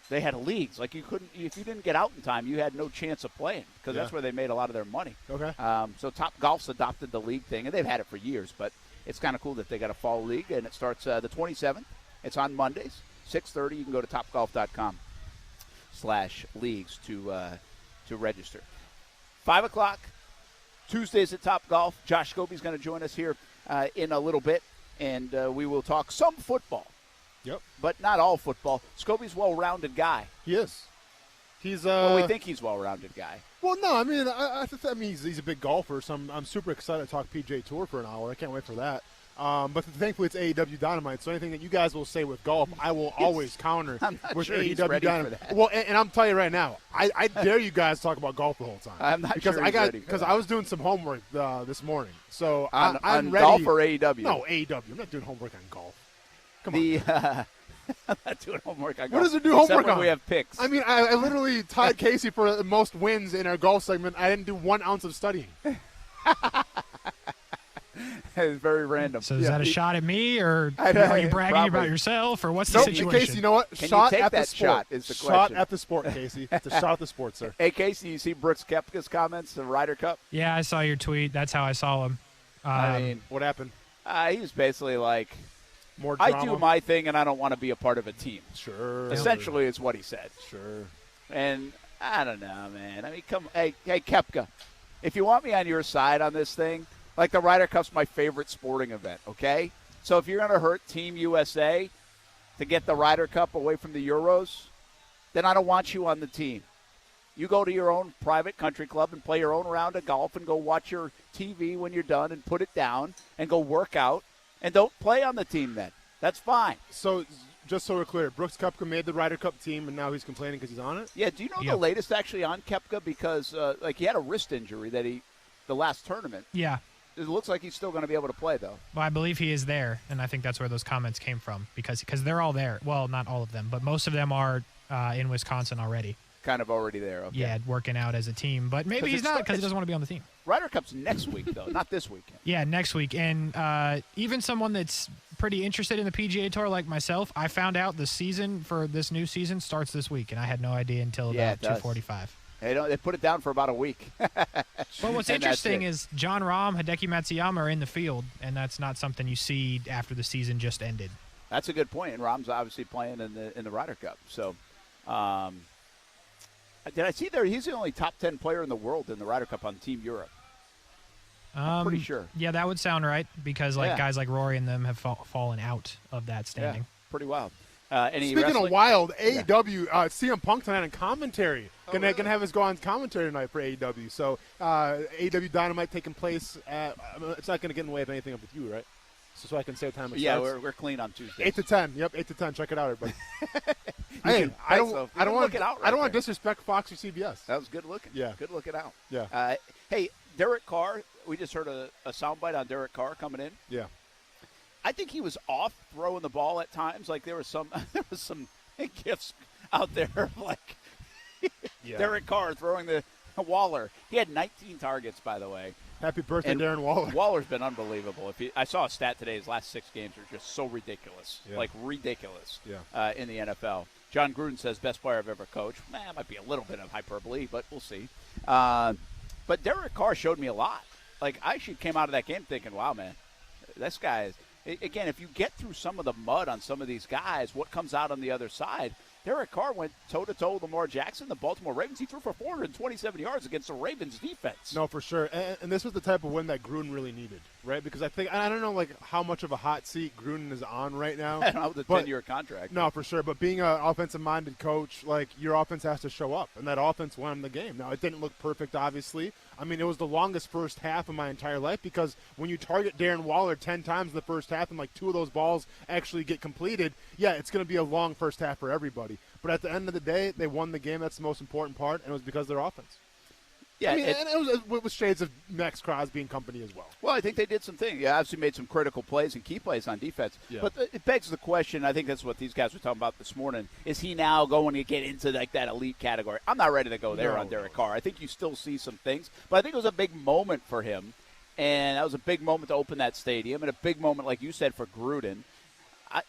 they had leagues. Like you couldn't, if you didn't get out in time, you had no chance of playing because that's where they made a lot of their money. Okay. So Top Golf's adopted the league thing, and they've had it for years. But it's kind of cool that they got a fall league, and it starts the 27th. It's on Mondays, 6:30. You can go to topgolf.com/leagues to register. 5 o'clock, Tuesdays at Top Golf. Josh Scobie's going to join us here in a little bit, and we will talk some football. Yep. But not all football. Scobie's a well-rounded guy. He is. He's well, we think he's a well-rounded guy. Well, no, I mean, I mean he's a big golfer, so I'm super excited to talk PGA Tour for an hour. I can't wait for that. But thankfully, it's AEW Dynamite, so anything that you guys will say with golf, I will always counter with sure AEW Dynamite. Well, and I'm telling you right now, I dare you guys to talk about golf the whole time. I'm not sure he's ready for that. I was doing some homework this morning, so I'm on ready. golf or AEW? No, AEW. I'm not doing homework on golf. Come on. I'm not doing homework on golf. What does it do homework on? We have picks. I mean, I literally tied Casey for the most wins in our golf segment. I didn't do 1 ounce of studying. It's very random. So is that a shot at me, or are you bragging about yourself, or what's the situation? Casey, you know what? Can shot you take at that the sport. shot is the question. Shot at the sport, Casey. It's a shot at the sport, sir. Hey, Casey, you see Brooks Koepka's comments, the Ryder Cup? Yeah, I saw your tweet. That's how I saw him. I mean, what happened? He was basically like, more drama. I do my thing, and I don't want to be a part of a team. Sure. Essentially, is what he said. Sure. And I don't know, man. I mean, hey, Koepka, if you want me on your side on this thing, like the Ryder Cup's my favorite sporting event, okay? So if you're going to hurt Team USA to get the Ryder Cup away from the Euros, then I don't want you on the team. You go to your own private country club and play your own round of golf and go watch your TV when you're done and put it down and go work out and don't play on the team then. That's fine. So just so we're clear, Brooks Koepka made the Ryder Cup team and now he's complaining because he's on it? Yeah, do you know the latest actually on Koepka? Because he had a wrist injury the last tournament. Yeah. It looks like he's still going to be able to play, though. Well, I believe he is there, and I think that's where those comments came from because they're all there. Well, not all of them, but most of them are in Wisconsin already. Kind of already there, okay. Yeah, working out as a team, but maybe he's not because he doesn't want to be on the team. Ryder Cup's next week, though, not this weekend. Yeah, next week. And even someone that's pretty interested in the PGA Tour like myself, I found out the season for this new season starts this week, and I had no idea until about 2:45. They put it down for about a week. Well, what's interesting is John Rahm, Hideki Matsuyama are in the field, and that's not something you see after the season just ended. That's a good point, and Rahm's obviously playing in the Ryder Cup. So, did I see there? He's the only top 10 player in the world in the Ryder Cup on Team Europe. I'm pretty sure. Yeah, that would sound right because guys like Rory and them have fallen out of that standing. Yeah, pretty wild. Speaking of wild, AEW, CM Punk tonight on commentary. Gonna have us go on commentary tonight for AEW. So AEW Dynamite taking place it's not going to get in the way of anything with you, right? So I can say what time it starts. Yeah, we're clean on Tuesday. 8 to 10. Yep, 8 to 10. Check it out, everybody. Hey, I don't want to disrespect Fox or CBS. That was good looking. Yeah. Good looking out. Yeah. Hey, Derek Carr, we just heard a soundbite on Derek Carr coming in. Yeah. I think he was off throwing the ball at times. Like there was some gifts out there like Derek Carr throwing the Waller. He had 19 targets, by the way. Happy birthday, Darren Waller. Waller's been unbelievable. I saw a stat today. His last 6 games are just so ridiculous, like ridiculous. In the NFL. John Gruden says best player I've ever coached. It might be a little bit of hyperbole, but we'll see. But Derek Carr showed me a lot. Like I actually came out of that game thinking, wow, man, this guy is. again, if you get through some of the mud on some of these guys, what comes out on the other side? Derek Carr went toe-to-toe with Lamar Jackson, the Baltimore Ravens. He threw for 427 yards against the Ravens defense. No, for sure. And this was the type of win that Gruden really needed, right? Because I don't know how much of a hot seat Gruden is on right now. I don't know, the 10-year contract. No, for sure. But being an offensive-minded coach, your offense has to show up, and that offense won the game. Now, it didn't look perfect, obviously. I mean, it was the longest first half of my entire life because when you target Darren Waller 10 times in the first half and 2 of those balls actually get completed, yeah, it's going to be a long first half for everybody. But at the end of the day, they won the game. That's the most important part, and it was because of their offense. Yeah, and it was shades of Max Crosby and company as well. Well, I think they did some things. You obviously made some critical plays and key plays on defense. Yeah. But it begs the question, I think that's what these guys were talking about this morning, is he now going to get into that elite category? I'm not ready to go there on Derek Carr. I think you still see some things. But I think it was a big moment for him, and that was a big moment to open that stadium, and a big moment, like you said, for Gruden.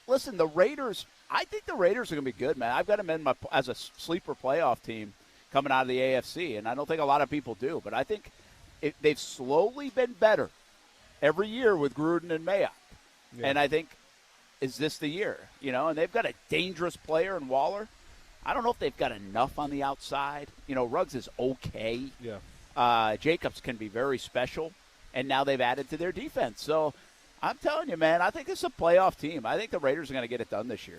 Listen, the Raiders, I think the Raiders are going to be good, man. I've got them in as a sleeper playoff team coming out of the AFC, and I don't think a lot of people do. But I think they've slowly been better every year with Gruden and Mayock. Yeah. And I think, is this the year? And they've got a dangerous player in Waller. I don't know if they've got enough on the outside. Ruggs is okay. Yeah. Jacobs can be very special, and now they've added to their defense. So I'm telling you, man, I think it's a playoff team. I think the Raiders are going to get it done this year.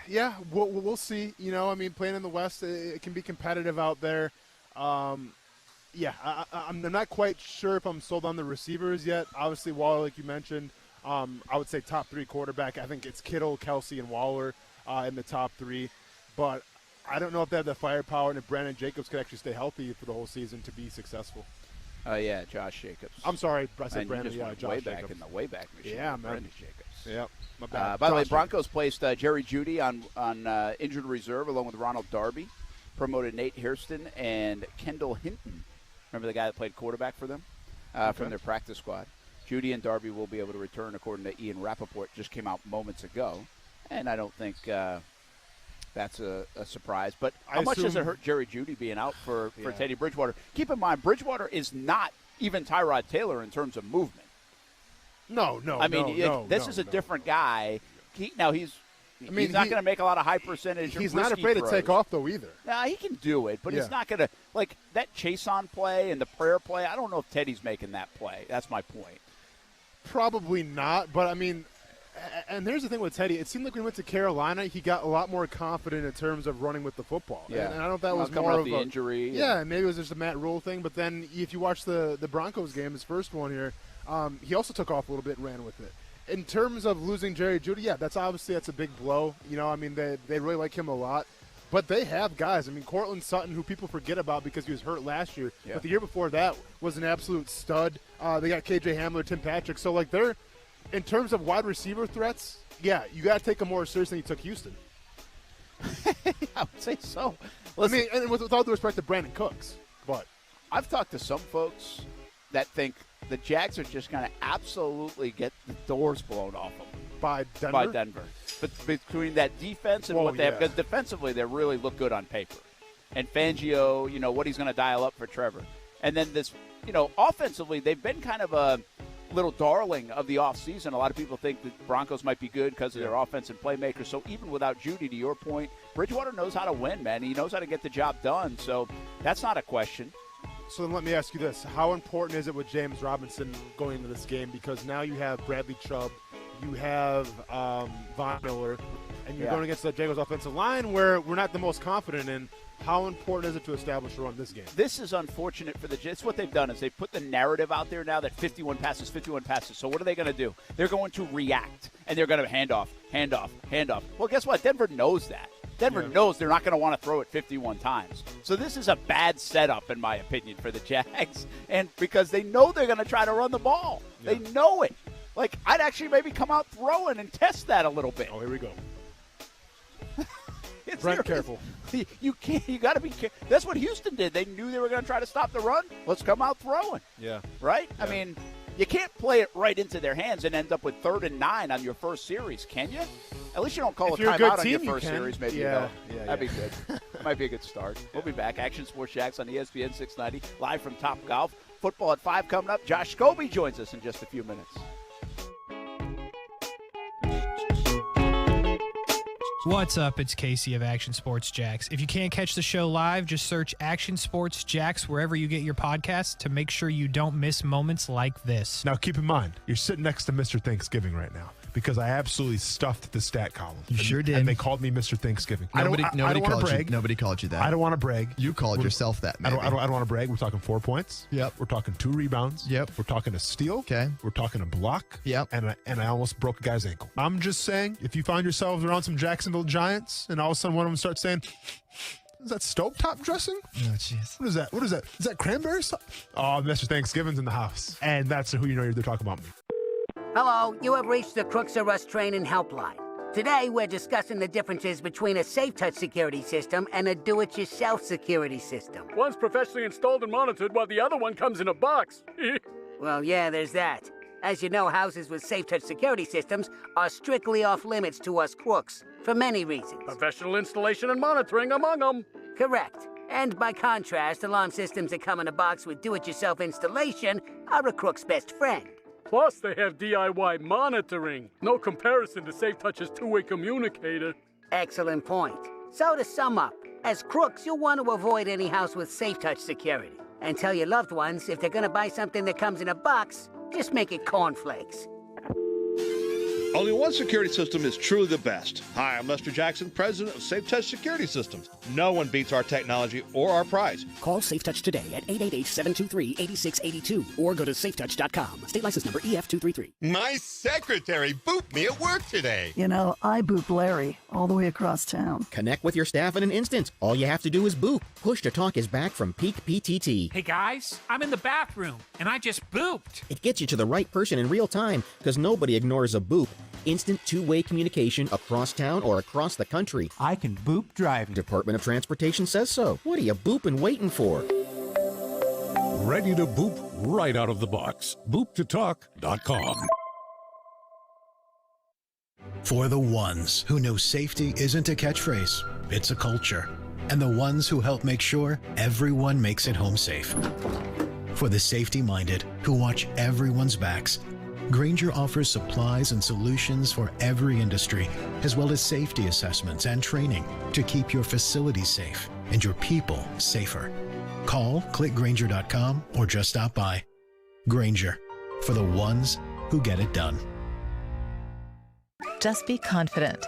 Yeah, we'll see. Playing in the West, it can be competitive out there. I'm not quite sure if I'm sold on the receivers yet. Obviously, Waller, like you mentioned, I would say top 3 quarterback. I think it's Kittle, Kelsey, and Waller in the top 3. But I don't know if they have the firepower and if Brandon Jacobs could actually stay healthy for the whole season to be successful. Yeah, Josh Jacobs. I'm sorry, I said and Brandon. Yeah, Josh way back Jacobs. in the Wayback Machine. Yeah, man. Brandon Jacobs. Yep. My bad. By the way, Broncos placed Jerry Jeudy on injured reserve along with Ronald Darby, promoted Nate Hairston and Kendall Hinton. Remember the guy that played quarterback for them from their practice squad. Jeudy and Darby will be able to return, according to Ian Rappaport. Just came out moments ago, and I don't think that's a surprise. But how much does it hurt Jerry Jeudy being out for Teddy Bridgewater? Keep in mind, Bridgewater is not even Tyrod Taylor in terms of movement. No. This is a different guy. He's not going to make a lot of high percentage. He's not afraid to take off though either. Nah, he can do it, but he's not going to that chase on play and the prayer play. I don't know if Teddy's making that play. That's my point. Probably not, but and here's the thing with Teddy. It seemed like when he went to Carolina, he got a lot more confident in terms of running with the football. Yeah. And I don't know if that was coming more off of the injury. Yeah, maybe it was just a Matt Rule thing. But then if you watch the Broncos game, his first one here, he also took off a little bit and ran with it. In terms of losing Jerry Jeudy, that's a big blow. They really like him a lot. But they have guys. Cortland Sutton, who people forget about because he was hurt last year. Yeah. But the year before that was an absolute stud. They got KJ Hamler, Tim Patrick. So, they're – in terms of wide receiver threats, you got to take them more seriously than you took Houston. I would say so. Listen, and with all due respect to Brandon Cooks, but I've talked to some folks that think the Jags are just going to absolutely get the doors blown off them by Denver. But between that defense and what they have, because defensively they really look good on paper. And Fangio, what he's going to dial up for Trevor. And then this, offensively, they've been kind of a little darling of the offseason. A lot of people think the Broncos might be good because of their offense and playmakers. So even without Jeudy, to your point, Bridgewater knows how to win, man. He knows how to get the job done. So that's not a question. So then let me ask you this. How important is it with James Robinson going into this game? Because now you have Bradley Chubb, you have Von Miller, and you're going against the Jaguars offensive line where we're not the most confident in. How important is it to establish a run this game? This is unfortunate for the Jets. What they've done is they put the narrative out there now that 51 passes. So what are they going to do? They're going to react, and they're going to hand off. Well, guess what? Denver knows that. Denver knows they're not going to want to throw it 51 times. So this is a bad setup, in my opinion, for the Jags, and because they know they're going to try to run the ball. Yeah. They know it. I'd actually maybe come out throwing and test that a little bit. Oh, here we go. Brent, careful. You can't. You got to be careful. That's what Houston did. They knew they were going to try to stop the run. Let's come out throwing. Yeah. Right? Yeah. You can't play it right into their hands and end up with 3rd and 9 on your first series, can you? At least you don't call a timeout on your first series. Maybe that'd be good. Might be a good start. We'll be back. Action Sports Jax on ESPN 690, live from Top Golf. Football at 5 coming up. Josh Scobie joins us in just a few minutes. What's up? It's Casey of Action Sports Jax. If you can't catch the show live, just search Action Sports Jax wherever you get your podcasts to make sure you don't miss moments like this. Now, keep in mind, you're sitting next to Mr. Thanksgiving right now because I absolutely stuffed the stat column. You sure did. And they called me Mr. Thanksgiving. Nobody I don't want to brag. Nobody called you that. I don't want to brag. You called yourself that, maybe. I don't want to brag. We're talking 4 points. Yep. We're talking 2 rebounds. Yep. We're talking a steal. Okay. We're talking a block. Yep. And I almost broke a guy's ankle. I'm just saying, if you find yourselves around some Jacksonville Giants and all of a sudden one of them starts saying, is that stovetop dressing? Oh, jeez. What is that? What is that? Is that cranberry sauce? Oh, Mr. Thanksgiving's in the house. And that's who you know they're talking about me. Hello, you have reached the Crooks R Us training helpline. Today, we're discussing the differences between a Safe Touch security system and a do-it-yourself security system. One's professionally installed and monitored while the other one comes in a box. Well, yeah, there's that. As you know, houses with Safe Touch security systems are strictly off-limits to us crooks, for many reasons. Professional installation and monitoring among them. Correct. And by contrast, alarm systems that come in a box with do-it-yourself installation are a crook's best friend. Plus, they have DIY monitoring. No comparison to Safe Touch's two-way communicator. Excellent point. So to sum up, as crooks, you'll want to avoid any house with Safe Touch security. And tell your loved ones if they're going to buy something that comes in a box, just make it cornflakes. Only one security system is truly the best. Hi, I'm Lester Jackson, president of Safe Touch Security Systems. No one beats our technology or our price. Call Safe Touch today at 888-723-8682 or go to safetouch.com. State license number EF233. My secretary booped me at work today. You know, I booped Larry all the way across town. Connect with your staff in an instant. All you have to do is boop. Push to talk is back from Peak PTT. Hey guys, I'm in the bathroom and I just booped. It gets you to the right person in real time because nobody ignores a boop. Instant two-way communication across town or across the country. I can boop driving. Department of Transportation says so. What are you booping waiting for? Ready to boop right out of the box. BoopToTalk.com. For the ones who know safety isn't a catchphrase, it's a culture. And the ones who help make sure everyone makes it home safe. For the safety-minded who watch everyone's backs, Grainger offers supplies and solutions for every industry, as well as safety assessments and training to keep your facilities safe and your people safer. Call, click Grainger.com, or just stop by. Grainger, for the ones who get it done. Just be confident.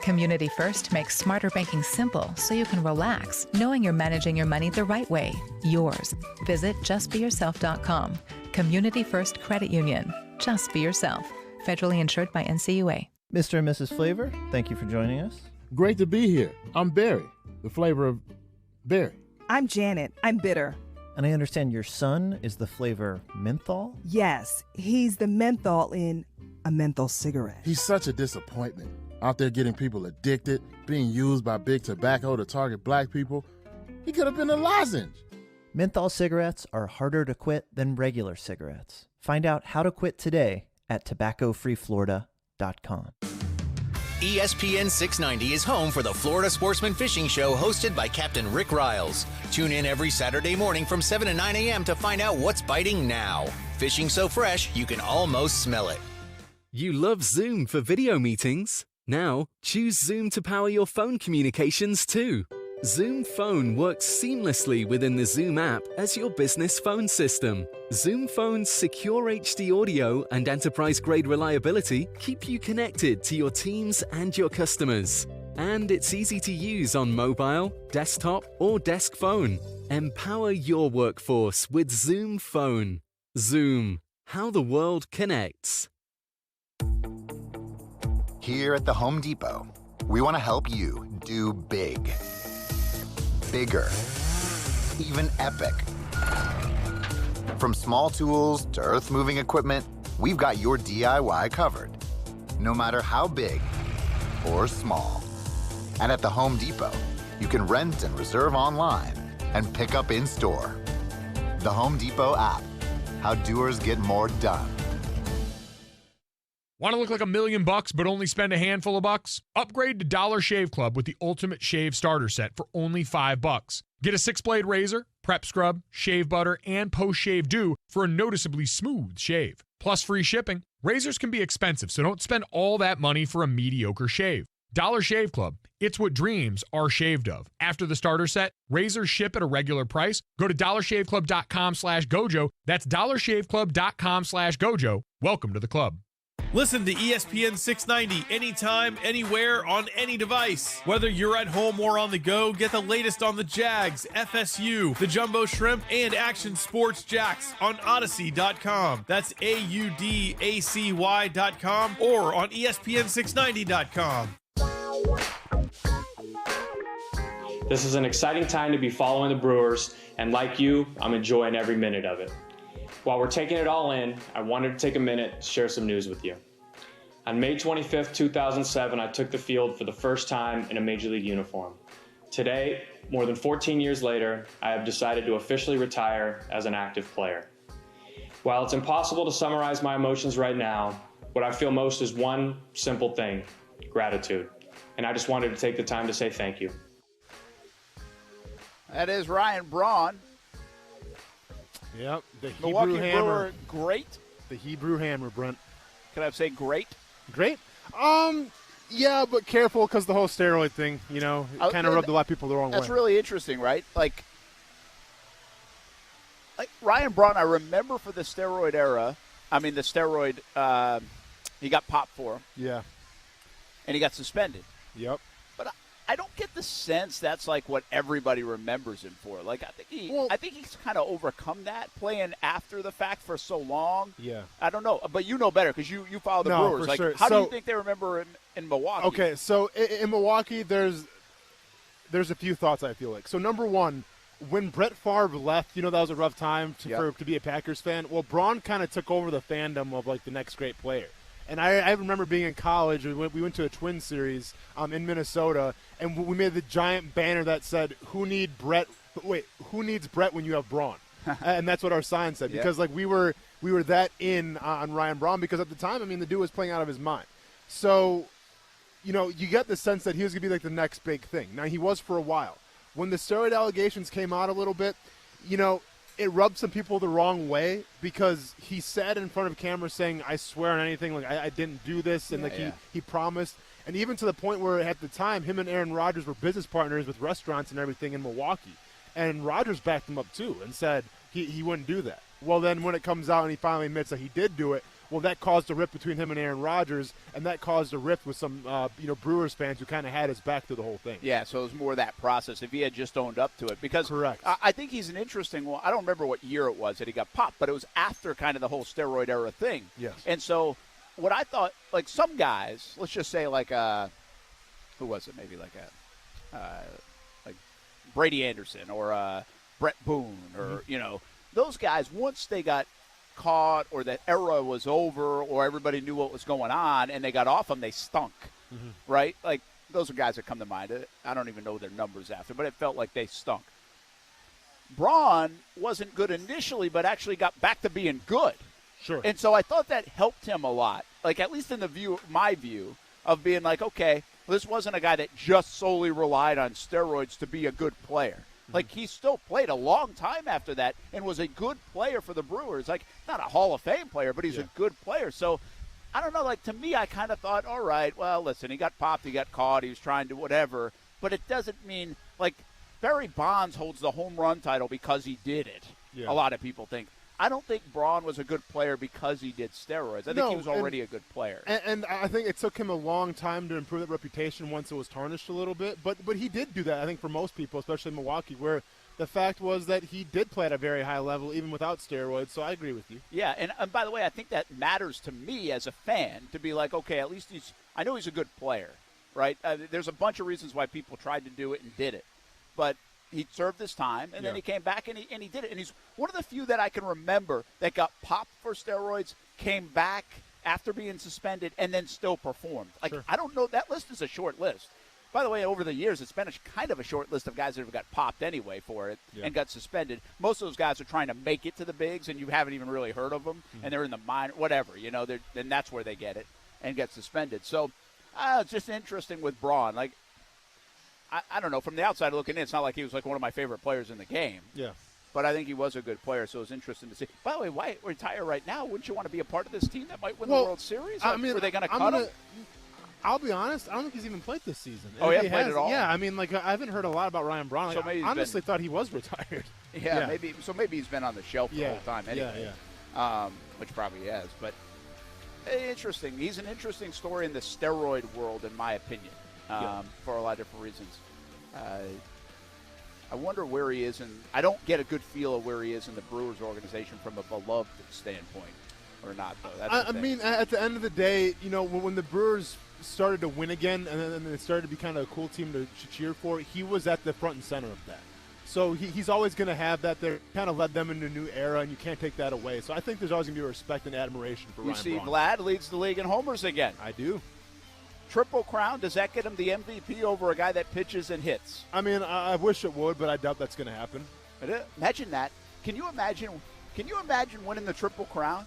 Community First makes smarter banking simple so you can relax, knowing you're managing your money the right way, yours. Visit justbeyourself.com. Community First Credit Union. Just be yourself. Federally insured by NCUA. Mr. and Mrs. Flavor, thank you for joining us. Great to be here. I'm Barry, the flavor of berry. I'm Janet. I'm bitter. And I understand your son is the flavor menthol? Yes, he's the menthol in a menthol cigarette. He's such a disappointment. Out there getting people addicted, being used by big tobacco to target black people. He could have been a lozenge. Menthol cigarettes are harder to quit than regular cigarettes. Find out how to quit today at tobaccofreeflorida.com. ESPN 690 is home for the Florida Sportsman Fishing Show hosted by Captain Rick Riles. Tune in every Saturday morning from 7 to 9 a.m. to find out what's biting now. Fishing so fresh, you can almost smell it. You love Zoom for video meetings? Now, choose Zoom to power your phone communications too. Zoom Phone works seamlessly within the Zoom app as your business phone system. Zoom Phone's secure HD audio and enterprise-grade reliability keep you connected to your teams and your customers. And it's easy to use on mobile, desktop, or desk phone. Empower your workforce with Zoom Phone. Zoom, how the world connects. Here at the Home Depot, we want to help you do big. Bigger. Even epic. From small tools to earth-moving equipment, we've got your DIY covered. No matter how big or small. And at the Home Depot, you can rent and reserve online and pick up in-store. The Home Depot app. How doers get more done. Want to look like $1 million but only spend a handful of bucks? Upgrade to Dollar Shave Club with the Ultimate Shave Starter Set for only $5. Get a 6-blade razor, prep scrub, shave butter, and post-shave dew for a noticeably smooth shave. Plus free shipping. Razors can be expensive, so don't spend all that money for a mediocre shave. Dollar Shave Club. It's what dreams are shaved of. After the starter set, razors ship at a regular price. Go to dollarshaveclub.com/gojo. That's dollarshaveclub.com/gojo. Welcome to the club. Listen to ESPN 690 anytime, anywhere, on any device. Whether you're at home or on the go, get the latest on the Jags, FSU, the Jumbo Shrimp, and Action Sports Jacks on Odyssey.com. That's AUDACY.com or on ESPN690.com. This is an exciting time to be following the Brewers, and like you, I'm enjoying every minute of it. While we're taking it all in, I wanted to take a minute to share some news with you. On May 25th, 2007, I took the field for the first time in a Major League uniform. Today, more than 14 years later, I have decided to officially retire as an active player. While it's impossible to summarize my emotions right now, what I feel most is one simple thing: gratitude. And I just wanted to take the time to say thank you. That is Ryan Braun. Yep, the Hebrew Milwaukee Hammer. Brewer, great. The Hebrew Hammer, Brent. Can I say great? Great? Yeah, but careful because the whole steroid thing, you know, it kind of rubbed a lot of people the wrong way. That's really interesting, right? Like Ryan Braun, I remember for the steroid era, he got popped for. Yeah. And he got suspended. Yep. But I don't get the sense that's like what everybody remembers him for. Like I think he's kind of overcome that, playing after the fact for so long. Yeah. I don't know, but you know better because you follow the Brewers. For like, sure. How do you think they remember him in Milwaukee? Okay, so in Milwaukee, there's a few thoughts I feel like. So number one, when Brett Favre left, that was a rough time to be a Packers fan. Well, Braun kind of took over the fandom of like the next great player. And I remember being in college. We went to a Twins series in Minnesota, and we made the giant banner that said, "Who needs Brett when you have Braun?" And that's what our sign said, because like we were that in on Ryan Braun, because at the time, the dude was playing out of his mind. So, you get the sense that he was going to be like the next big thing. Now, he was for a while. When the steroid allegations came out a little bit, it rubbed some people the wrong way, because he sat in front of camera saying, "I swear on anything, like I didn't do this," and he promised. And even to the point where at the time, him and Aaron Rodgers were business partners with restaurants and everything in Milwaukee. And Rodgers backed him up too and said he wouldn't do that. Well, then when it comes out and he finally admits that he did do it, well, that caused a rift between him and Aaron Rodgers, and that caused a rift with some Brewers fans who kind of had his back through the whole thing. Yeah, so it was more that process if he had just owned up to it. Because correct. I think he's an interesting one. I don't remember what year it was that he got popped, but it was after kind of the whole steroid era thing. Yes. And so what I thought, like some guys, let's just say like who was it? Maybe like Brady Anderson or Brett Boone or, those guys, once they got caught or that era was over or everybody knew what was going on and they got off them, they stunk, right? Like those are guys that come to mind. I don't even know their numbers after, but it felt like they stunk. Braun wasn't good initially, but actually got back to being good. Sure. And so I thought that helped him a lot, like at least in my view of being like, okay, this wasn't a guy that just solely relied on steroids to be a good player. Like, he still played a long time after that and was a good player for the Brewers. Like, not a Hall of Fame player, but he's a good player. So, I don't know. Like, to me, I kind of thought, all right, well, listen, he got popped, he got caught, he was trying to whatever. But it doesn't mean, like, Barry Bonds holds the home run title because he did it. Yeah. A lot of people think. I don't think Braun was a good player because he did steroids. I think he was already a good player. And I think it took him a long time to improve that reputation once it was tarnished a little bit. But he did do that, I think, for most people, especially in Milwaukee, where the fact was that he did play at a very high level, even without steroids. So I agree with you. Yeah, and by the way, I think that matters to me as a fan to be like, okay, at least I know he's a good player, right? There's a bunch of reasons why people tried to do it and did it. But he served his time, and then he came back and he did it. And he's one of the few that I can remember that got popped for steroids, came back after being suspended, and then still performed. Like, I don't know. That list is a short list. By the way, over the years, it's been kind of a short list of guys that have got popped anyway for it and got suspended. Most of those guys are trying to make it to the bigs, and you haven't even really heard of them, and they're in the minor, whatever. Then that's where they get it and get suspended. So it's just interesting with Braun. Like, I don't know. From the outside looking in, it's not like he was like one of my favorite players in the game. Yeah. But I think he was a good player, so it was interesting to see. By the way, why retire right now? Wouldn't you want to be a part of this team that might win the World Series? Were they going to cut him? I'll be honest, I don't think he's even played this season. Oh, he hasn't played at all? Yeah, I mean, like, I haven't heard a lot about Ryan Braun. Like, I honestly thought he was retired. Yeah, maybe. So maybe he's been on the shelf the whole time anyway. Which probably he has. But interesting. He's an interesting story in the steroid world, in my opinion, for a lot of different reasons. I wonder where he is, and I don't get a good feel of where he is in the Brewers organization from a beloved standpoint, or not, though. That's I mean, at the end of the day, you know, when the Brewers started to win again, and then they started to be kind of a cool team to cheer for, he was at the front and center of that. So he's always going to have that there, kind of led them into a new era, and you can't take that away. So I think there's always going to be respect and admiration for Ryan Braun. You see Vlad leads the league in homers again. I do. Triple crown, does that get him the MVP over a guy that pitches and hits? I mean, I wish it would, but I doubt that's going to happen. Imagine that. Can you imagine winning the Triple Crown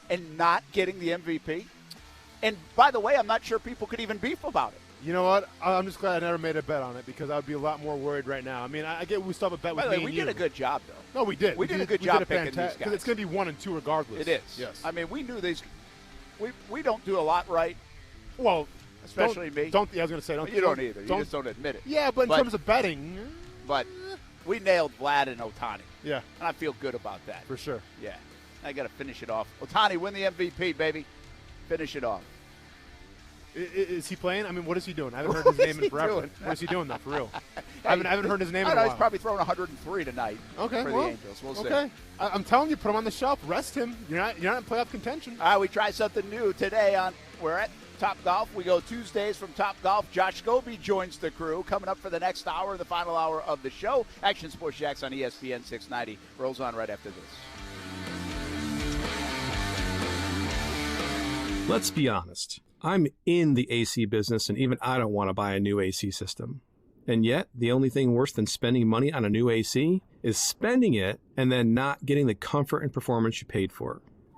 and not getting the MVP? And by the way, I'm not sure people could even beef about it. You know what? I'm just glad I never made a bet on it because I would be a lot more worried right now. I mean, I get we still have a bet with me and you. We did a good job, though. No, we did. We did a good job picking these guys. Because it's going to be 1 and 2 regardless. It is. Yes. I mean, we knew these. We don't do a lot right. Well, especially me. I was going to say, you don't either. You just don't admit it. Yeah, but in terms of betting. But we nailed Vlad and Ohtani. Yeah. And I feel good about that. For sure. Yeah. I got to finish it off. Ohtani, win the MVP, baby. Finish it off. Is he playing? I mean, what is he doing? I haven't heard his name in forever. What is he doing, though, for real? I haven't heard his name in a while. He's probably throwing 103 tonight for the Angels. We'll see. I'm telling you, put him on the shelf. Rest him. You're not in playoff contention. We try something new today. We're at Top Golf. We go Tuesdays from Top Golf. Josh Scobie joins the crew. Coming up for the next hour, the final hour of the show. Action Sports Jax on ESPN 690. Rolls on right after this. Let's be honest. I'm in the AC business, and even I don't want to buy a new AC system. And yet, the only thing worse than spending money on a new AC is spending it and then not getting the comfort and performance you paid for.